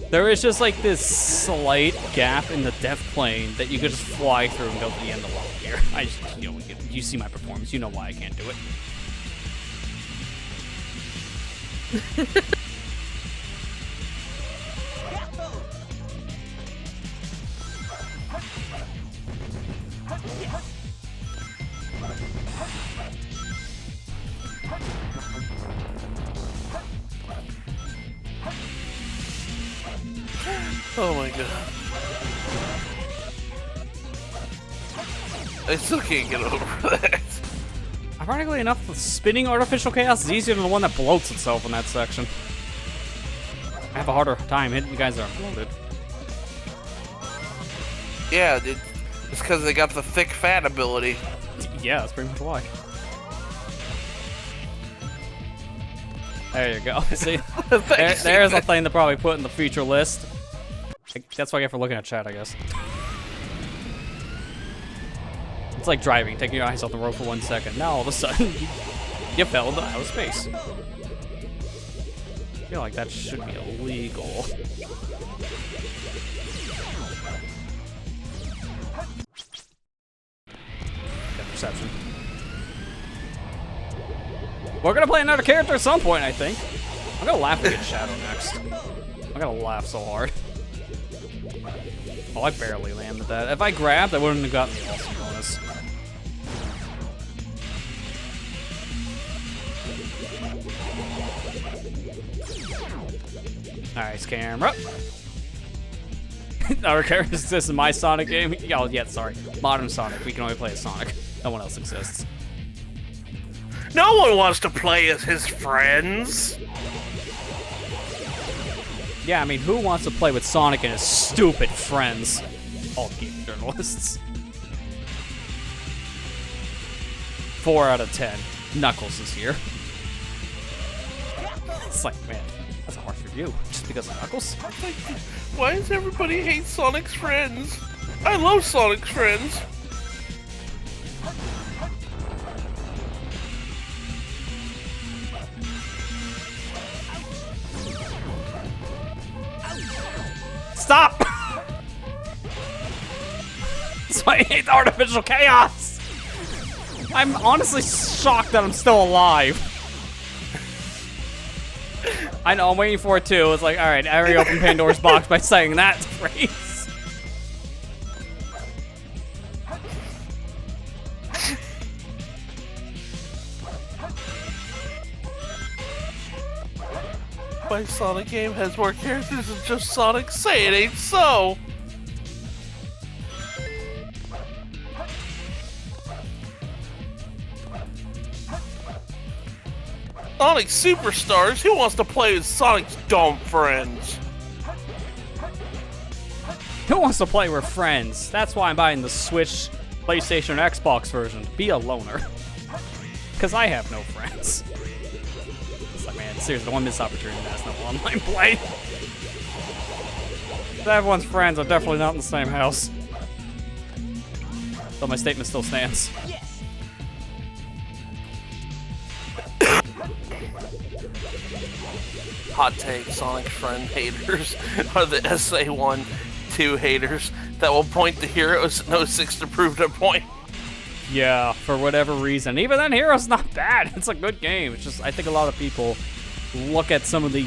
There is just like this slight gap in the death plane that you could just fly through and go to the end of the level here. I just, you know, you see my performance, you know why I can't do it. Oh my god. I still can't get over that. Ironically enough, the spinning artificial chaos is easier than the one that bloats itself in that section. I have a harder time hitting you guys that are bloated. Yeah, dude. It's because they got the thick fat ability. Yeah, that's pretty much why. There you go. See, Thanks. there's a thing to probably put in the feature list. That's what I get for looking at chat, I guess. It's like driving, taking your eyes off the road for 1 second. Now all of a sudden, you fell into outer space. I feel like that should be illegal. Get perception. We're gonna play another character at some point, I think. I'm gonna laugh at Shadow next. I'm gonna laugh so hard. Oh, I barely landed that. If I grabbed, I wouldn't have gotten the awesome bonus. Nice camera. Our characters exist in my Sonic game. Oh, yeah, sorry. Modern Sonic. We can only play as Sonic. No one else exists. No one wants to play as his friends. Yeah, I mean, who wants to play with Sonic and his stupid friends? All game journalists. 4 out of 10. Knuckles is here. It's like, man, that's a harsh review. Just because of Knuckles? Why does everybody hate Sonic's friends? I love Sonic's friends. Stop! That's why I hate the artificial chaos! I'm honestly shocked that I'm still alive. I know, I'm waiting for it too. It's like, alright, I already opened Pandora's box by saying that phrase. My Sonic game has more characters than just Sonic. Say it ain't so. Sonic Superstars? Who wants to play with Sonic's dumb friends? Who wants to play with friends? That's why I'm buying the Switch, PlayStation, Xbox version. To be a loner. Because I have no friends. It's like, man, seriously, one missed opportunity that's no online play. If everyone's friends, I'm definitely not in the same house. So my statement still stands. Yes. Hot take, Sonic friend haters are the SA1 2 haters that will point to heroes and 06 to prove their point. Yeah, for whatever reason. Even then, Hero's not bad. It's a good game. It's just, I think a lot of people look at some of the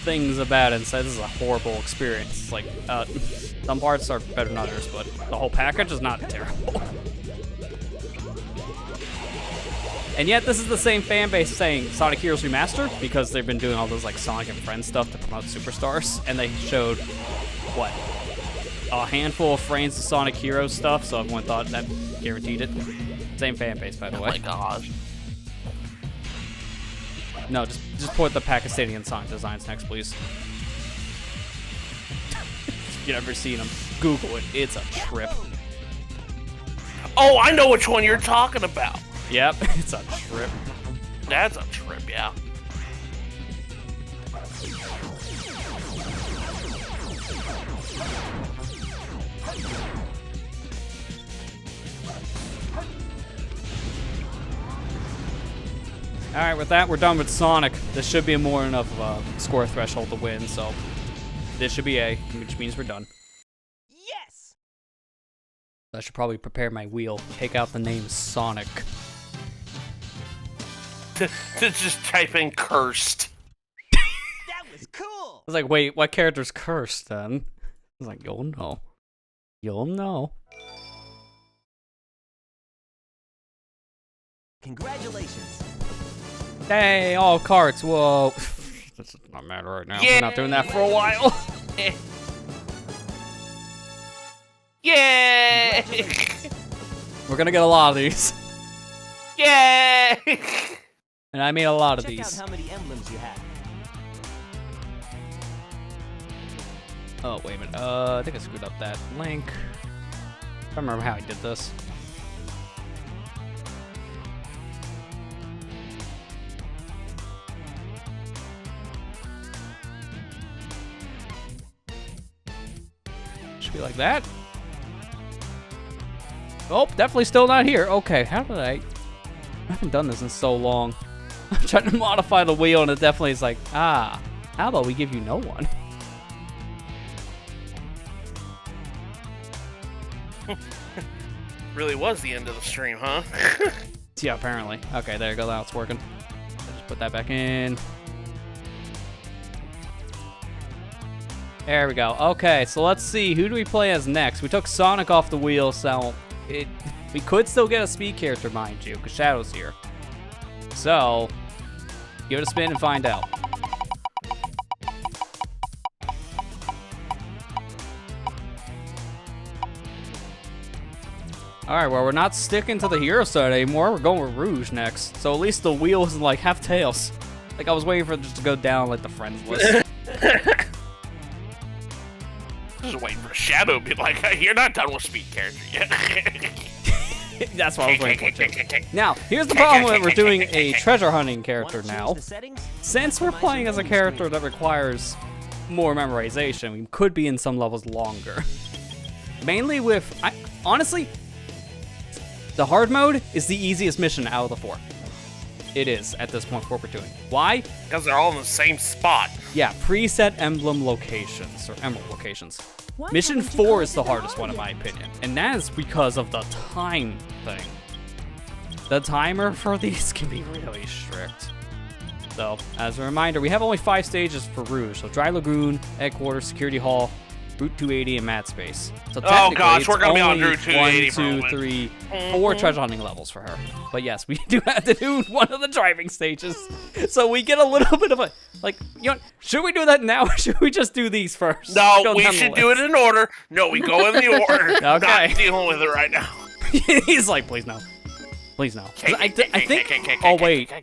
things about it and say this is a horrible experience. Like, some parts are better than others, but the whole package is not terrible. And yet, this is the same fan base saying Sonic Heroes Remastered, because they've been doing all those like Sonic and Friends stuff to promote Superstars, and they showed, what, a handful of frames of Sonic Heroes stuff, so everyone thought that guaranteed it. Same fan base, by the way. Oh my gosh. No, just put the Pakistani Sonic designs next, please. If you've never seen them, Google it. It's a trip. Oh, I know which one you're talking about. Yep, it's a trip. That's a trip, yeah. Alright, with that, we're done with Sonic. This should be more enough of a score threshold to win, so this should be A, which means we're done. Yes. I should probably prepare my wheel, take out the name Sonic. To just type in cursed. That was cool. I was like, wait, what character's cursed then? I was like, you'll know. You'll know. Congratulations. Hey, all carts, whoa. This is not matter right now. Yeah. We're not doing that for a while. Yay! We're gonna get a lot of these. Yay! And I made a lot of Check these. out how many emblems you have. Oh, wait a minute. I think I screwed up that link. I don't remember how I did this. Be like that. Oh, definitely still not here. Okay, how did I haven't done this in so long. I'm trying to modify the wheel and it definitely is like, how about we give you no one? Really was the end of the stream, huh? Yeah, apparently. Okay, there you go. Now it's working. Just put that back in. There we go. Okay, so let's see. Who do we play as next? We took Sonic off the wheel, so we could still get a speed character, mind you, because Shadow's here. So, give it a spin and find out. Alright, well, we're not sticking to the hero side anymore. We're going with Rouge next. So at least the wheel isn't like half tails. Like I was waiting for it just to go down like the friends list. Just waiting for Shadow to be like, hey, you're not done with speed character yet. That's what I was waiting for too. Now, here's the problem when we're doing a treasure hunting character now. Since we're playing as a character that requires more memorization, we could be in some levels longer. Mainly with, honestly, the hard mode is the easiest mission out of the 4. It is, at this point, what we're doing. Why? Because they're all in the same spot. Yeah, preset emblem locations, or emerald locations. Mission 4 is the hardest one, in my opinion. And that is because of the time thing. The timer for these can be really strict. So, as a reminder, we have only 5 stages for Rouge. So, Dry Lagoon, Headquarters, Security Hall, Route 280, and Mad Space. So technically, gosh, we're gonna be on only Route 280 1, 2, 3, 4 treasure hunting levels for her. But yes, we do have to do one of the driving stages. So we get a little bit of a, like, you know, should we do that now or should we just do these first? No, Go we down the should do list. it in order. No, we go in the order. Okay. Not dealing with it right now. He's like, please no. Please no. 'Cause I think, oh wait,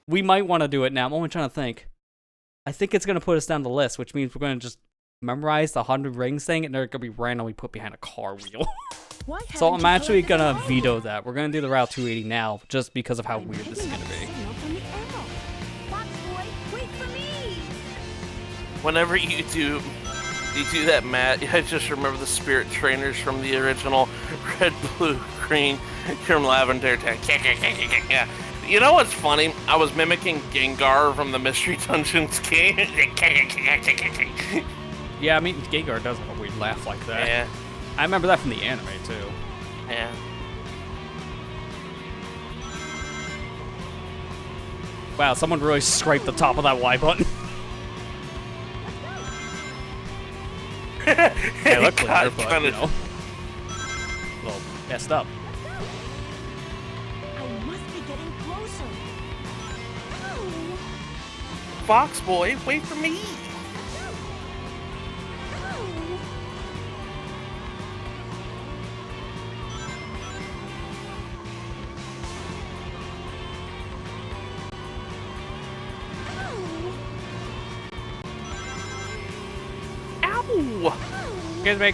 we might want to do it now. I'm only trying to think. I think it's going to put us down the list, which means we're going to just memorize the 100 rings thing, and they're gonna be randomly put behind a car wheel. So I'm actually gonna veto that. We're gonna do the Route 280 now, just because of how weird this is gonna be. Whenever you do that, Matt, I just remember the spirit trainers from the original Red, Blue, Green, from Lavender. Yeah. You know what's funny? I was mimicking Gengar from the Mystery Dungeons game. Yeah, I mean, Gengar does have a weird laugh like that. Yeah. I remember that from the anime, too. Yeah. Wow, someone really scraped the top of that Y button. Hey, look clear, but, you know, a little messed up. I must be getting closer. Fox boy, wait for me. Ow! Excuse me.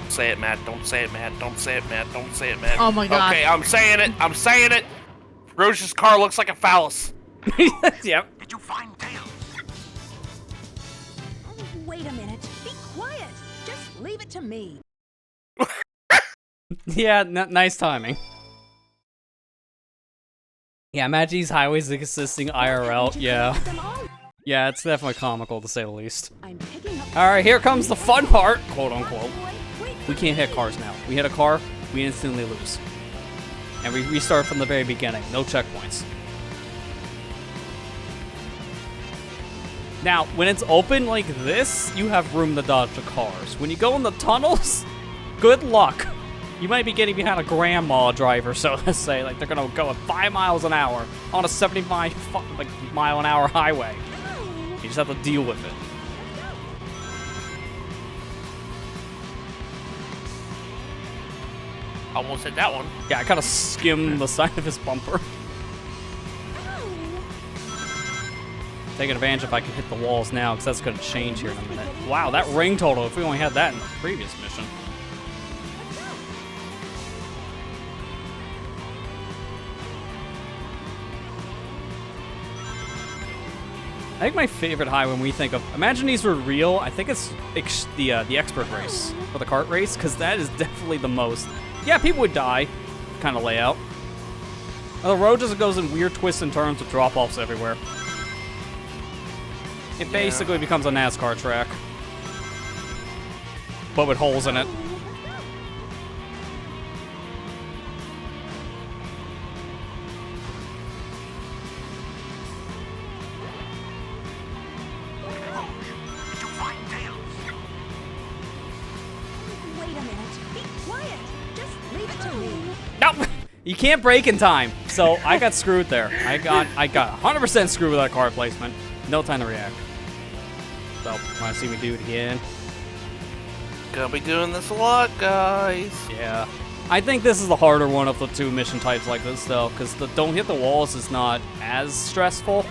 Say it, Matt. Don't say it, Matt. Don't say it, Matt. Don't say it, Matt. Oh my God. Okay, I'm saying it. I'm saying it. Rouge's car looks like a phallus. Yep. Did you find Tails? Wait a minute. Be quiet. Just leave it to me. Yeah, nice timing. Yeah, imagine these highways existing IRL. Yeah. Yeah, it's definitely comical to say the least. I'm picking up. Alright, here comes the fun part, quote unquote. We can't hit cars now. We hit a car, we instantly lose. And we restart from the very beginning. No checkpoints. Now, when it's open like this, you have room to dodge the cars. When you go in the tunnels, good luck. You might be getting behind a grandma driver, so to say. Like, they're gonna go at 5 miles an hour on a 75 mile an hour highway. You just have to deal with it. Almost hit that one. Yeah, I kind of skimmed the side of his bumper. Taking advantage if I can hit the walls now, because that's going to change here in a minute. Wow, that ring total, if we only had that in the previous mission. I think my favorite high when we think of, imagine these were real, I think it's the expert race, or the kart race, because that is definitely the most, yeah, people would die kind of layout. The road just goes in weird twists and turns with drop-offs everywhere. It basically becomes a NASCAR track, but with holes in it. Wait a minute. Be quiet. Just leave it to me. Nope. You can't brake in time, so I got screwed there. I got 100% screwed with that car placement. No time to react. So, want to see me do it again? Gonna be doing this a lot, guys. Yeah. I think this is the harder one of the two mission types like this, though, because the don't hit the walls is not as stressful.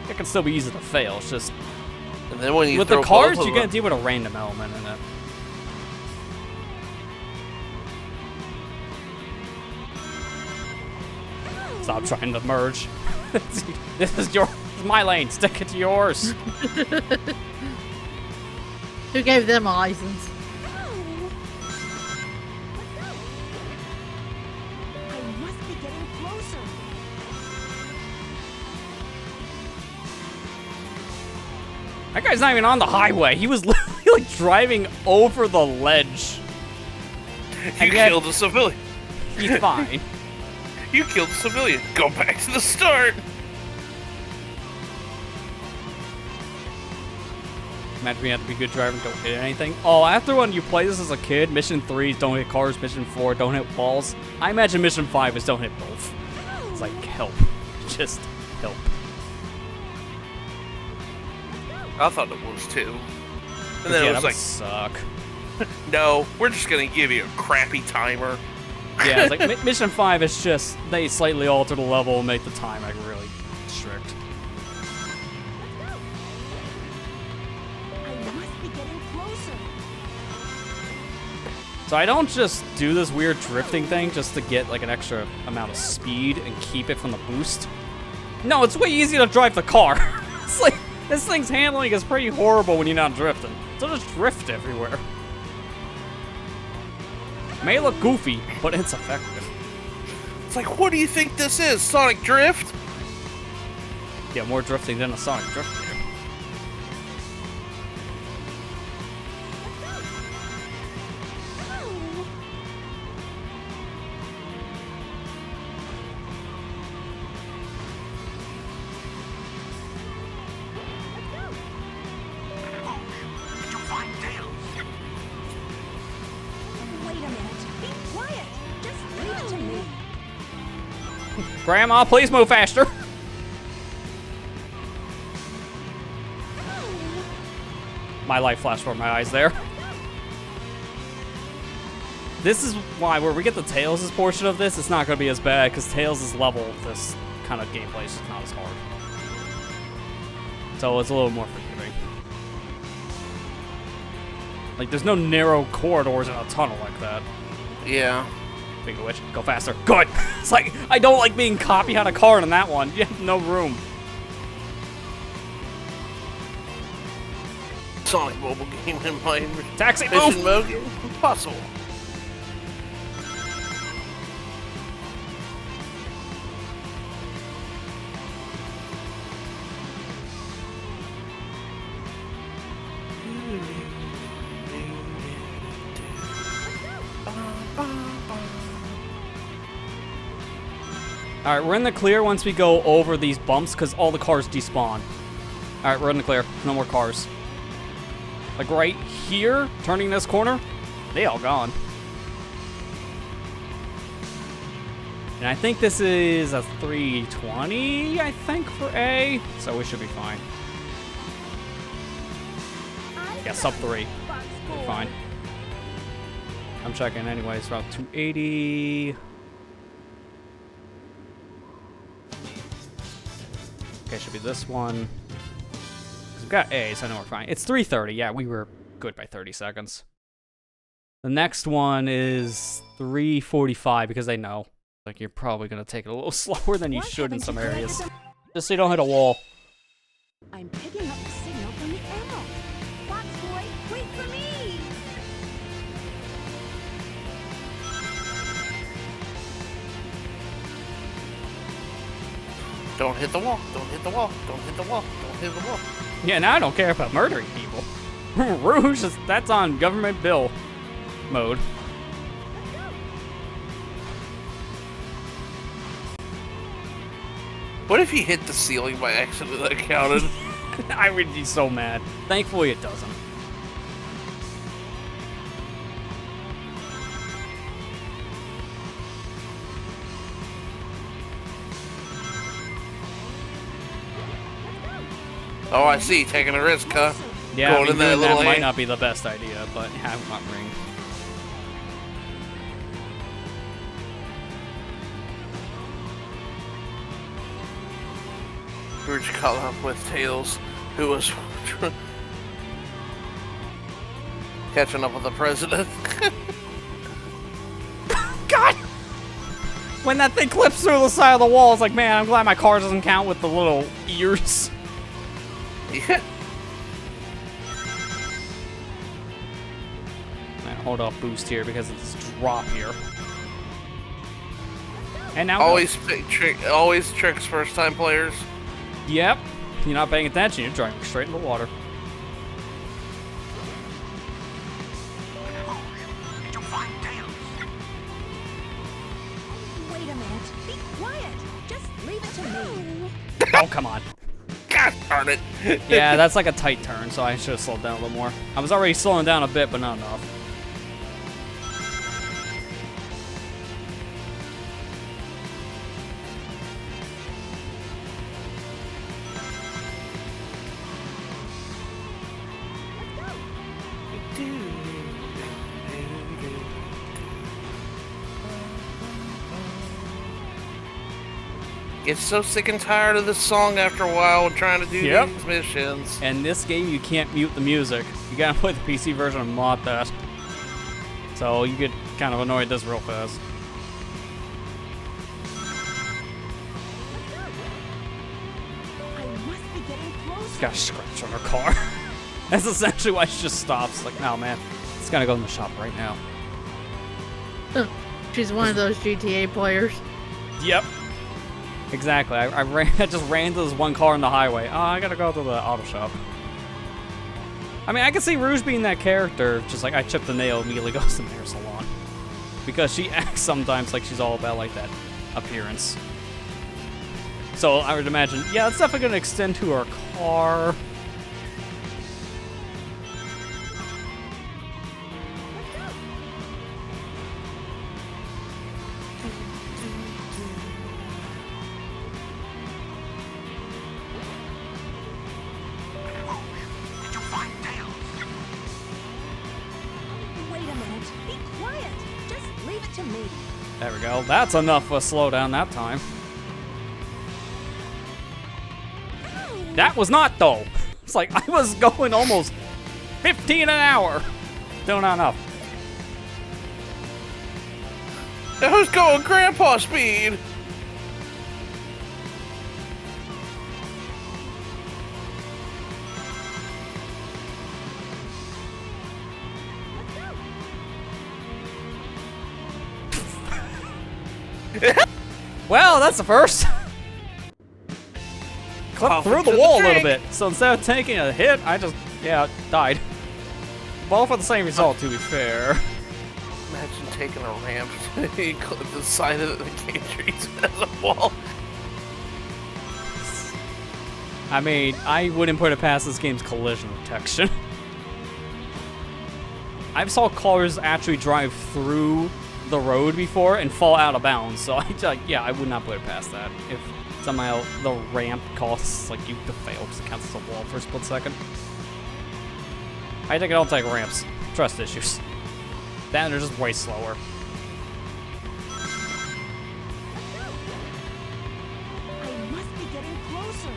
It can still be easy to fail. It's just And then when you with throw the cars, both of you're gonna them- deal with a random element in it. Stop trying to merge. This is my lane. Stick it to yours. Who gave them a license? I must be getting closer. That guy's not even on the highway. He was literally like driving over the ledge. You killed a civilian. He's fine. You killed a civilian. Go back to the start. Imagine we have to be a good driver and don't hit anything. Oh, after when you play this as a kid, mission 3 is don't hit cars, mission 4 don't hit walls. I imagine mission 5 is don't hit both. It's like help. Just help. I thought it was too. And then Yeah, it was that like, would suck. no, we're just gonna give you a crappy timer. Yeah, it's like mission 5 is just they slightly alter the level and make the time like really strict. I must be getting closer. So I don't just do this weird drifting thing just to get like an extra amount of speed and keep it from the boost. No, it's way easier to drive the car. It's like this thing's handling is pretty horrible when you're not drifting. So just drift everywhere. May look goofy, but it's effective. It's like, what do you think this is? Sonic Drift? Yeah, more drifting than a Sonic drift game. Wait a minute. Be quiet. Just leave it to me. Grandma, please move faster. My life flashed before my eyes there. This is why, where we get the Tails' portion of this, it's not going to be as bad, because Tails' level of this kind of gameplay is just not as hard. So it's a little more forgiving. Like, there's no narrow corridors in a tunnel like that. Yeah. Speaking of which, go faster. Good! It's like, I don't like being caught behind a car in that one. You have no room. Sonic mobile game in my Taxi, mission move! mode. Possible. Alright, we're in the clear once we go over these bumps, because all the cars despawn. Alright, we're in the clear. No more cars. Like right here, turning this corner, they all gone. And I think this is a 320, I think, for A. So we should be fine. Yeah, sub 3. We're fine. I'm checking anyways, about 280. Okay, should be this one. We've got A, so I know we're fine. It's 330. Yeah, we were good by 30 seconds. The next one is 345 because they know. Like, you're probably going to take it a little slower than you should in some areas. Just so you don't hit a wall. I'm picking up the signal from the emerald. Fox boy, wait for me! Don't hit the wall. Don't hit the wall. Don't hit the wall. Don't hit the wall. Yeah, now I don't care about murdering people. Rouge, that's on government bill mode. What if he hit the ceiling by accident? That counted. I would be so mad. Thankfully, it doesn't. Oh, I see. Taking a risk, huh? Yeah, Going in that doing little that might lane. not be the best idea, but have my ring. Rouge caught up with Tails, who was catching up with the president. God! When that thing clips through the side of the wall, it's like, man, I'm glad my car doesn't count with the little ears. Yeah. Man, hold off boost here because of this drop here. And now Always tricks first-time players. Yep. You're not paying attention, you're driving straight in the water. Did you find Tails? Wait a minute. Be quiet. Just leave it to me. Oh, come on. God darn it. Yeah, that's like a tight turn, so I should have slowed down a little more. I was already slowing down a bit, but not enough. Get so sick and tired of this song after a while and trying to do Yep. these missions. And this game, you can't mute the music. You gotta play the PC version and mod that. So you get kind of annoyed this real fast. I must be getting closer. Got a scratch on her car. That's essentially why she just stops. Like, no, man, it's gotta go in the shop right now. She's one of those GTA players. Yep. Exactly. I just ran to this one car on the highway. Oh, I gotta go to the auto shop. I mean, I can see Rouge being that character, just like I chipped the nail, immediately goes to the hair salon. Because she acts sometimes like she's all about like that appearance. So I would imagine, yeah, it's definitely gonna extend to her car. Did you find Tails? Wait a minute. Be quiet. Just leave it to me. There we go. That's enough of a slowdown that time. That was not, though. It's like I was going almost 15 an hour. Still not enough. Who's going grandpa speed? Well, that's the first. Clipped Off through into the the wall a little drink. bit. So instead of taking a hit, I just, yeah, died. Both for the same result, to be fair. Imagine taking a ramp to clip the side of the cane trees as a wall. I mean, I wouldn't put it past this game's collision detection. I've saw cars actually drive through the road before and fall out of bounds, so yeah, I would not put it past that. If somehow the ramp causes like you to fail because it counts as a wall for a split second. I think I don't take ramps. Trust issues. Then they're just way slower. I must be getting closer.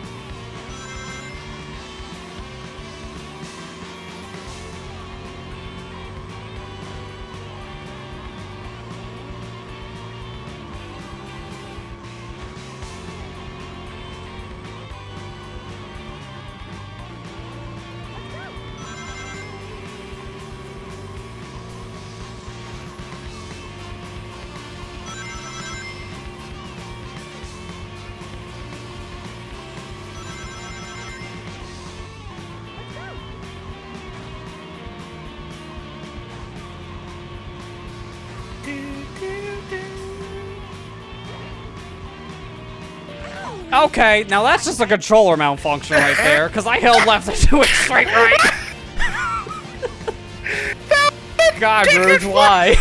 Okay, now that's just a controller malfunction right there, because I held left to do it straight right. God, Rouge, why?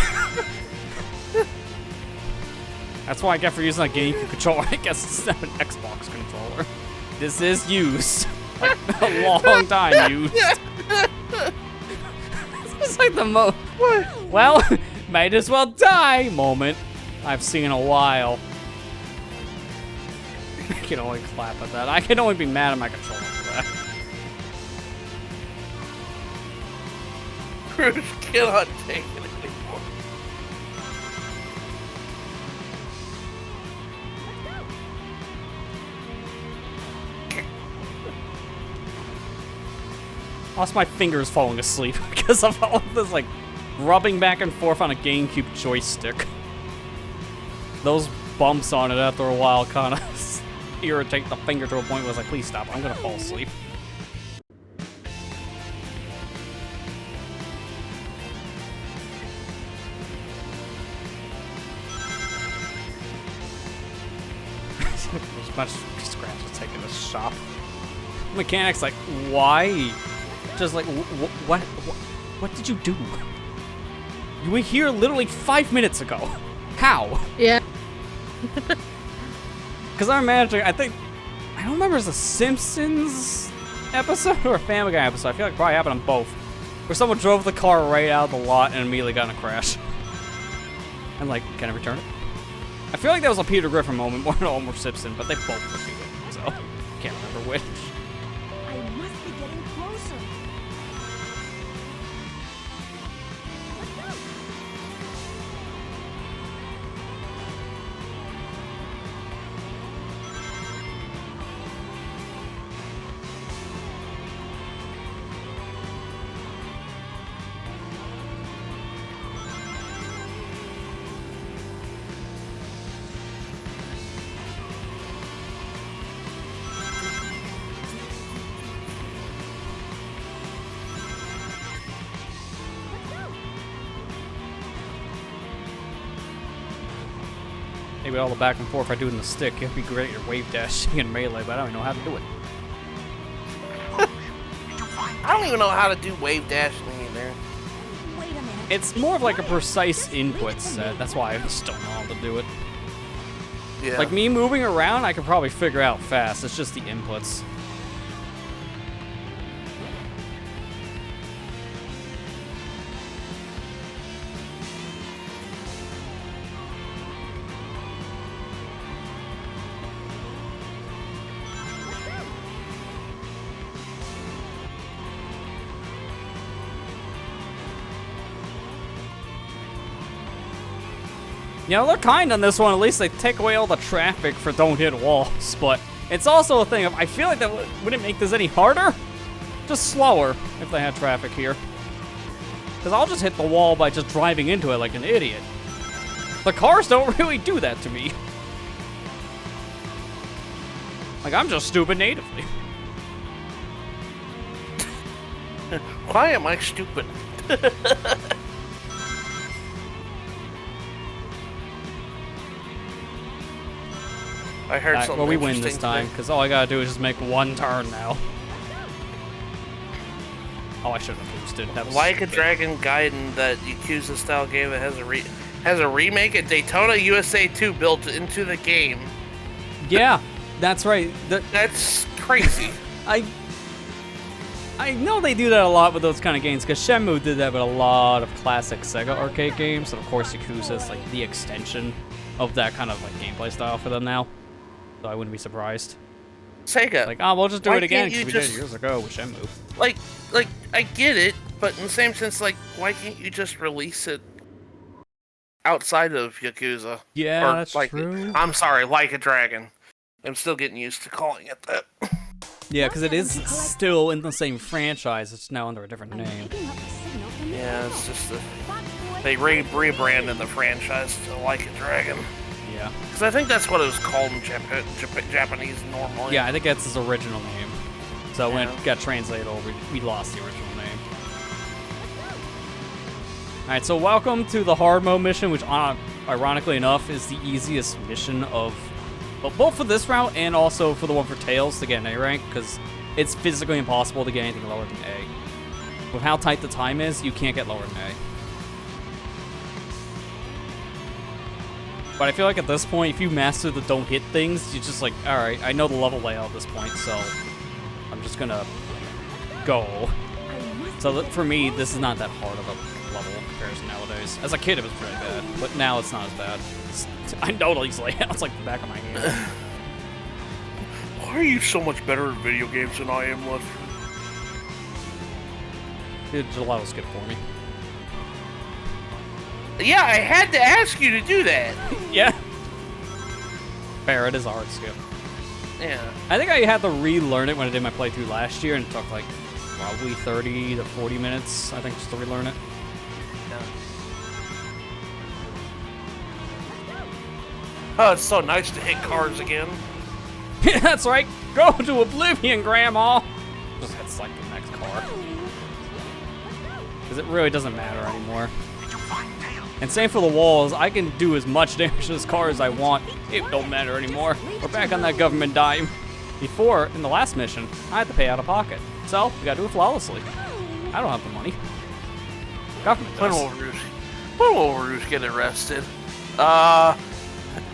That's what I get for using a GameCube controller. I guess it's not an Xbox controller. This is used. Like, a long time used. This is like the most... Well, might as well die moment I've seen in a while. I can only clap at that. I can only be mad at my controller for that. Rouge cannot take it anymore. Lost my fingers falling asleep because of all of this, like, rubbing back and forth on a GameCube joystick. Those bumps on it after a while kind of irritate the finger to a point where I was like, please stop, I'm gonna fall asleep. There's much scratches taking this shop. Mechanic's like, why? Just like, what did you do? You were here literally 5 minutes ago. How? Yeah. Because I'm imagining, I don't remember if it's a Simpsons episode or a Family Guy episode. I feel like it probably happened on both. Where someone drove the car right out of the lot and immediately got in a crash. And like, can I return it? I feel like that was a Peter Griffin moment more than Homer Simpson, but they both repeat it, so can't remember which. I must be getting closer. Maybe all the back and forth I do in the stick, it'd be great at wave dashing and melee, but I don't even know how to do it. I don't even know how to do wave dashing either. Wait a minute. It's more of like a precise input set, that's why I just don't know how to do it. Yeah. Like me moving around, I could probably figure out fast, it's just the inputs. You know, they're kind on this one. At least they take away all the traffic for don't hit walls. But it's also a thing of, I feel like that wouldn't make this any harder. Just slower if they had traffic here. Because I'll just hit the wall by just driving into it like an idiot. The cars don't really do that to me. Like, I'm just stupid natively. Why am I stupid? I heard something. Well, we win this interesting time, today. because all I gotta do is just make one turn now. Oh, I should have boosted. That was Like a stupid. Dragon Gaiden, that Yakuza style game that has a remake at Daytona USA 2 built into the game. Yeah, that's right. That's crazy. I know they do that a lot with those kind of games, because Shenmue did that with a lot of classic Sega arcade games, and of course Yakuza is like the extension of that kind of like gameplay style for them now. So I wouldn't be surprised. Sega. Like, oh, we'll just do why it again can't because you we did just- it years ago with Shenmue. Like, I get it, but in the same sense, like, why can't you just release it outside of Yakuza? Yeah, Or, that's like, true. I'm sorry, Like a Dragon. I'm still getting used to calling it that. Yeah, because it is still in the same franchise. It's now under a different name. Picking up a signal from the Yeah, it's just that Fox boy. they rebranded the franchise to Like a Dragon. Yeah. Because I think that's what it was called in Japanese normally. Yeah, I think that's his original name. So when Yeah. it got translated over, we lost the original name. Alright, so welcome to the hard mode mission, which ironically enough is the easiest mission of But both for this route and also for the one for Tails to get an A rank, because it's physically impossible to get anything lower than A. With how tight the time is, you can't get lower than A. But I feel like at this point, if you master the don't hit things, you're just like, alright, I know the level layout at this point, so I'm just gonna go. So for me, this is not that hard of a level in comparison nowadays. As a kid, it was pretty bad, but now it's not as bad. I know these layouts like the back of my hand. Why are you so much better at video games than I am, Lud? Dude, Gelato skip for me. Yeah, I had to ask you to do that. Yeah. Fair, it is a hard skip. Yeah. I think I had to relearn it when I did my playthrough last year, and it took like probably 30 to 40 minutes, I think, just to relearn it. Oh, it's so nice to hit cars again. That's right. Go to oblivion, Grandma. Just hit like the next car. Because it really doesn't matter anymore. And same for the walls. I can do as much damage to this car as I want. It don't matter anymore. We're back on that government dime. Before, in the last mission, I had to pay out of pocket. So, we gotta do it flawlessly. I don't have the money. Government does. When will Rouge get arrested?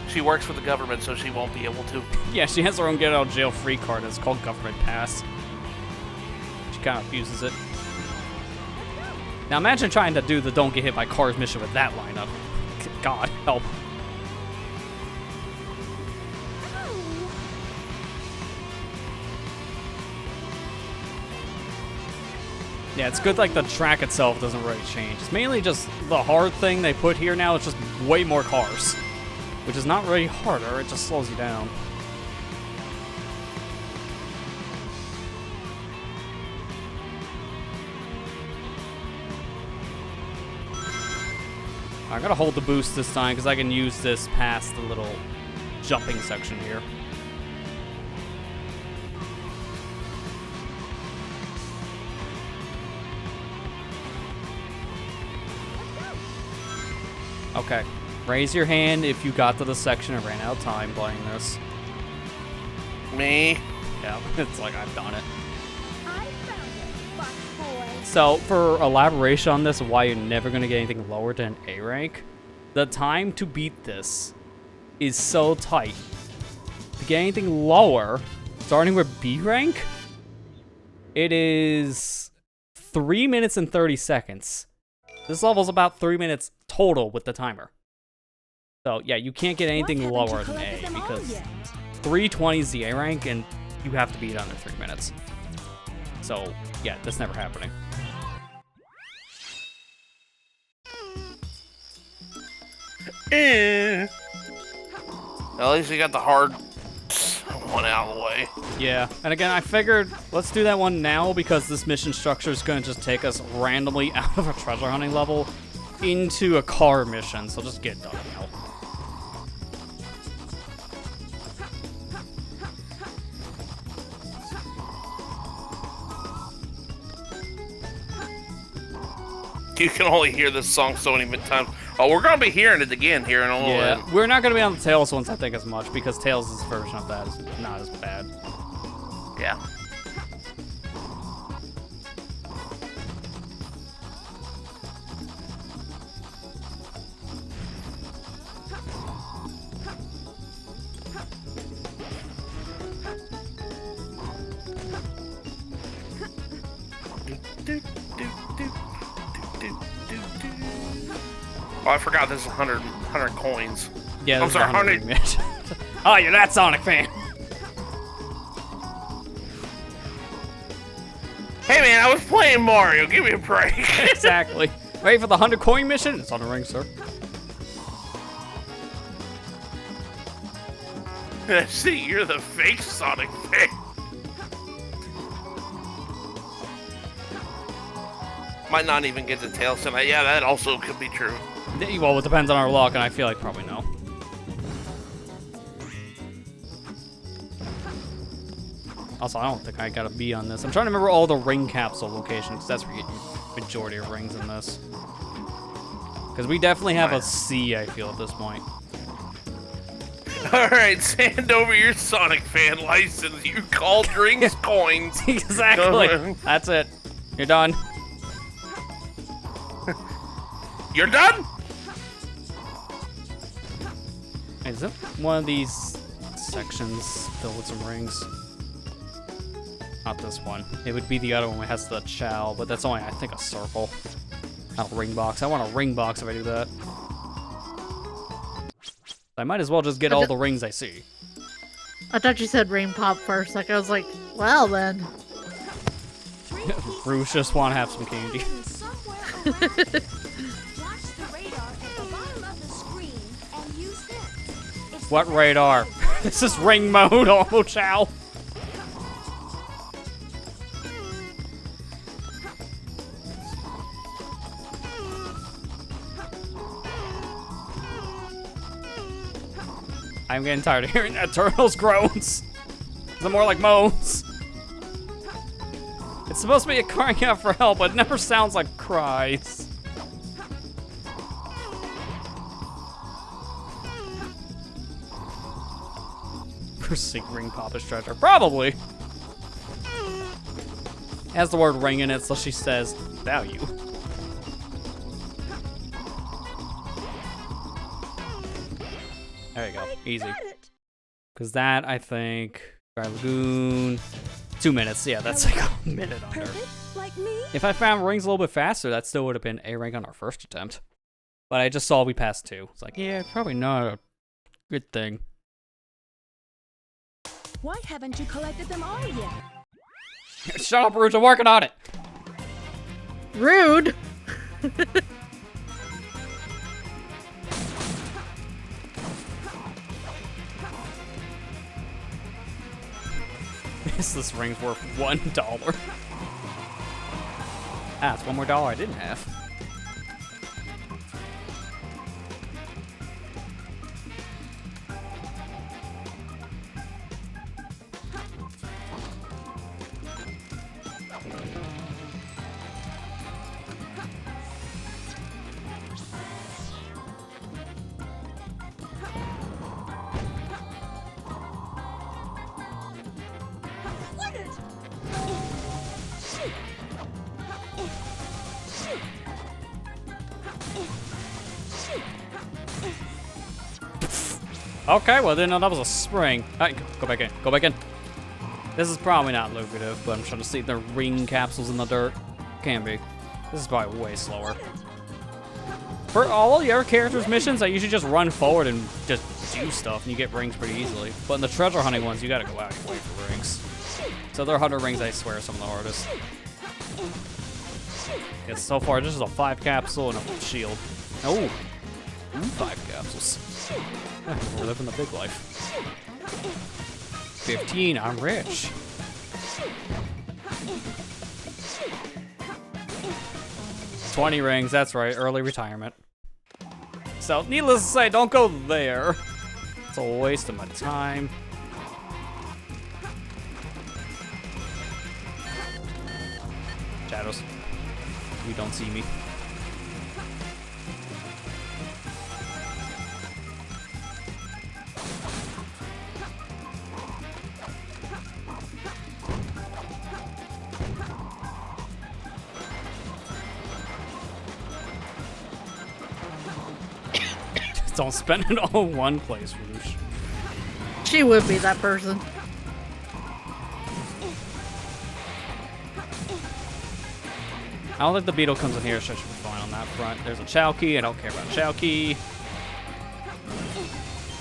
She works for the government, so she won't be able to. Yeah, she has her own get out of jail free card. It's called Government Pass. She kind of abuses it. Now imagine trying to do the don't get hit by cars mission with that lineup. God help. Yeah, it's good like the track itself doesn't really change. It's mainly just the hard thing they put here now. It's just way more cars. Which is not really harder, it just slows you down. I gotta hold the boost this time because I can use this past the little jumping section here. Okay. Raise your hand if you got to the section and ran out of time playing this. Me? Yeah, it's like I've done it. I found it, fuck boy. So, for elaboration on this, why you're never going to get anything lower than A rank, the time to beat this is so tight. To get anything lower, starting with B rank, it is 3 minutes and 30 seconds. This level's about 3 minutes total with the timer. So, yeah, you can't get anything lower than A because 320 is the A rank and you have to beat it under 3 minutes. So, yeah, that's never happening. At least you got the hard one out of the way. Yeah, and again, I figured let's do that one now because this mission structure is going to just take us randomly out of a treasure hunting level into a car mission, so just get done now. You can only hear this song so many times. Oh, we're gonna be hearing it again here in a little Yeah, bit. we're not going to be on the Tails ones, I think, as much because Tails' version of that is not as bad. Yeah. Oh, I forgot this is 100 coins. Yeah, I'm this sorry, is 100. Oh, you're that Sonic fan. Hey man, I was playing Mario. Give me a break. Exactly. Ready for the 100 coin mission? It's on the ring, sir. See, you're the fake Sonic fan. Might not even get the Tails tonight. Yeah, that also could be true. Well, it depends on our luck, and I feel like probably no. Also, I don't think I got a B on this. I'm trying to remember all the ring capsule locations. That's where you get the majority of rings in this. Because we definitely have a C, I feel, at this point. Alright, hand over your Sonic fan license. You call drinks coins. Exactly. That's it. You're done. You're done? Is it one of these sections filled with some rings? Not this one. It would be the other one that has the chow, but that's only, I think, a circle. Not a ring box. I want a ring box if I do that. I might as well just get all the rings I see. I thought you said ring pop first. Like, I was like, well then. Rouge just want to have some candy. Watch the radar at the bottom of the screen and use this. It's What radar? This is ring mode, oh chow. I'm getting tired of hearing that turtle's groans. They're more like moans. It's supposed to be a crying out for help, but it never sounds like cries. Seek ring Papa's treasure. Probably. It has the word ring in it, so she says value. There you go. Easy. Because that, I think, Dry Lagoon, 2 minutes. Yeah, that's like a minute under. perfect, like me. If I found rings a little bit faster, that still would have been A rank on our first attempt. But I just saw we passed 2. It's like, yeah, probably not a good thing. Why haven't you collected them all yet? Shut up, Rouge, I'm working on it. Rude. This ring's worth $1. Ah, it's one more dollar I didn't have. Okay, well then that was a spring. Alright, go back in. Go back in. This is probably not lucrative, but I'm trying to see the ring capsules in the dirt. Can be. This is probably way slower. For all the other characters' missions, I usually just run forward and just do stuff, and you get rings pretty easily. But in the treasure hunting ones, you gotta go out your way for rings. So there are 100 rings, I swear, some of the hardest. Yeah, so far, this is a 5 capsule and a shield. Oh, ooh, 5 capsules. We're living the big life. 15, I'm rich. $20 rings, that's right, early retirement. So, needless to say, don't go there. It's a waste of my time. Shadows, you don't see me. Don't spend it all in one place, Rouge. She would be that person. I don't think the beetle comes in here, so I should be fine on that front. There's a Chow Key. I don't care about Chow Key.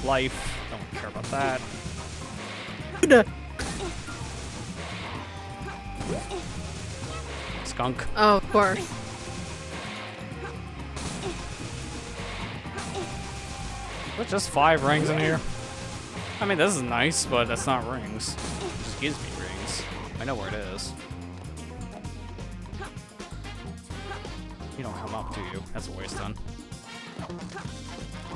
Life. Don't care about that. Skunk. Oh, of course. There's just 5 rings in here. I mean, this is nice, but that's not rings. It just gives me rings. I know where it is. You don't come up, do you? That's a waste done.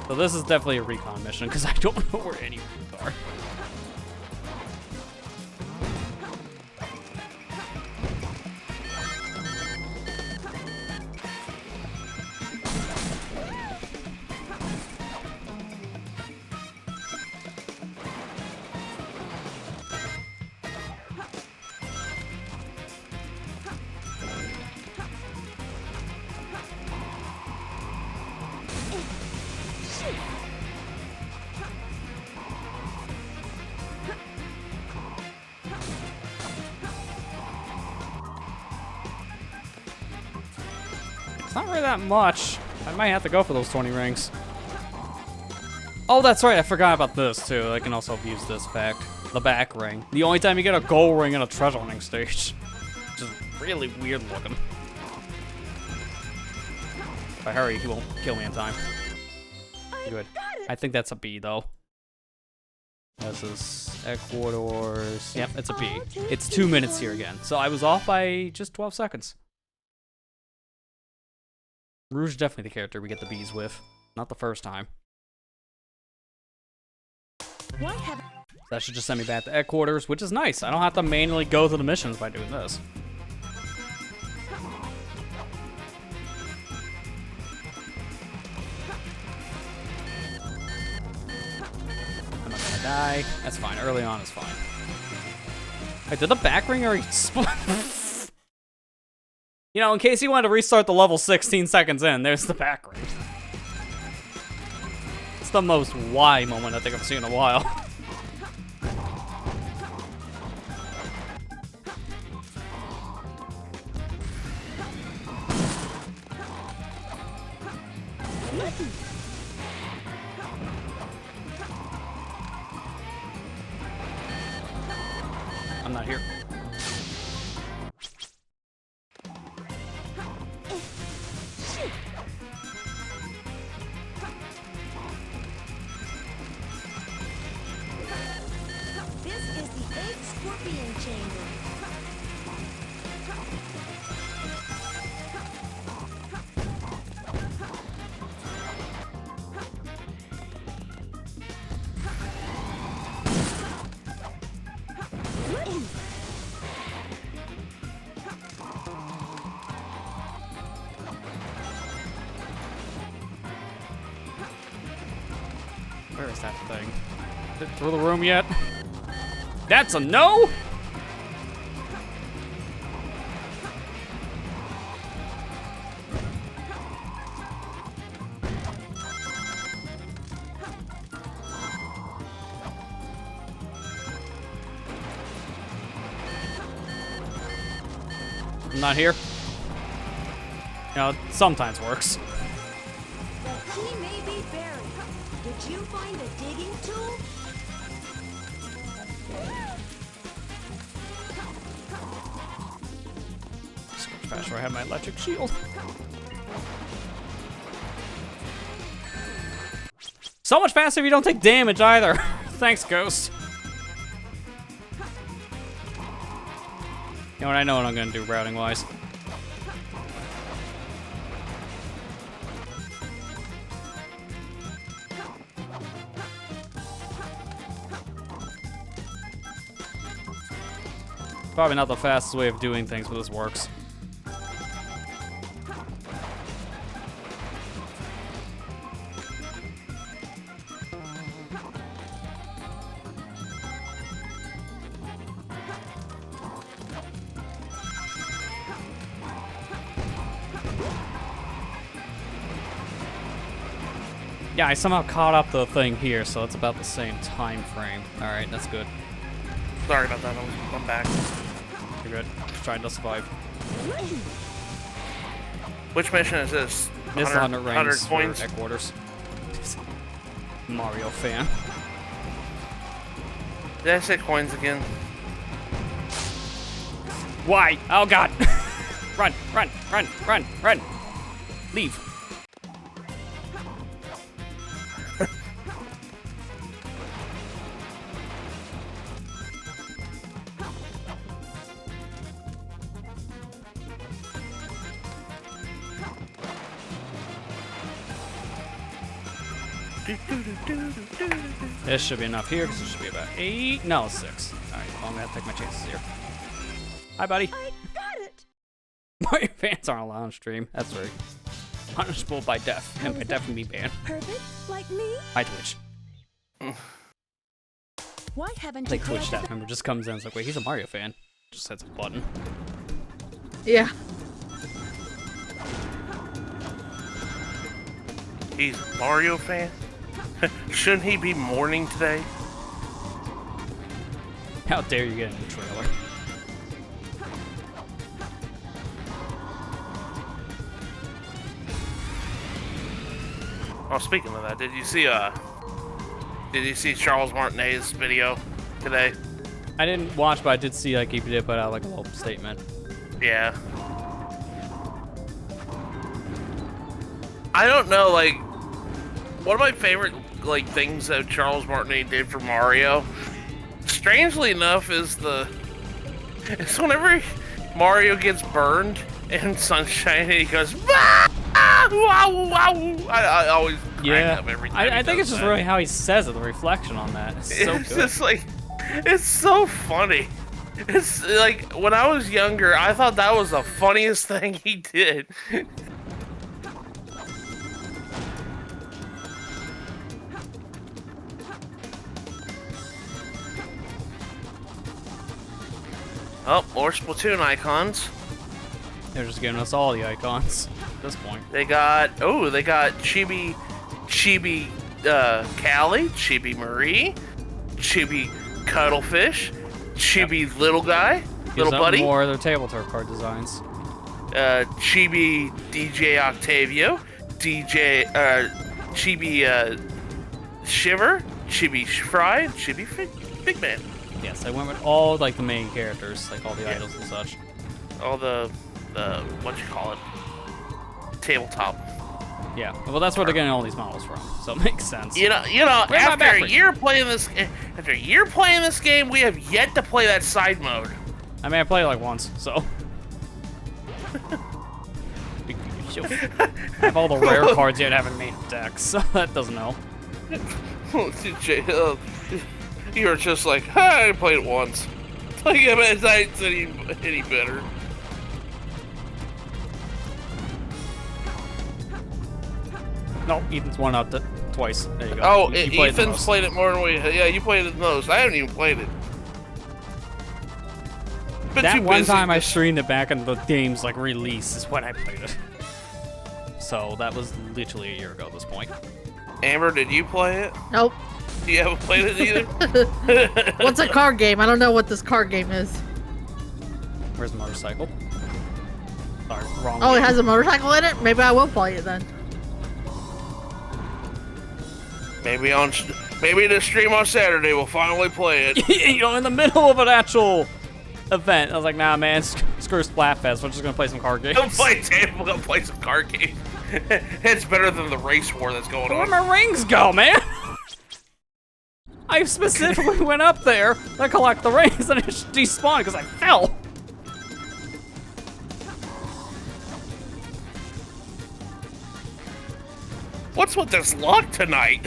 So this is definitely a recon mission, because I don't know where any rings are. not really that much. I might have to go for those 20 rings. Oh, that's right. I forgot about this, too. I can also use this fact. The back ring. The only time you get a gold ring in a treasure hunting stage. Which is really weird looking. If I hurry, he won't kill me in time. Good. I think that's a B, though. This is Ecuador's. Yep, it's a B. It's 2 minutes here again. So I was off by just 12 seconds. Rouge is definitely the character we get the B's with. Not the first time. That should just send me back to headquarters, which is nice. I don't have to manually go to the missions by doing this. I'm not gonna die. That's fine. Early on is fine. Wait, did the back ring already split? You know, in case you wanted to restart the level 16 seconds in, there's the back ring. It's the most why moment I think I've seen in a while. I'm not here. This is the egg scorpion chamber. Where is that thing? Is it through the room yet? That's a no? I'm not here. You know, it sometimes works. The key may be buried. Did you find a digging tool? Faster, I have my electric shield. So much faster if you don't take damage either. Thanks, Ghost. You know what? I know what I'm gonna do routing wise. Probably not the fastest way of doing things, but this works. Yeah, I somehow caught up the thing here, so it's about the same time frame. All right, that's good. Sorry about that. I'm back. You're good. Just trying to survive. Which mission is this? This is 100 rings coins. for headquarters. Mario fan. Did I say coins again? Why? Oh god! Run, run, run, run, run! Leave. This should be enough here, because it should be about 8. No, 6. Alright, well, I'm gonna have to take my chances here. Hi, buddy. I got it. Mario fans aren't allowed on stream. That's very punishable by death. And by death, me banned. Perfect, like me. By Twitch. Why haven't Like you Twitch collected staff member just comes in and is like, wait, he's a Mario fan. Just hits a button. Yeah. He's a Mario fan? Shouldn't he be mourning today? How dare you get a new trailer? Oh, speaking of that, did you see Charles Martinet's video today? I didn't watch, but I did see like he did put out like a little statement. Yeah. I don't know, like, one of my favorite like things that Charles Martinet did for Mario, strangely enough, is whenever Mario gets burned in Sunshine and he goes, "Ah! Wow, wow." I always crack up every time. I think it's just really how he says it, the reflection on that. It's so It's good. just like, it's so funny. It's like, when I was younger, I thought that was the funniest thing he did. Oh, more Splatoon icons. They're just giving us all the icons at this point. They got Chibi Callie, Chibi Marie, Chibi Cuddlefish, Chibi Little Guy, Little Gives Buddy, more of their table turf card designs. Chibi DJ Octavio, Chibi Shiver, Chibi Fry, Chibi Big Man. Yes, I went with all like the main characters, like all the idols and such. All the what you call it, tabletop. Yeah, well that's where they're getting all these models from, so it makes sense. You know. Where's my After a battery? year playing this game, we have yet to play that side mode. I mean, I played it like once, so. I have all the rare cards yet haven't made decks, so that doesn't help. You're just like, I played it once. Like, I mean, it's any better. No, Ethan's won out twice. There you go. Oh, You played the Ethan's most. played it more than we. Yeah, you played it the most. I haven't even played it. Been That too one busy. time I streamed it back in the game's like release is when I played it. So that was literally a year ago at this point. Amber, did you play it? Nope. You haven't played it either. What's a card game? I don't know what this card game is. Where's the motorcycle? Sorry, wrong. Oh, it game. has a motorcycle in it? Maybe I will play it then. Maybe the stream on Saturday we'll finally play it. You know, in the middle of an actual event, I was like, nah, man, screw Splatfest. We're just gonna play some card games. We're gonna play some card games. It's better than the race war that's going Where'd on. my rings go, man? I specifically went up there to collect the rings and it just despawned because I fell. What's with this luck tonight?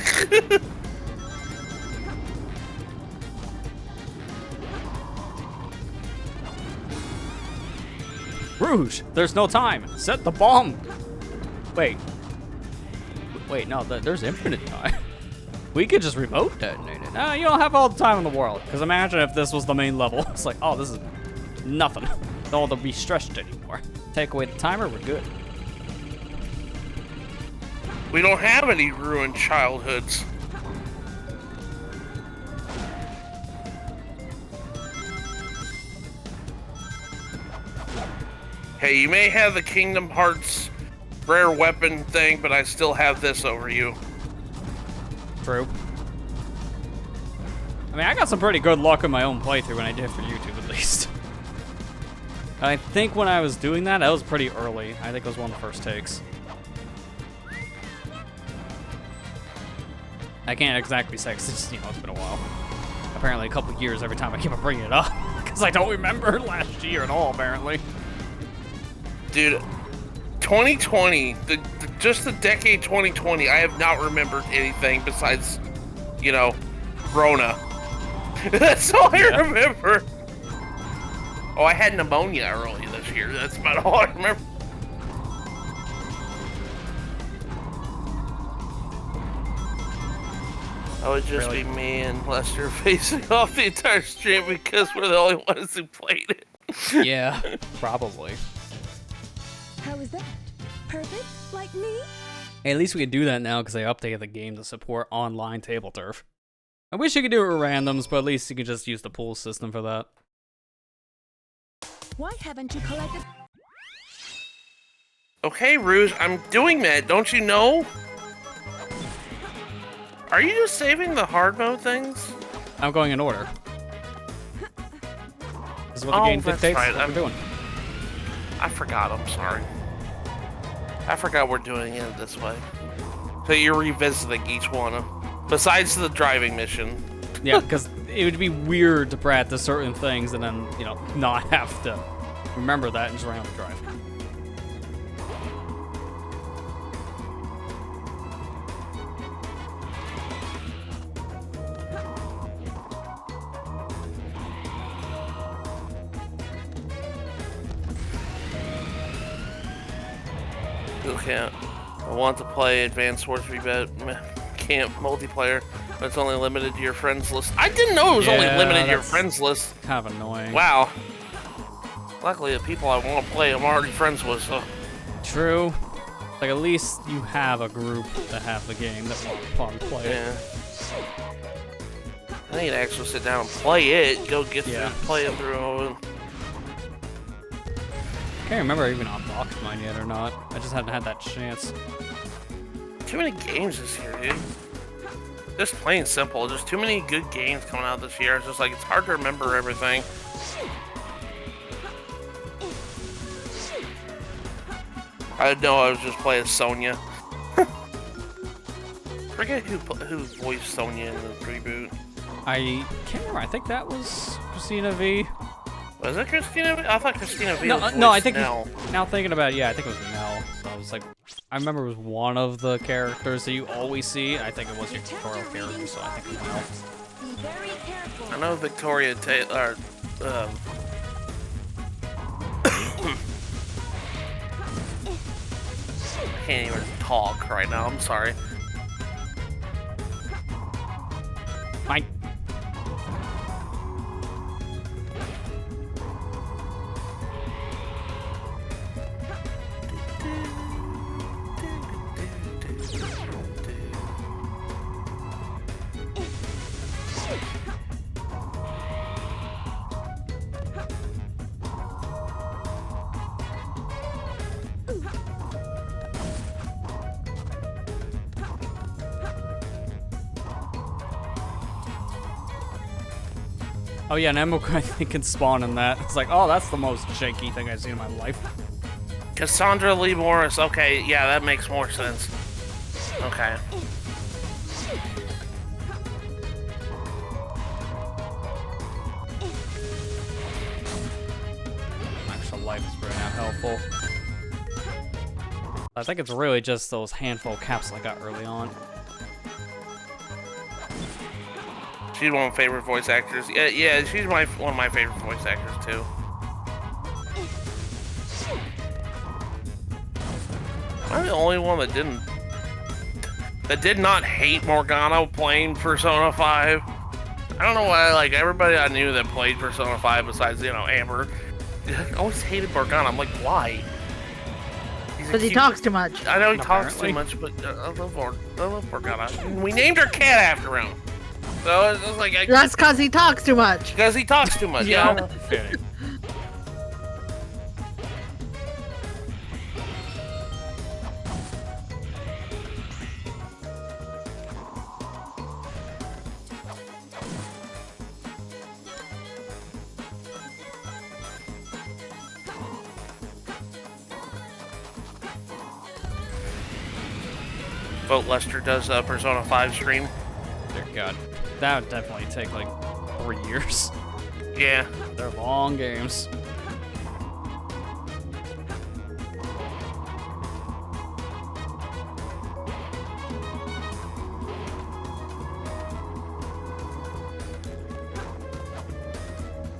Rouge, there's no time. Set the bomb. Wait, no, there's infinite time. We could just remote detonate it. No, you don't have all the time in the world. Because imagine if this was the main level. It's like, oh, this is nothing. Don't have to be stressed anymore. Take away the timer, we're good. We don't have any ruined childhoods. Hey, you may have the Kingdom Hearts rare weapon thing, but I still have this over you. True. I mean, I got some pretty good luck in my own playthrough when I did for YouTube, at least. I think when I was doing that, was pretty early. I think it was one of the first takes. I can't exactly say, because it's, it's been a while. Apparently a couple years every time I keep on bringing it up. Because I don't remember last year at all, apparently. Dude, 2020, just the decade 2020, I have not remembered anything besides, Rona. That's all I remember. Oh, I had pneumonia earlier this year. That's about all I remember. That would just Really? be me and Lester facing off the entire stream because we're the only ones who played it. Yeah, probably. How is that? Perfect? Like me? Hey, at least we can do that now because they updated the game to support online table turf. I wish you could do it with randoms, but at least you could just use the pool system for that. Why haven't you collected? Okay, Rouge, I'm doing that. Don't you know? Are you just saving the hard mode things? I'm going in order. This is what the Oh, game that's dictates. right. What we're doing. I forgot. I'm sorry. I forgot we're doing it this way. So you're revisiting each one, besides the driving mission. Yeah, because it would be weird to practice certain things and then, you know, not have to remember that and just run out the drive. Who can't? I want to play Advanced Wars Rebet Camp multiplayer, but it's only limited to your friends list. I didn't know it was only Yeah, limited to your that's friends list. Kind of annoying. Wow. Luckily, the people I want to play, I'm already friends with, so. True. Like, at least you have a group that have the game that want to probably play it. Yeah. I need to actually sit down and play it. Go get Yeah. through, play it through. Can't remember if I even unboxed mine yet or not. I just haven't had that chance. Too many games this year, dude. Just plain simple. Just too many good games coming out this year. It's just like, it's hard to remember everything. I know I was just playing Sonya. Forget who voiced Sonya in the reboot. I can't remember. I think that was Christina V. Was it Christina V? I thought Christina V was No, I voiced think Nell. now thinking about it, yeah, I think it was Nell. So I was like, I remember it was one of the characters that you always see. I think it was your tutorial character, so I think it was Nell. Be very careful. I know Victoria Taylor. I can't even talk right now. I'm sorry. Fine. Oh yeah, an Emerald I think can spawn in that. It's like, oh, that's the most janky thing I've seen in my life. Cassandra Lee Morris. Okay, yeah, that makes more sense. Okay. Extra life is very not helpful. I think it's really just those handful of capsules I got early on. She's one of my favorite voice actors. Yeah, she's one of my favorite voice actors too. I'm the only one that did not hate Morgana playing Persona 5. I don't know why, like, everybody I knew that played Persona 5 besides, you know, Amber, always hated Morgana. I'm like, why? Because he talks too much. I know he talks Apparently. too much, but I love Morgana. We named our cat after him. So it's like, That's because he talks too much. because he talks too much, you know? Fitting. Vote Lester does Persona 5 stream. Dear God. That would definitely take like 3 years. Yeah. They're long games.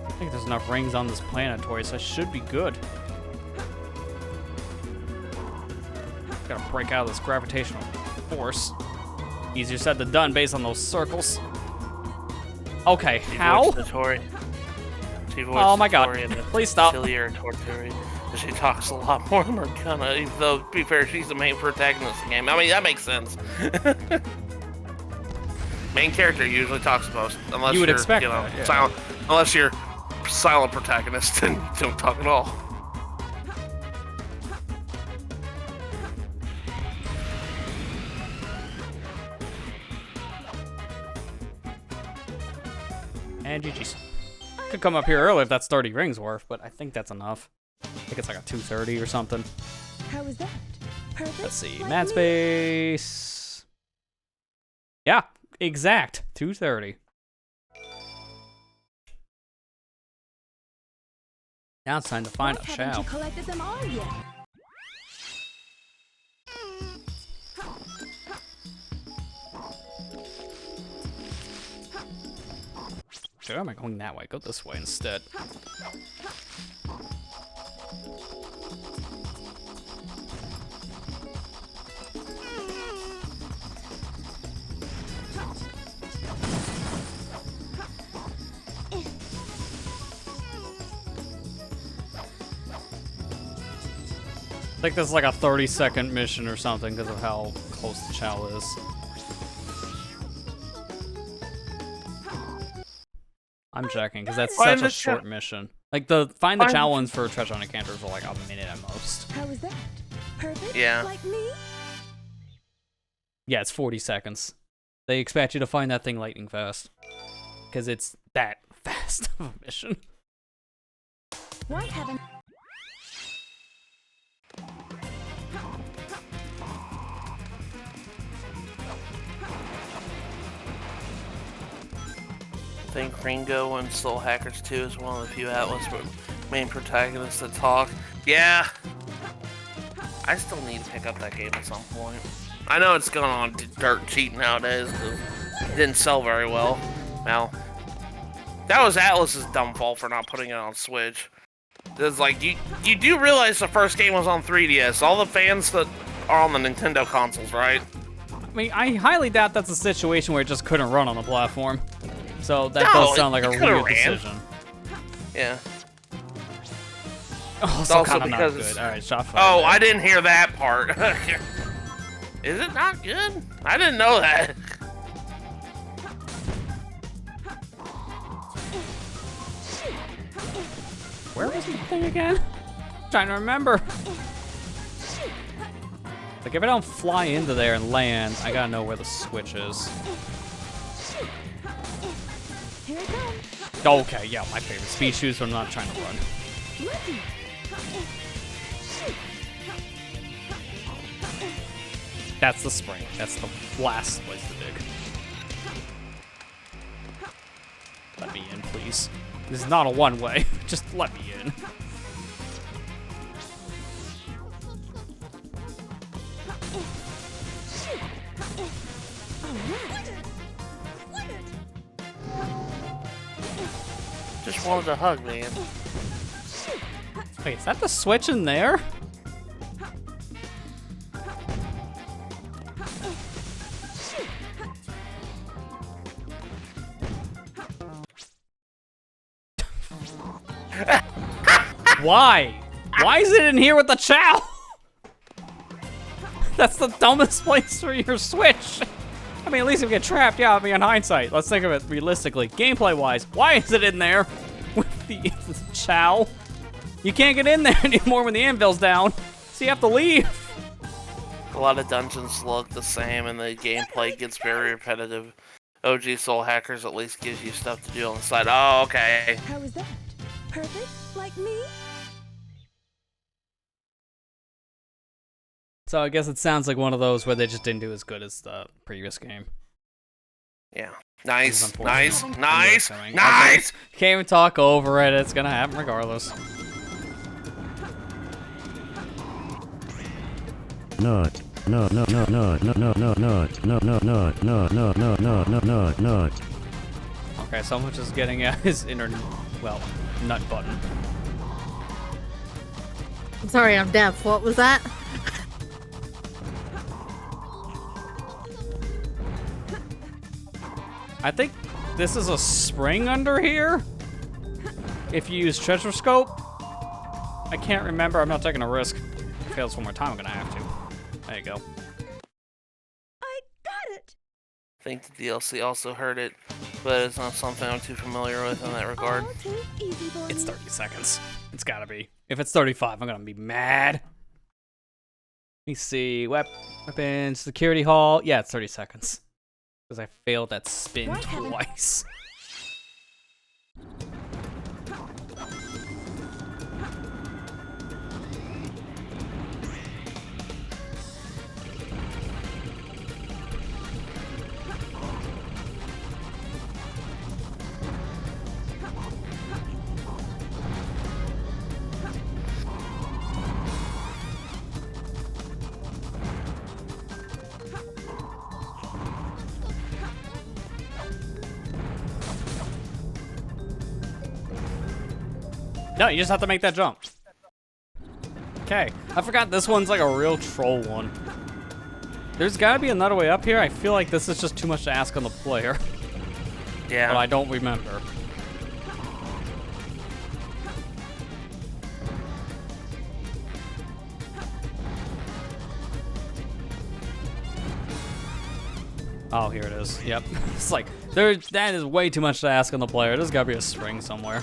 I think there's enough rings on this planetoid, so I should be good. Gotta break out of this gravitational force. Easier said than done based on those circles. Okay, how? She voiced Oh my God. Tori in the Please stop. Atelier Torture. She talks a lot more than Morgana, even though, to be fair, she's the main protagonist of the game. I mean, that makes sense. Main character usually talks the most, unless You would you're, expect you know, that, yeah. silent. Unless you're silent protagonist and you don't talk at all. And GG's. Could come up here early if that's 30 rings worth, but I think that's enough. I think it's like a 230 or something. How was that? Perfect? Let's see. like Mad me? space. Yeah, exact. 230. Now it's time to find Why a haven't Chow. you collected them all yet? Sure, am I going that way? Go this way instead. I think this is like a 30-second mission or something because of how close the Chow is. I'm checking because that's Find such a the Chow. short mission. Like the find the Find Chow the- ones for treasure hunt encounters are like a minute at most. How was that? Perfect? Yeah. Like me? Yeah, it's 40 seconds. They expect you to find that thing lightning fast because it's that fast of a mission. Why haven't... I think Ringo and Soul Hackers 2 is one of the few Atlas main protagonists that talk. Yeah. I still need to pick up that game at some point. I know it's going on dirt cheap nowadays because it didn't sell very well. Well, that was Atlas's dumb fault for not putting it on Switch. It's like, you do realize the first game was on 3DS. All the fans that are on the Nintendo consoles, right? I mean, I highly doubt that's a situation where it just couldn't run on the platform. So that No, does sound like it a could've weird ran. decision. Yeah. Also, also kind of not because good. it's- All right, shot Oh, fired. I didn't hear that part. Is it not good? I didn't know that. Where was the thing again? Trying to remember. Like, if I don't fly into there and land, I gotta know where the switch is. Here it comes. Okay, yeah, my favorite species, but I'm not trying to run. Lucky. That's the spring. That's the last place to dig. Let me in, please. This is not a one-way. Just let me in. Just wanted a hug, man. Wait, is that the switch in there? Why? Why is it in here with the Chow? That's the dumbest place for your switch. I mean, at least if you get trapped, yeah, I mean, in hindsight. Let's think of it realistically. Gameplay-wise, why is it in there with the Chow? You can't get in there anymore when the anvil's down, so you have to leave. A lot of dungeons look the same and the gameplay gets very repetitive. OG Soul Hackers at least gives you stuff to do on the side. Oh, okay. How was that? Perfect? Like me? So I guess it sounds like one of those where they just didn't do as good as the previous game. Yeah. This Nice, is unfortunate. nice, nice, Okay. nice! Can't even talk over it. It's gonna happen regardless. Nut. No, no, no, no, no, no, no, no, no, no, no, no, no, no, no, no, no, no. Okay, so much is getting at his inner, well, nut button. I'm sorry, I'm deaf. What was that? I think this is a spring under here. If you use treasure scope. I can't remember. I'm not taking a risk. If it fails one more time, I'm gonna have to. There you go. I got it! I think the DLC also heard it, but it's not something I'm too familiar with in that regard. All too easy for It's me. 30 seconds. It's gotta be. If it's 35, I'm gonna be mad. Let me see. Weapons, security hall. Yeah, it's 30 seconds. Because I failed that spin Why haven't- twice. No, you just have to make that jump. Okay. I forgot this one's like a real troll one. There's gotta be another way up here. I feel like this is just too much to ask on the player. Yeah. But I don't remember. Oh, here it is. Yep. It's like, that is way too much to ask on the player. There's gotta be a string somewhere.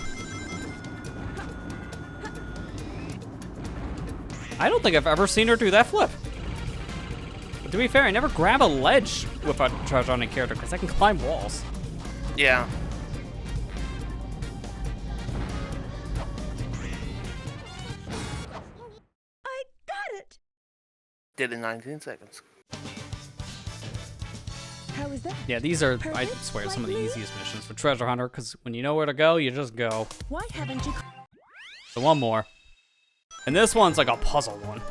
I don't think I've ever seen her do that flip. But to be fair, I never grab a ledge with a treasure hunting character because I can climb walls. Yeah. I got it. Did in 19 seconds. How is that? Yeah, these are, I Perfect, swear, some of the like me? easiest missions for treasure hunter because when you know where to go, you just go. Why haven't you? So one more. And this one's like a puzzle one.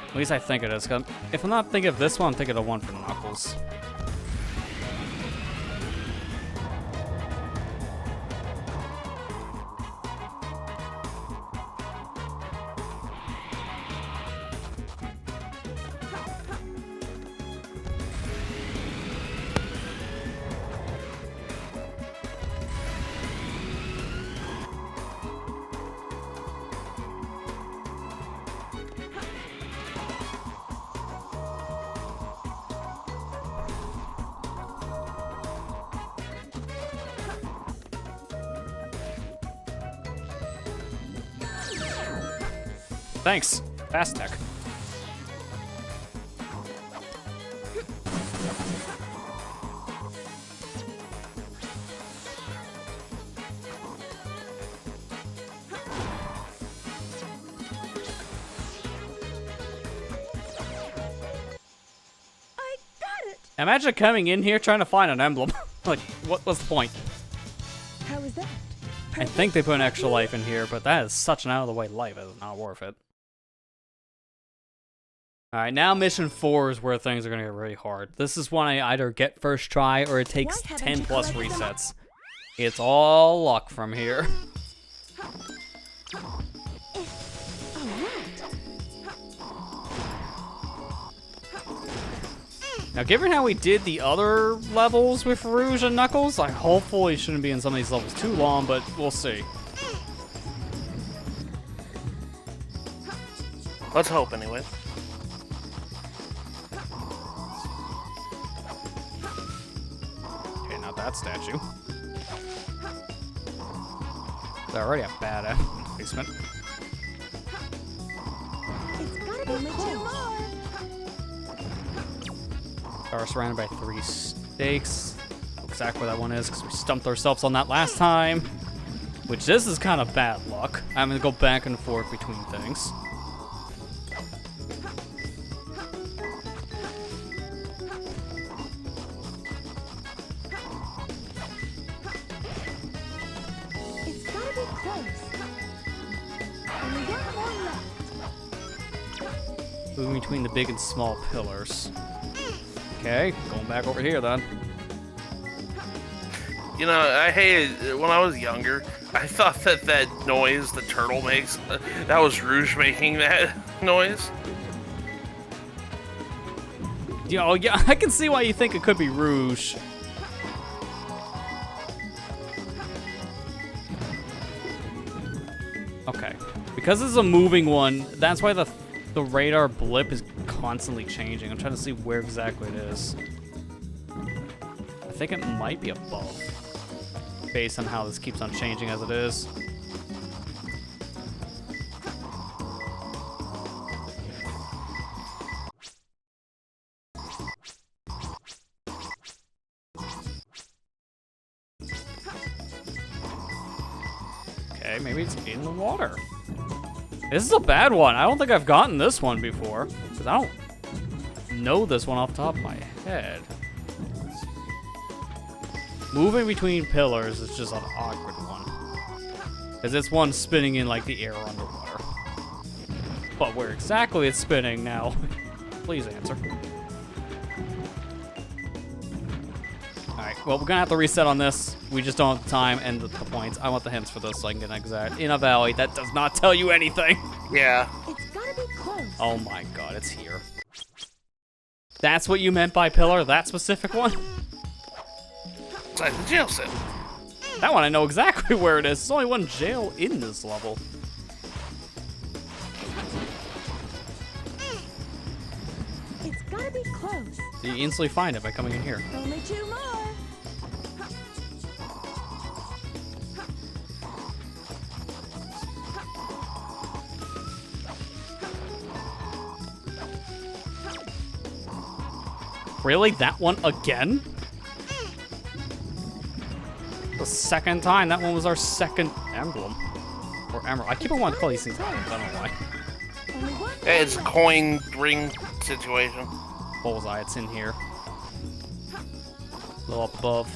At least I think it is. 'Cause if I'm not thinking of this one, I'm thinking of one for Knuckles. Thanks, Fast Tech. I got it. Imagine coming in here trying to find an emblem. Like, what was the point? How is that? I think they put an extra life in here, but that is such an out-of-the-way life. It's not worth it. Alright, now mission 4 is where things are going to get really hard. This is one I either get first try or it takes Why haven't 10 you plus collected them? resets. It's all luck from here. Now, given how we did the other levels with Rouge and Knuckles, I hopefully shouldn't be in some of these levels too long, but we'll see. Let's hope, anyway. Okay, not that statue. They already have bad placement. It's gotta be only 2 more. We're surrounded by 3 stakes. Exactly where that one is, because we stumped ourselves on that last time. Which this is kind of bad luck. I'm gonna go back and forth between things. It's gotta be close. Only one more left. Moving between the big and small pillars. Okay, going back over here then. You know, I hated when I was younger. I thought that that noise the turtle makes, that was Rouge making that noise. Yeah, I can see why you think it could be Rouge. Okay, because it's a moving one, that's why the radar blip is constantly changing. I'm trying to see where exactly it is. I think it might be above, based on how this keeps on changing as it is. Okay, maybe it's in the water. This is a bad one. I don't think I've gotten this one before, because I don't know this one off the top of my head. Moving between pillars is just an awkward one. Because it's one spinning in like the air underwater. But where exactly it's spinning now, please answer. Alright, well, we're gonna have to reset on this. We just don't have the time and the points. I want the hints for this so I can get an exact. In a valley, that does not tell you anything. Yeah. It's gotta be close. Oh my god, it's here. That's what you meant by pillar? That specific one? It's like the jail cell. That one I know exactly where it is. There's only one jail in this level. It's gotta be close. You instantly find it by coming in here. Only 2 more. Really? That one again? The second time. That one was our second emblem. Or emerald. I keep on wanting to call these things emblems. I don't know why. Only 1. Hey, it's a coin ring situation. Bullseye, it's in here. A little up above.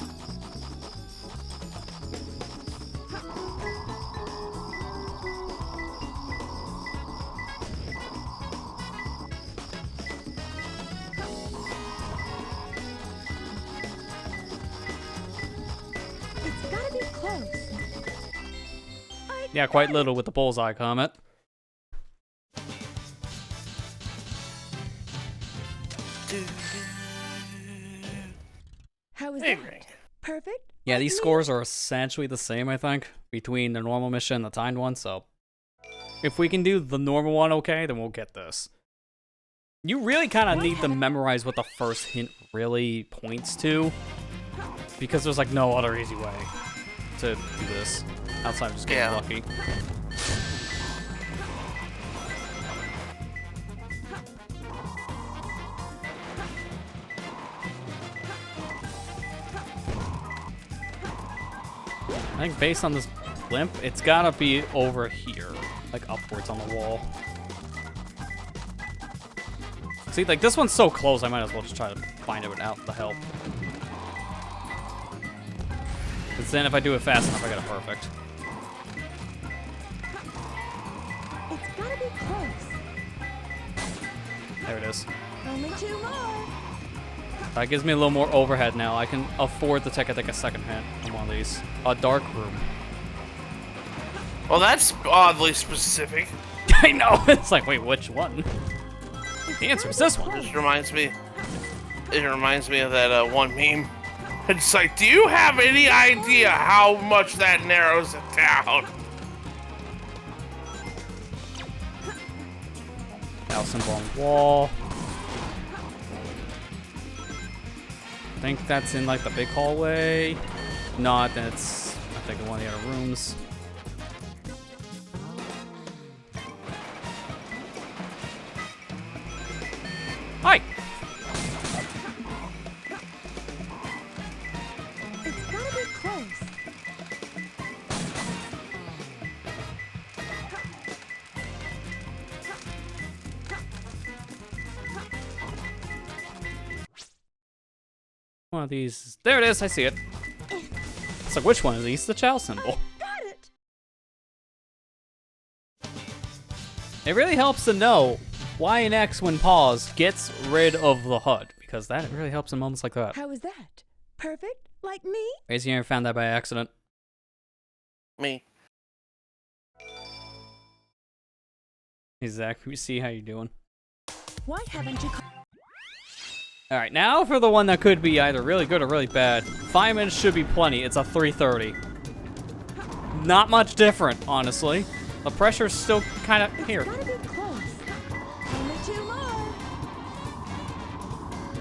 It's gotta be close. Yeah, quite little with the bullseye comment. How is Hey, that? ring. Perfect? Yeah, Like these me? scores are essentially the same, I think, between the normal mission and the timed one, so if we can do the normal one okay, then we'll get this. You really kind of need to memorize what the first hint really points to, because there's like no other easy way to do this outside of just getting Yeah. lucky. I think based on this blimp, it's gotta be over here, like upwards on the wall. See, like this one's so close, I might as well just try to find it without the help. Because then if I do it fast enough, I get it perfect. It's gotta be close. There it is. Only 2 more. That gives me a little more overhead now. I can afford to take, I think, a second hint on one of these. A dark room. Well, that's oddly specific. I know. It's like, wait, which one? The answer is this one. It reminds me of that one meme. It's like, do you have any idea how much that narrows it down? House symbol on the wall. I think that's in like the big hallway. Not, then it's I think in one of the other rooms. Hi! It's gotta be close. One of these. There it is, I see it. It's like, which one of these is the chow symbol? Got it. It really helps to know Y and X when paused gets rid of the HUD, because that really helps in moments like that. How is that? Perfect? Like me? Raise your hand, found that by accident. Me. Hey Zach, we see how you're doing. Why haven't you Alright, now for the one that could be either really good or really bad. 5 minutes should be plenty. It's a 3:30. Not much different, honestly. The pressure's still kind of here. gotta be close. Only 2 more.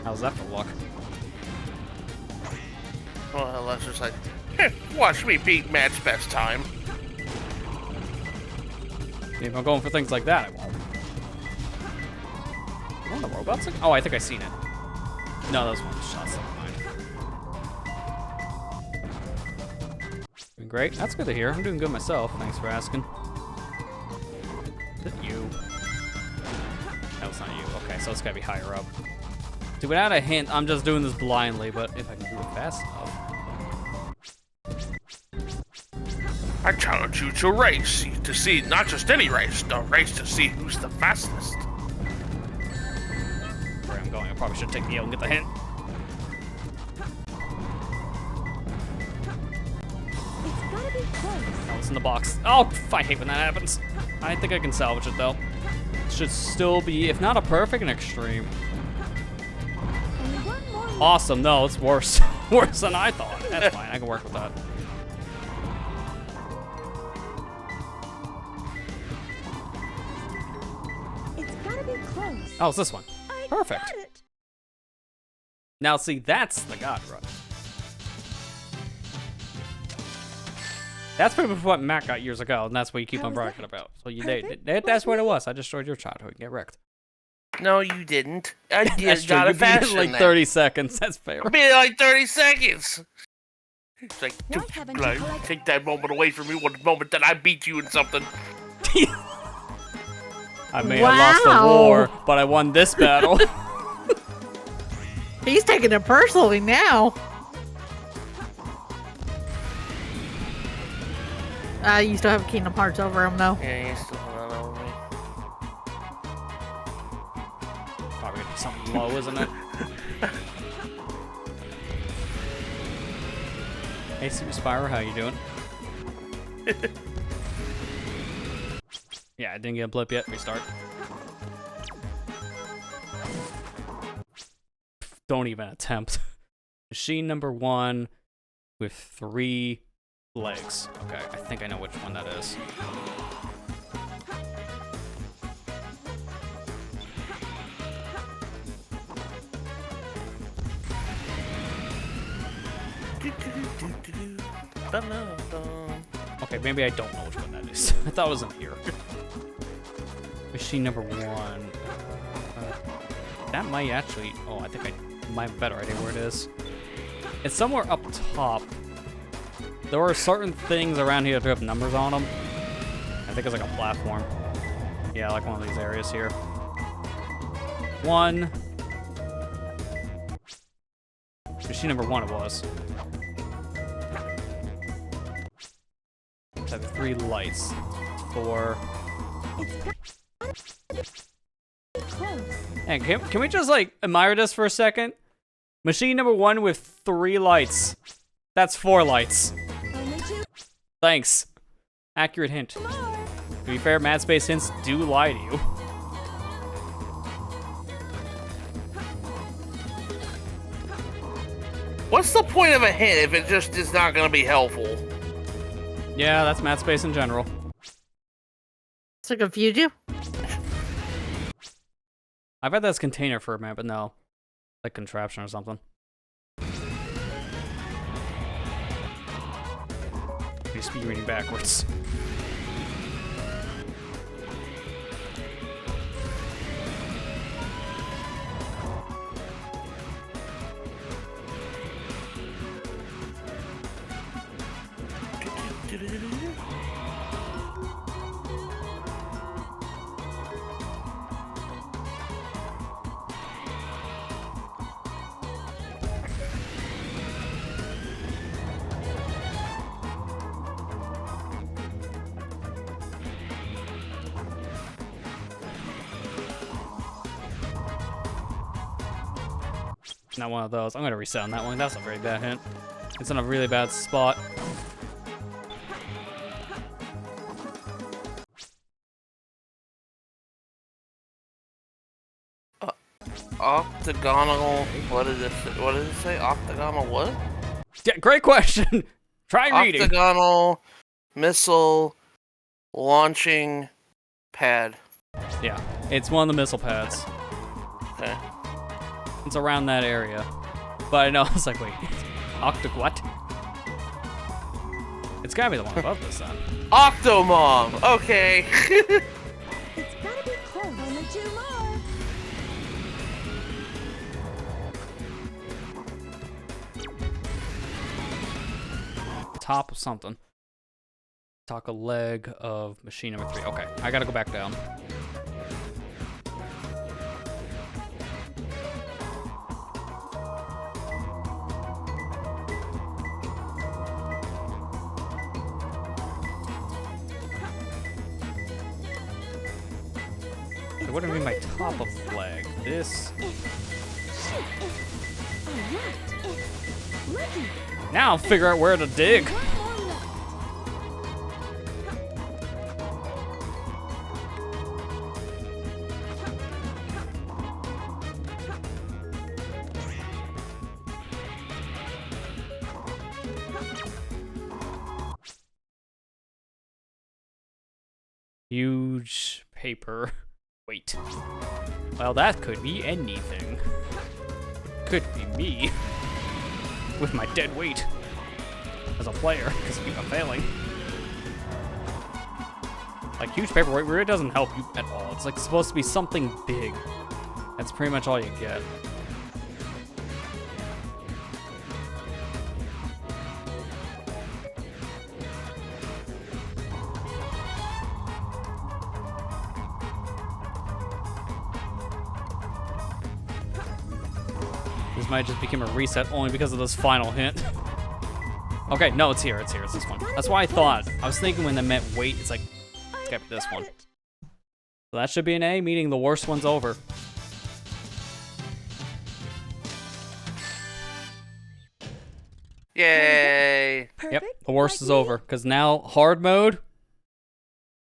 How's that for luck? Well, that's just like, watch me beat Matt's best time. If I'm going for things like that, I won't. One of the robots? Oh, I think I've seen it. No, those one shots. Never mind. Doing great. That's good to hear. I'm doing good myself. Thanks for asking. Is it you? No, it's not you. Okay, so it's gotta be higher up. See, without a hint, I'm just doing this blindly, but if I can do it fast enough. I challenge you to a race, to see not just any race, a race to see who's the fastest. Where I'm going, I probably should take the L and get the hint. Oh, it's in the box. Oh, I hate when that happens. I think I can salvage it though. Should still be, if not a perfect, an extreme. Only one more left. Awesome. No, it's worse. Worse than I thought. That's fine. I can work with that. It's gotta be close. Oh, it's this one. I Perfect. got it. Now, see, that's the God Run. That's pretty much what Matt got years ago, and that's what you keep How on was bragging that? about. So you Perfect? that's what it was. I destroyed your childhood. Get wrecked. No, you didn't. I did That's true. not You a beat it in fashion like then. 30 seconds. That's fair. I beat it in like 30 seconds. It's like, Why don't haven't you like, collected- take that moment away from me. One moment that I beat you in something. I may have lost the Wow. war, but I won this battle. He's taking it personally now. You still have Kingdom Hearts over him, though. Yeah, you still not over me. Probably gonna be something low, isn't it? Hey, Super Spyro, how you doing? Yeah, I didn't get a blip yet. Restart. Don't even attempt. Machine number 1 with 3 legs. Okay, I think I know which one that is. Okay, maybe I don't know which one that is. I thought it was in here. Machine number 1. That might actually... Oh, I think I might have a better idea where it is. It's somewhere up top. There are certain things around here that have numbers on them. I think it's like a platform. Yeah, like one of these areas here. 1. Machine number 1 it was. Have 3 lights. 4. Hey, can we just like admire this for a second? Machine number 1 with 3 lights. That's 4 lights. Only two Thanks. Accurate hint. more. To be fair, Mad Space hints do lie to you. What's the point of a hint if it just is not going to be helpful? Yeah, that's Mad Space in general. To confuse you? I've had this container for a minute, but no. Like contraption or something. You speed reading backwards. Not one of those. I'm gonna reset on that one. That's a very bad hint. It's in a really bad spot. Octagonal. What did it say? Octagonal what? Yeah, great question. Try reading. Octagonal missile launching pad. Yeah, it's one of the missile pads. Okay. It's around that area. But I know, I was like, wait, what? It's gotta be the one above this then. Octomom. Okay. It's gotta be close. Only two more. Top of something. Talk a leg of machine number 3. Okay, I gotta go back down. So what do I mean by top of leg? This. Alright. Lucky. Now I'll figure out where to dig. One more left. Huge paper. Wait. Well, that could be anything. Could be me. With my dead weight. As a player, because I keep on failing. Like, huge paperweight really doesn't help you at all. It's like supposed to be something big. That's pretty much all you get. This might just become a reset only because of this final hint. Okay, no, it's here, it's here, it's this one. That's why I thought. I was thinking when they meant wait, it's like, it's gotta be this one. So that should be an A, meaning the worst one's over. Yay! Yep, the worst is over. Because now, hard mode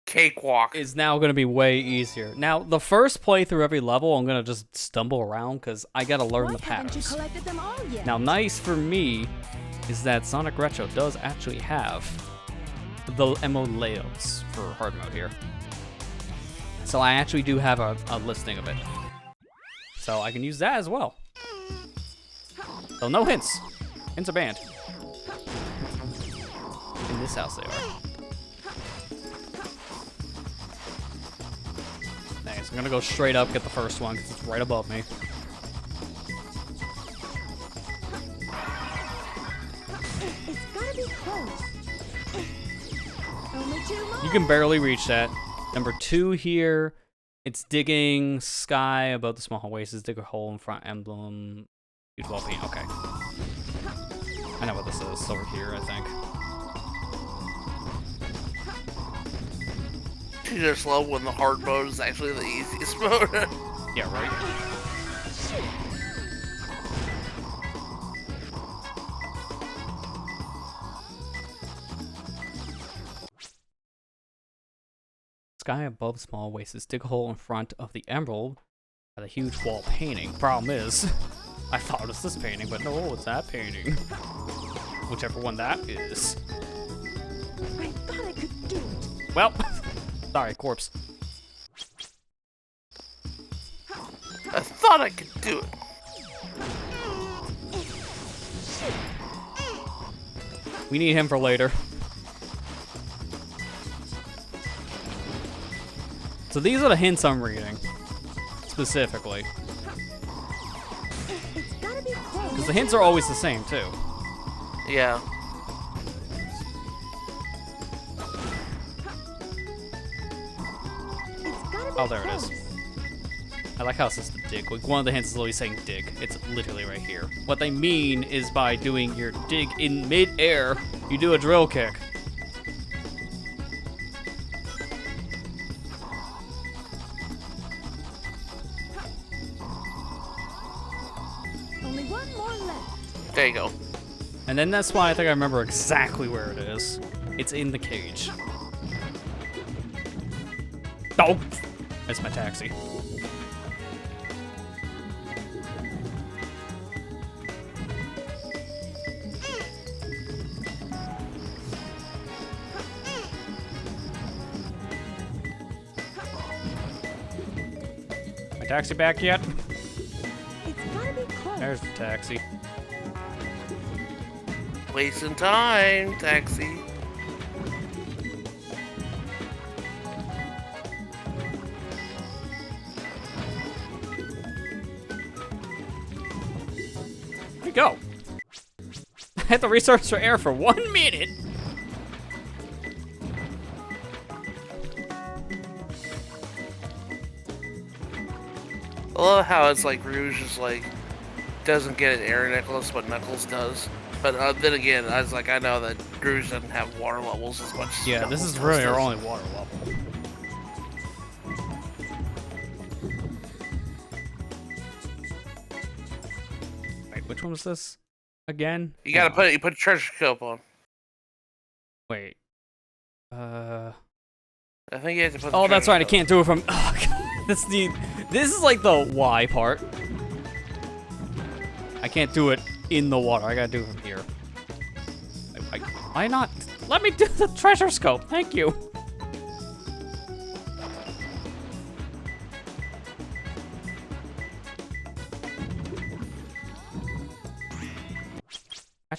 Cakewalk. is now gonna be way easier. Now, the first playthrough every level, I'm gonna just stumble around because I gotta learn the patterns. collected them all yet? Now, nice for me is that Sonic Retro does actually have the MO layouts for hard mode here. So I actually do have a listing of it. So I can use that as well. So no hints. Hints are banned. In this house they are. Nice, I'm gonna go straight up, get the first one, because it's right above me. It's gotta be close. Only 2 more. You can barely reach that. Number 2 here, it's digging sky above the small oasis, dig a hole in front emblem. Huge wall paint, okay. I know what this is, it's over here, I think. You just love when the hard mode is actually the easiest mode. Yeah, right? Sky above small oasis, dig a hole in front of the emerald by the huge wall painting. Problem is, I thought it was this painting, but no, it's that painting. Whichever one that is. I thought I could do it. Well, sorry, corpse. I thought I could do it. We need him for later. So these are the hints I'm reading, specifically. It's gotta be close. Because the hints are always the same, too. Yeah. It's gotta be Oh, there it is. close. I like how it says to dig. Like, one of the hints is always saying dig. It's literally right here. What they mean is by doing your dig in mid-air, you do a drill kick. Only 1 more left. There you go. And then that's why I think I remember exactly where it is. It's in the cage. Oh! That's my taxi. My taxi back yet? It's gotta be close. There's the taxi. Wasting time, taxi. There you go. I had to research for air for 1 minute. I love how it's like Rouge is like doesn't get an air necklace, but Knuckles does. But then again, I was like, I know that Rouge doesn't have water levels as much as Yeah, Knuckles this is does. really our only water level. Wait, which one was this again? You gotta put a treasure scope on. Wait. I think you have to put. Oh, the that's treasure right. I scope. can't do it from. Oh, God. This is like the Y part. I can't do it in the water. I gotta do it from here. Why not? Let me do the treasure scope. Thank you.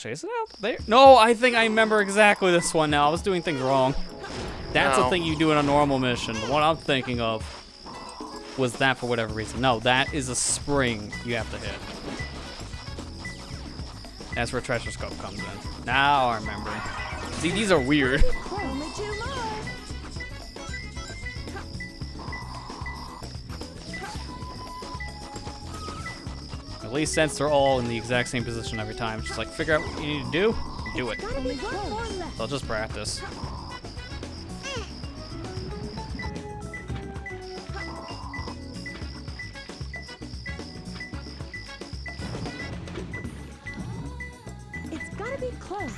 Actually, is it out there? No, I think I remember exactly this one now. I was doing things wrong. That's the thing you do in a normal mission. The one I'm thinking of was that for whatever reason. No, that is a spring you have to hit. That's where Treasure Scope comes in. Now I remember. See, these are weird. Only 2 more. At least since they're all in the exact same position every time, it's just like figure out what you need to do, do it. Only 1 more left. They'll just practice. It's gotta be close.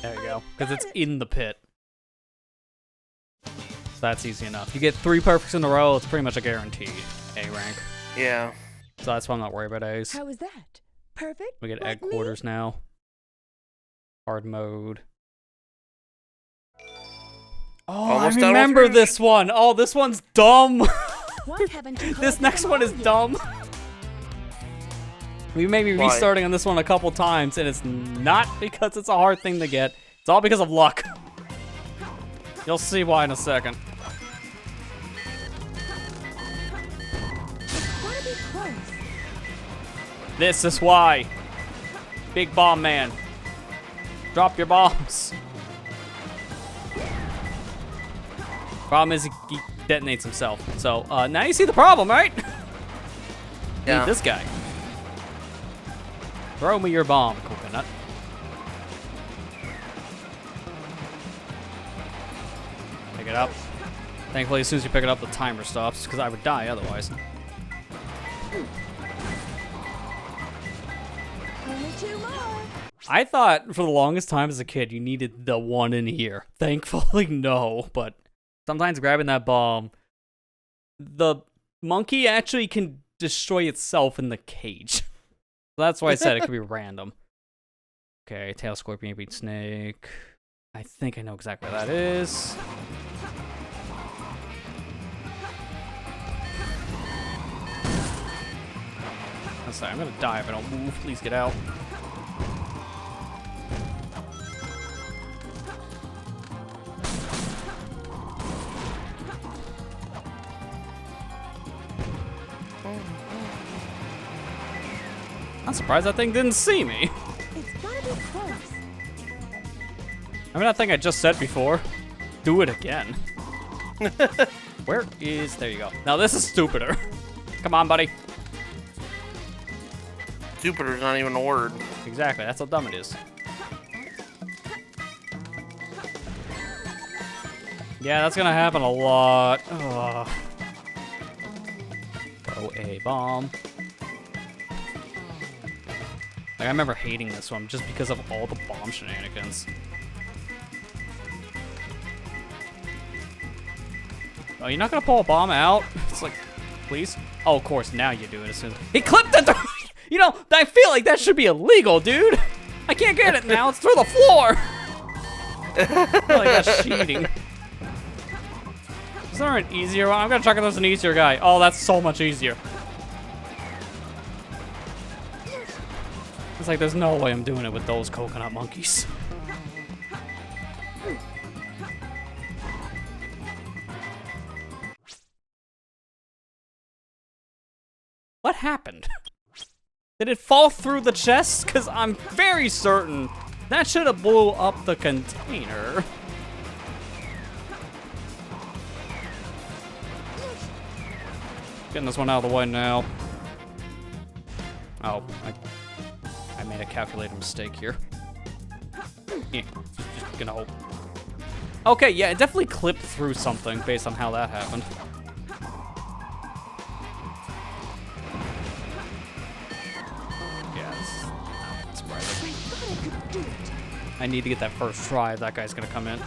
There you go, because it's in the pit. So that's easy enough. You get 3 perfects in a row, it's pretty much a guaranteed A rank. Yeah. So that's why I'm not worried about A's. How was that? Perfect? We get Like egg quarters now. Hard mode. Oh, Almost I done with remember Rouge. this one. Oh, this one's dumb. Why haven't you This collected next them one all is yet? dumb. We may be Why? restarting on this one a couple times, and it's not because it's a hard thing to get. It's all because of luck. You'll see why in a second. It's gotta be close. This is why. Big bomb man. Drop your bombs. Problem is he detonates himself. So now you see the problem, right? Yeah. Need this guy. Throw me your bomb, coconut. Pick it up. Thankfully, as soon as you pick it up, the timer stops, because I would die otherwise. Only 2 more. I thought for the longest time as a kid you needed the one in here. Thankfully, no, but sometimes grabbing that bomb, the monkey actually can destroy itself in the cage. That's why I said it could be random. Okay, tail scorpion beat snake. I think I know exactly where that is. I'm sorry, I'm gonna die if I don't move. Please get out. I'm surprised that thing didn't see me. It's gotta be close. I mean, that thing I just said before. Do it again. Where is... There you go. Now this is stupider. Come on, buddy. Stupider's not even a word. Exactly, that's how dumb it is. Yeah, that's gonna happen a lot. Ugh. Throw a bomb. Like, I remember hating this one just because of all the bomb shenanigans. Oh, you're not gonna pull a bomb out? It's like, please? Oh, of course, now you do it as soon as... He clipped it! You know, I feel like that should be illegal, dude! I can't get it now, it's through the floor! I feel like that's cheating. Is there an easier one? I'm gonna check if there's an easier guy. Oh, that's so much easier. It's like there's no way I'm doing it with those coconut monkeys. What happened? Did it fall through the chest? Because I'm very certain that should have blew up the container. Getting this one out of the way now. Oh, I made a calculated mistake here. Yeah, just gonna hope. Okay, yeah, it definitely clipped through something based on how that happened. Yeah, that's surprising. I need to get that first try if that guy's gonna come in.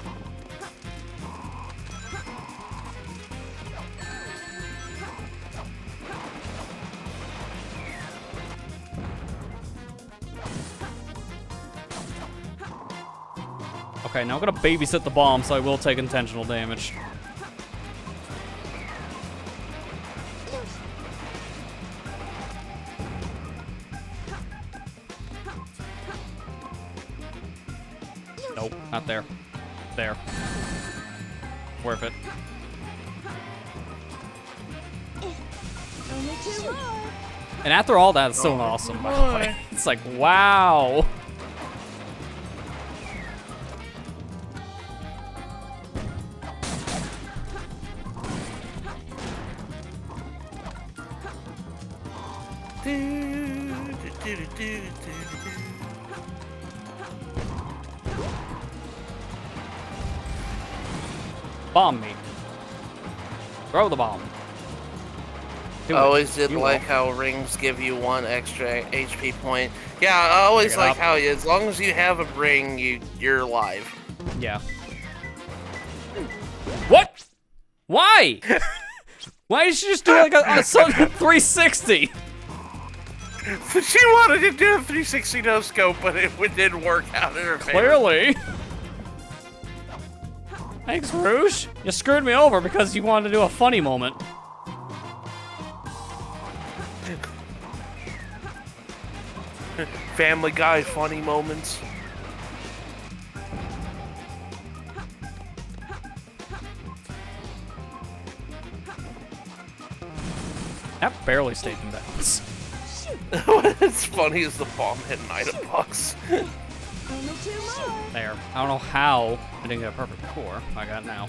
Okay, now I'm gonna babysit the bomb, so I will take intentional damage. Nope, not there. There. Worth it. Only 2 more. And after all that, it's still awesome, by the way. It's like, wow. Bomb me. Throw the bomb. Do I it. always did You like won't. how rings give you 1 extra HP point. Yeah, I always Pick it like up. how as long as you have a ring, you're alive. Yeah. What? Why? Why did she just do like a Sonic 360? She wanted to do a 360 no scope, but it didn't work out in her favor. Clearly. Thanks, Rouge. You screwed me over because you wanted to do a funny moment. Family Guy funny moments. That barely stayed in bounds. What's funny is the bomb hit an item box. Only 2 more. There. I don't know how I didn't get a perfect core. I got it now.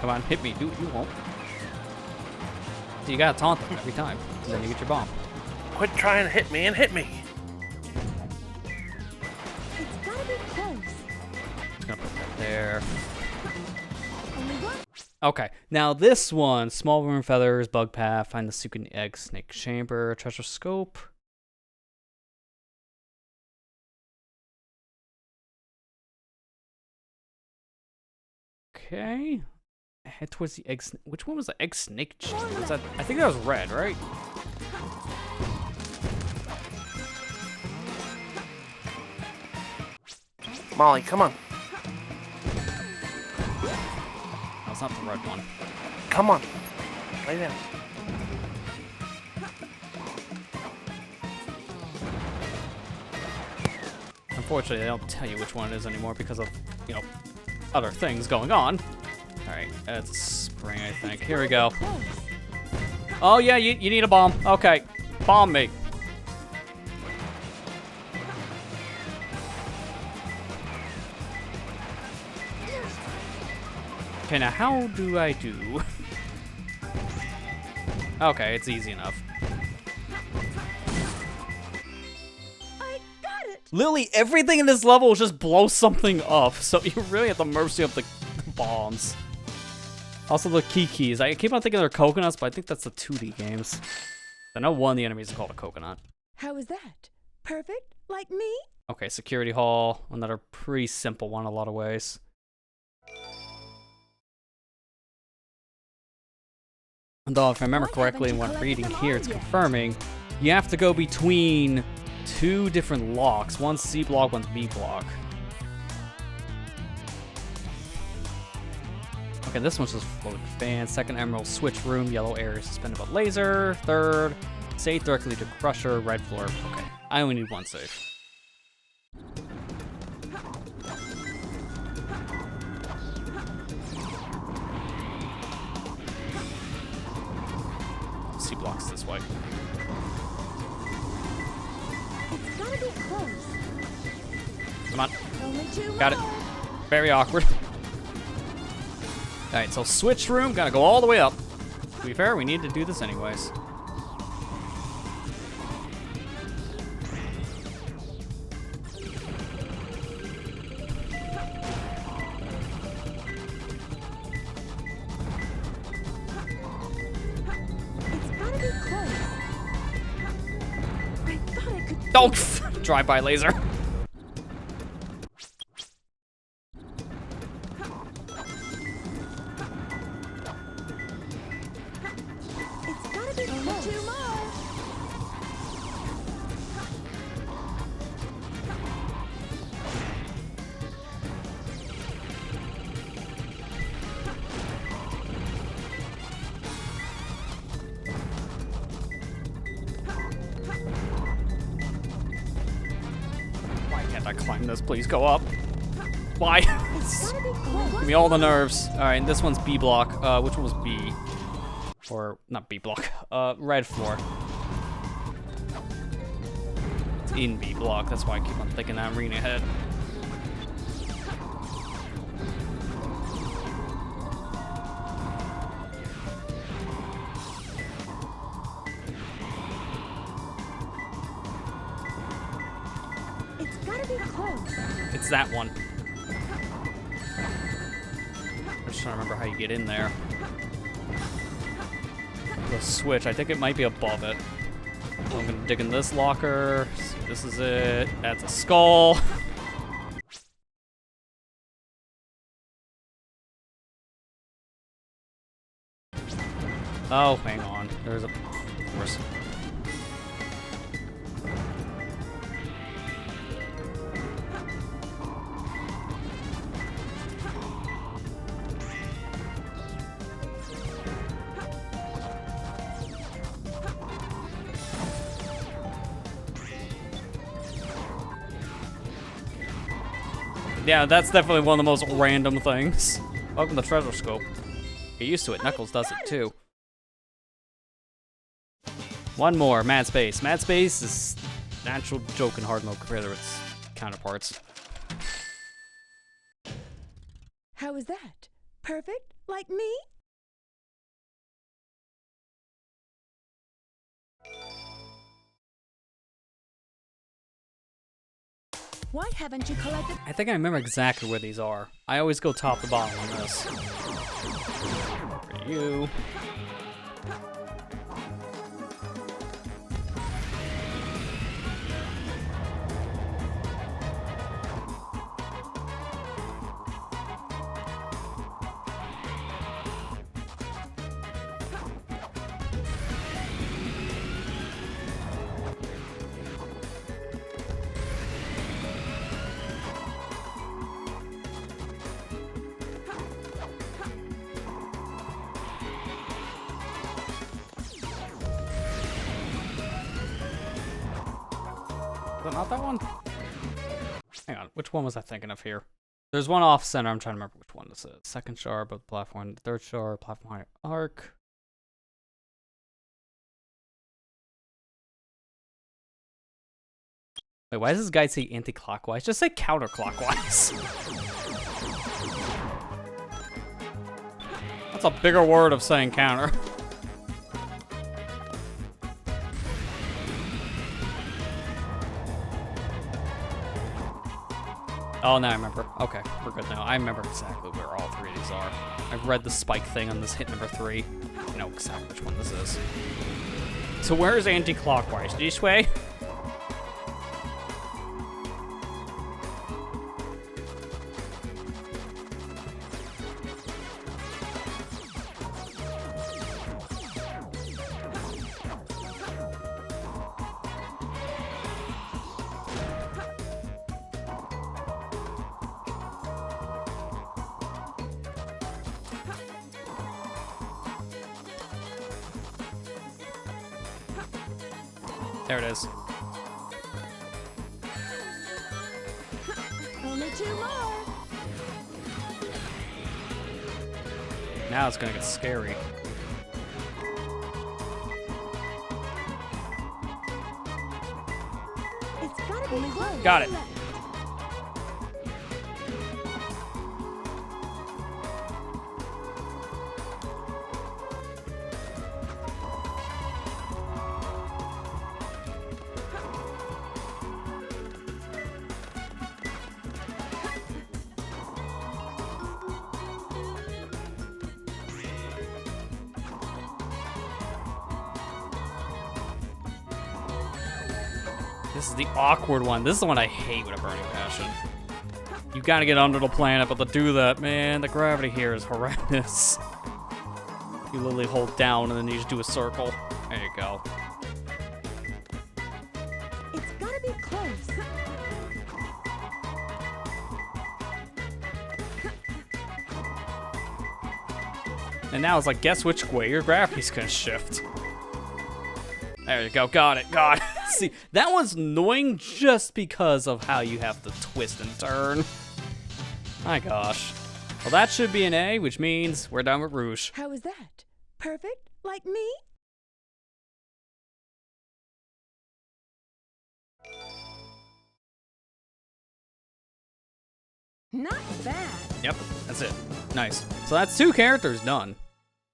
Come on, hit me. You won't. So you gotta taunt them every time, and then you get your bomb. Quit trying to hit me and hit me. It's gotta be close. Just gonna put that there. Only 1. Okay, now this one, small room feathers, bug path, find the secret egg, snake chamber, treasure scope. Okay. Head towards the egg. Which one was the egg snake chamber? Was that? I think that was red, right? Molly, come on. That's not the red one. Come on. Lay down. Unfortunately, they don't tell you which one it is anymore because of, you know, other things going on. Alright, it's a spring, I think. Here we go. Oh, yeah, you need a bomb. Okay, bomb me. Okay, now how do I do? Okay, it's easy enough. I got it. Literally, everything in this level is just blow something up, so you're really at the mercy of the bombs. Also, the keys. I keep on thinking they're coconuts, but I think that's the 2D games. I know one of the enemies is called a coconut. How is that? Perfect? Like me? Okay, security hall. Another pretty simple one in a lot of ways. Although, if I remember correctly, when reading here, it's confirming you have to go between 2 different locks. One C block, one B block. Okay, this one's just floating fan. Second emerald switch room. Yellow area suspended with laser. Third, save directly to crusher. Red floor. Okay, I only need 1 save. C blocks this way. It's gotta be close. Come on, Only 2 got it. more. Very awkward. Alright, so switch room, gotta go all the way up. To be fair, we need to do this anyways. It's gotta be close. I thought I could. Oh, drive-by laser. It's gotta be close. 2 more. can't I climb this? Please go up. Why? Give me all the nerves. Alright, and this one's B block. Which one was B? Or, not B block. Red floor. It's in B block, that's why I keep on thinking that I'm reading ahead. It's gotta be close. It's that one. I'm just trying to remember how you get in there. The switch, I think it might be above it. So I'm gonna dig in this locker. See, this is it. That's a skull. Oh, hang on. There's a course. Yeah, that's definitely one of the most random things. Welcome to Treasure Scope. Get used to it. Knuckles does it too. One more, Mad Space. Mad Space is natural joke in hard mode compared to its counterparts. How is that? Perfect? Like me? Why haven't you collected? I think I remember exactly where these are. I always go top to bottom on this. For you. Is that not that one? Hang on, which one was I thinking of here? There's one off center, I'm trying to remember which one this is. Second shard above the platform, third shard, platform high arc. Wait, why does this guy say anti-clockwise? Just say counterclockwise. That's a bigger word of saying counter. Oh, now I remember. Okay, we're good now. I remember exactly where all three of these are. I've read the spike thing on this hit number 3. I know exactly which one this is. So where is anti-clockwise? This way? There it is. Only 2 more. Now it's gonna get scary. It's gotta be close. Got it. This is the awkward one. This is the one I hate with a burning passion. You gotta get under the planet, but to do that, man, the gravity here is horrendous. You literally hold down and then you just do a circle. There you go. It's gotta be close. And now it's like, guess which way your gravity's gonna shift. There you go. Got it. Got it. See, that one's annoying just because of how you have to twist and turn. My gosh. Well, that should be an A, which means we're done with Rouge. How is that? Perfect? Like me? Not bad. Yep, that's it. Nice. So that's 2 characters done.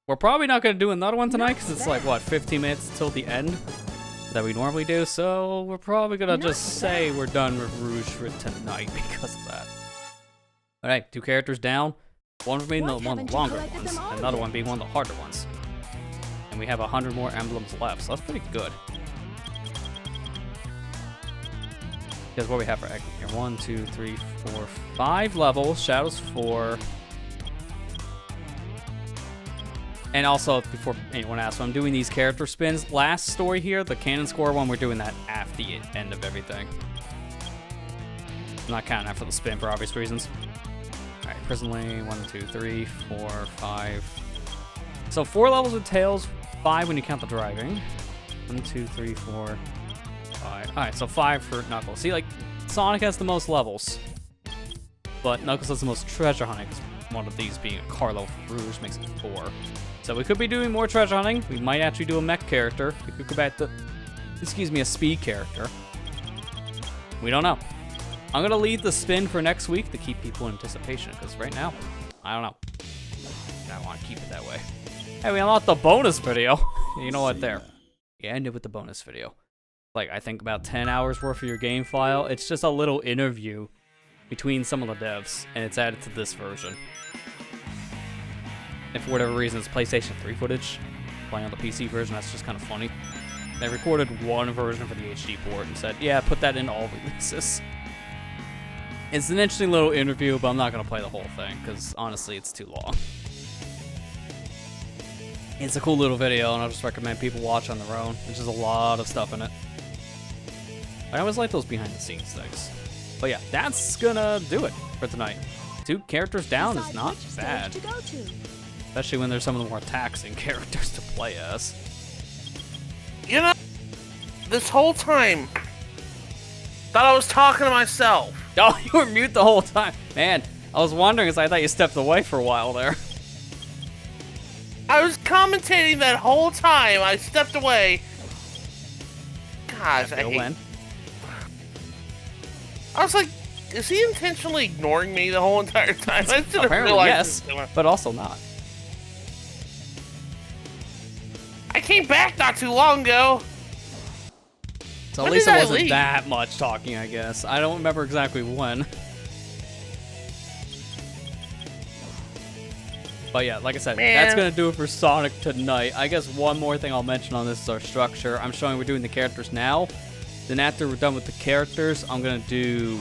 We're probably not going to do another one tonight because it's like, what, 15 minutes till the end that we normally do. So we're probably going to just say we're done with Rouge for tonight because of that. All right, 2 characters down. One being one of the longer ones, another one being one of the harder ones. And we have 100 more emblems left, so that's pretty good. Because what we have for Egg here, 1, 2, 3, 4, 5 levels, Shadows 4. And also, before anyone asks, I'm doing these character spins. Last story here, the Cannon Score one, we're doing that after the end of everything. I'm not counting that for the spin for obvious reasons. Alright, Prison Lane, 1, 2, 3, 4, 5. So 4 levels with Tails, 5 when you count the driving. 1, 2, 3, 4, 5. Alright, so 5 for Knuckles. See, like, Sonic has the most levels, but Knuckles has the most treasure hunting. One of these being a Carlo for Rouge makes it 4. So we could be doing more treasure hunting. We might actually do a mech character. We could go back to, a speed character. We don't know. I'm gonna leave the spin for next week to keep people in anticipation, because right now, I don't know. I want to keep it that way. Hey, we unlocked the bonus video. You know what, there. You ended with the bonus video. Like, I think about 10 hours worth of your game file. It's just a little interview between some of the devs, and it's added to this version. And for whatever reason, it's PlayStation 3 footage. Playing on the PC version, that's just kind of funny. They recorded one version for the HD port and said, yeah, put that in all releases. It's an interesting little interview, but I'm not going to play the whole thing, because honestly, it's too long. It's a cool little video, and I'll just recommend people watch on their own. There's just a lot of stuff in it. I always like those behind-the-scenes things. But yeah, that's gonna do it for tonight. 2 characters down is not bad. Especially when there's some of the more taxing characters to play as. You know, this whole time, thought I was talking to myself. Oh, you were mute the whole time. Man, I was wondering because I thought you stepped away for a while there. I was commentating that whole time. I stepped away. Gosh, I hate... I was like, is he intentionally ignoring me the whole entire time? I didn't Apparently, realize yes, but also not. I came back not too long ago. So at least it wasn't that much talking, I guess. I don't remember exactly when. But yeah, like I said, that's going to do it for Sonic tonight. I guess one more thing I'll mention on this is our structure. I'm showing we're doing the characters now. Then after we're done with the characters, I'm going to do...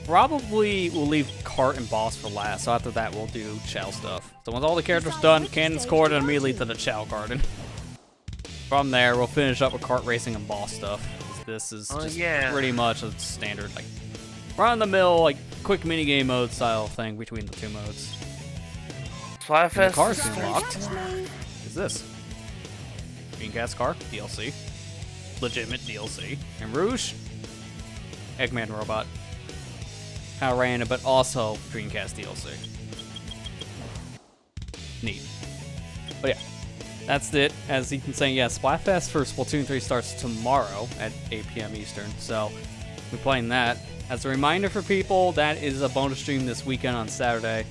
Probably we'll leave Cart and Boss for last. So after that, we'll do Chow stuff. So once all the characters done, Cannon's Court, and immediately to the Chow Garden. From there, we'll finish up with Kart Racing and Boss stuff. This is just pretty much a standard, like, run-of-the-mill, like, quick minigame mode style thing between the 2 modes. Splatfest. The car's unlocked. Is this? Dreamcast car, DLC. Legitimate DLC. And Rouge, Eggman Robot. Kind of random, but also Dreamcast DLC. Neat. But yeah, that's it. As Ethan's saying, yeah, Splatfest for Splatoon 3 starts tomorrow at 8 p.m. Eastern, so we're playing that. As a reminder for people, that is a bonus stream this weekend on Saturday,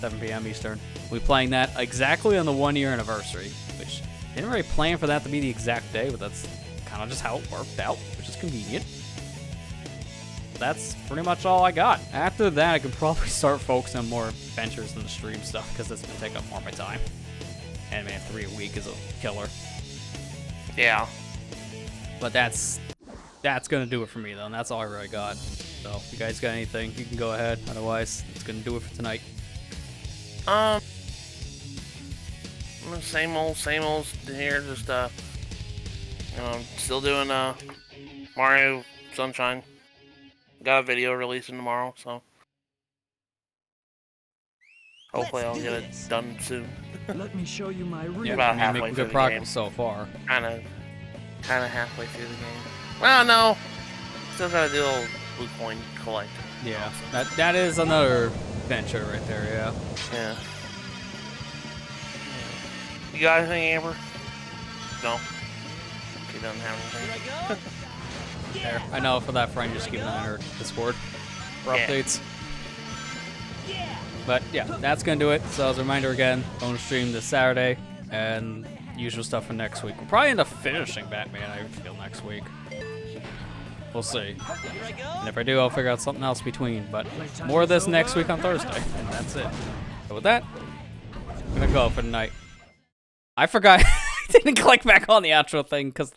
7 p.m. Eastern. We're playing that exactly on the 1-year anniversary, which didn't really plan for that to be the exact day, but that's kind of just how it worked out, which is convenient. That's pretty much all I got. After that, I could probably start focusing on more adventures than the stream stuff, because that's going to take up more of my time. And man, 3 a week is a killer. Yeah. But that's going to do it for me, though, and that's all I really got. So, if you guys got anything, you can go ahead. Otherwise, it's going to do it for tonight. Same old here. Just, still doing, Mario Sunshine. Got a video releasing tomorrow, so hopefully I'll get it done soon. Let me show you my real. Yeah, About I mean, halfway making through good the progress game. so far. Kind of halfway through the game. Well, no. Still gotta do a little blue coin collect. Yeah, that is another adventure right there. Yeah. Yeah. You got anything, Amber? No. She doesn't have anything. Here I go. There. I know for that friend, just keep an eye on her Discord for Yeah. updates. Yeah. But yeah, that's gonna do it. So as a reminder again, bonus stream this Saturday, and usual stuff for next week. We'll probably end up finishing Batman, I feel, next week. We'll see. Here I go. And if I do, I'll figure out something else between. But more of this next week on Thursday, and that's it. So with that, I'm gonna go for the night. I forgot I didn't click back on the outro thing because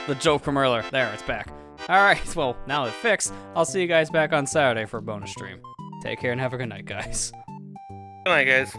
the joke from earlier. There, it's back. Alright, well, now it's fixed. I'll see you guys back on Saturday for a bonus stream. Take care and have a good night, guys. Good night, guys.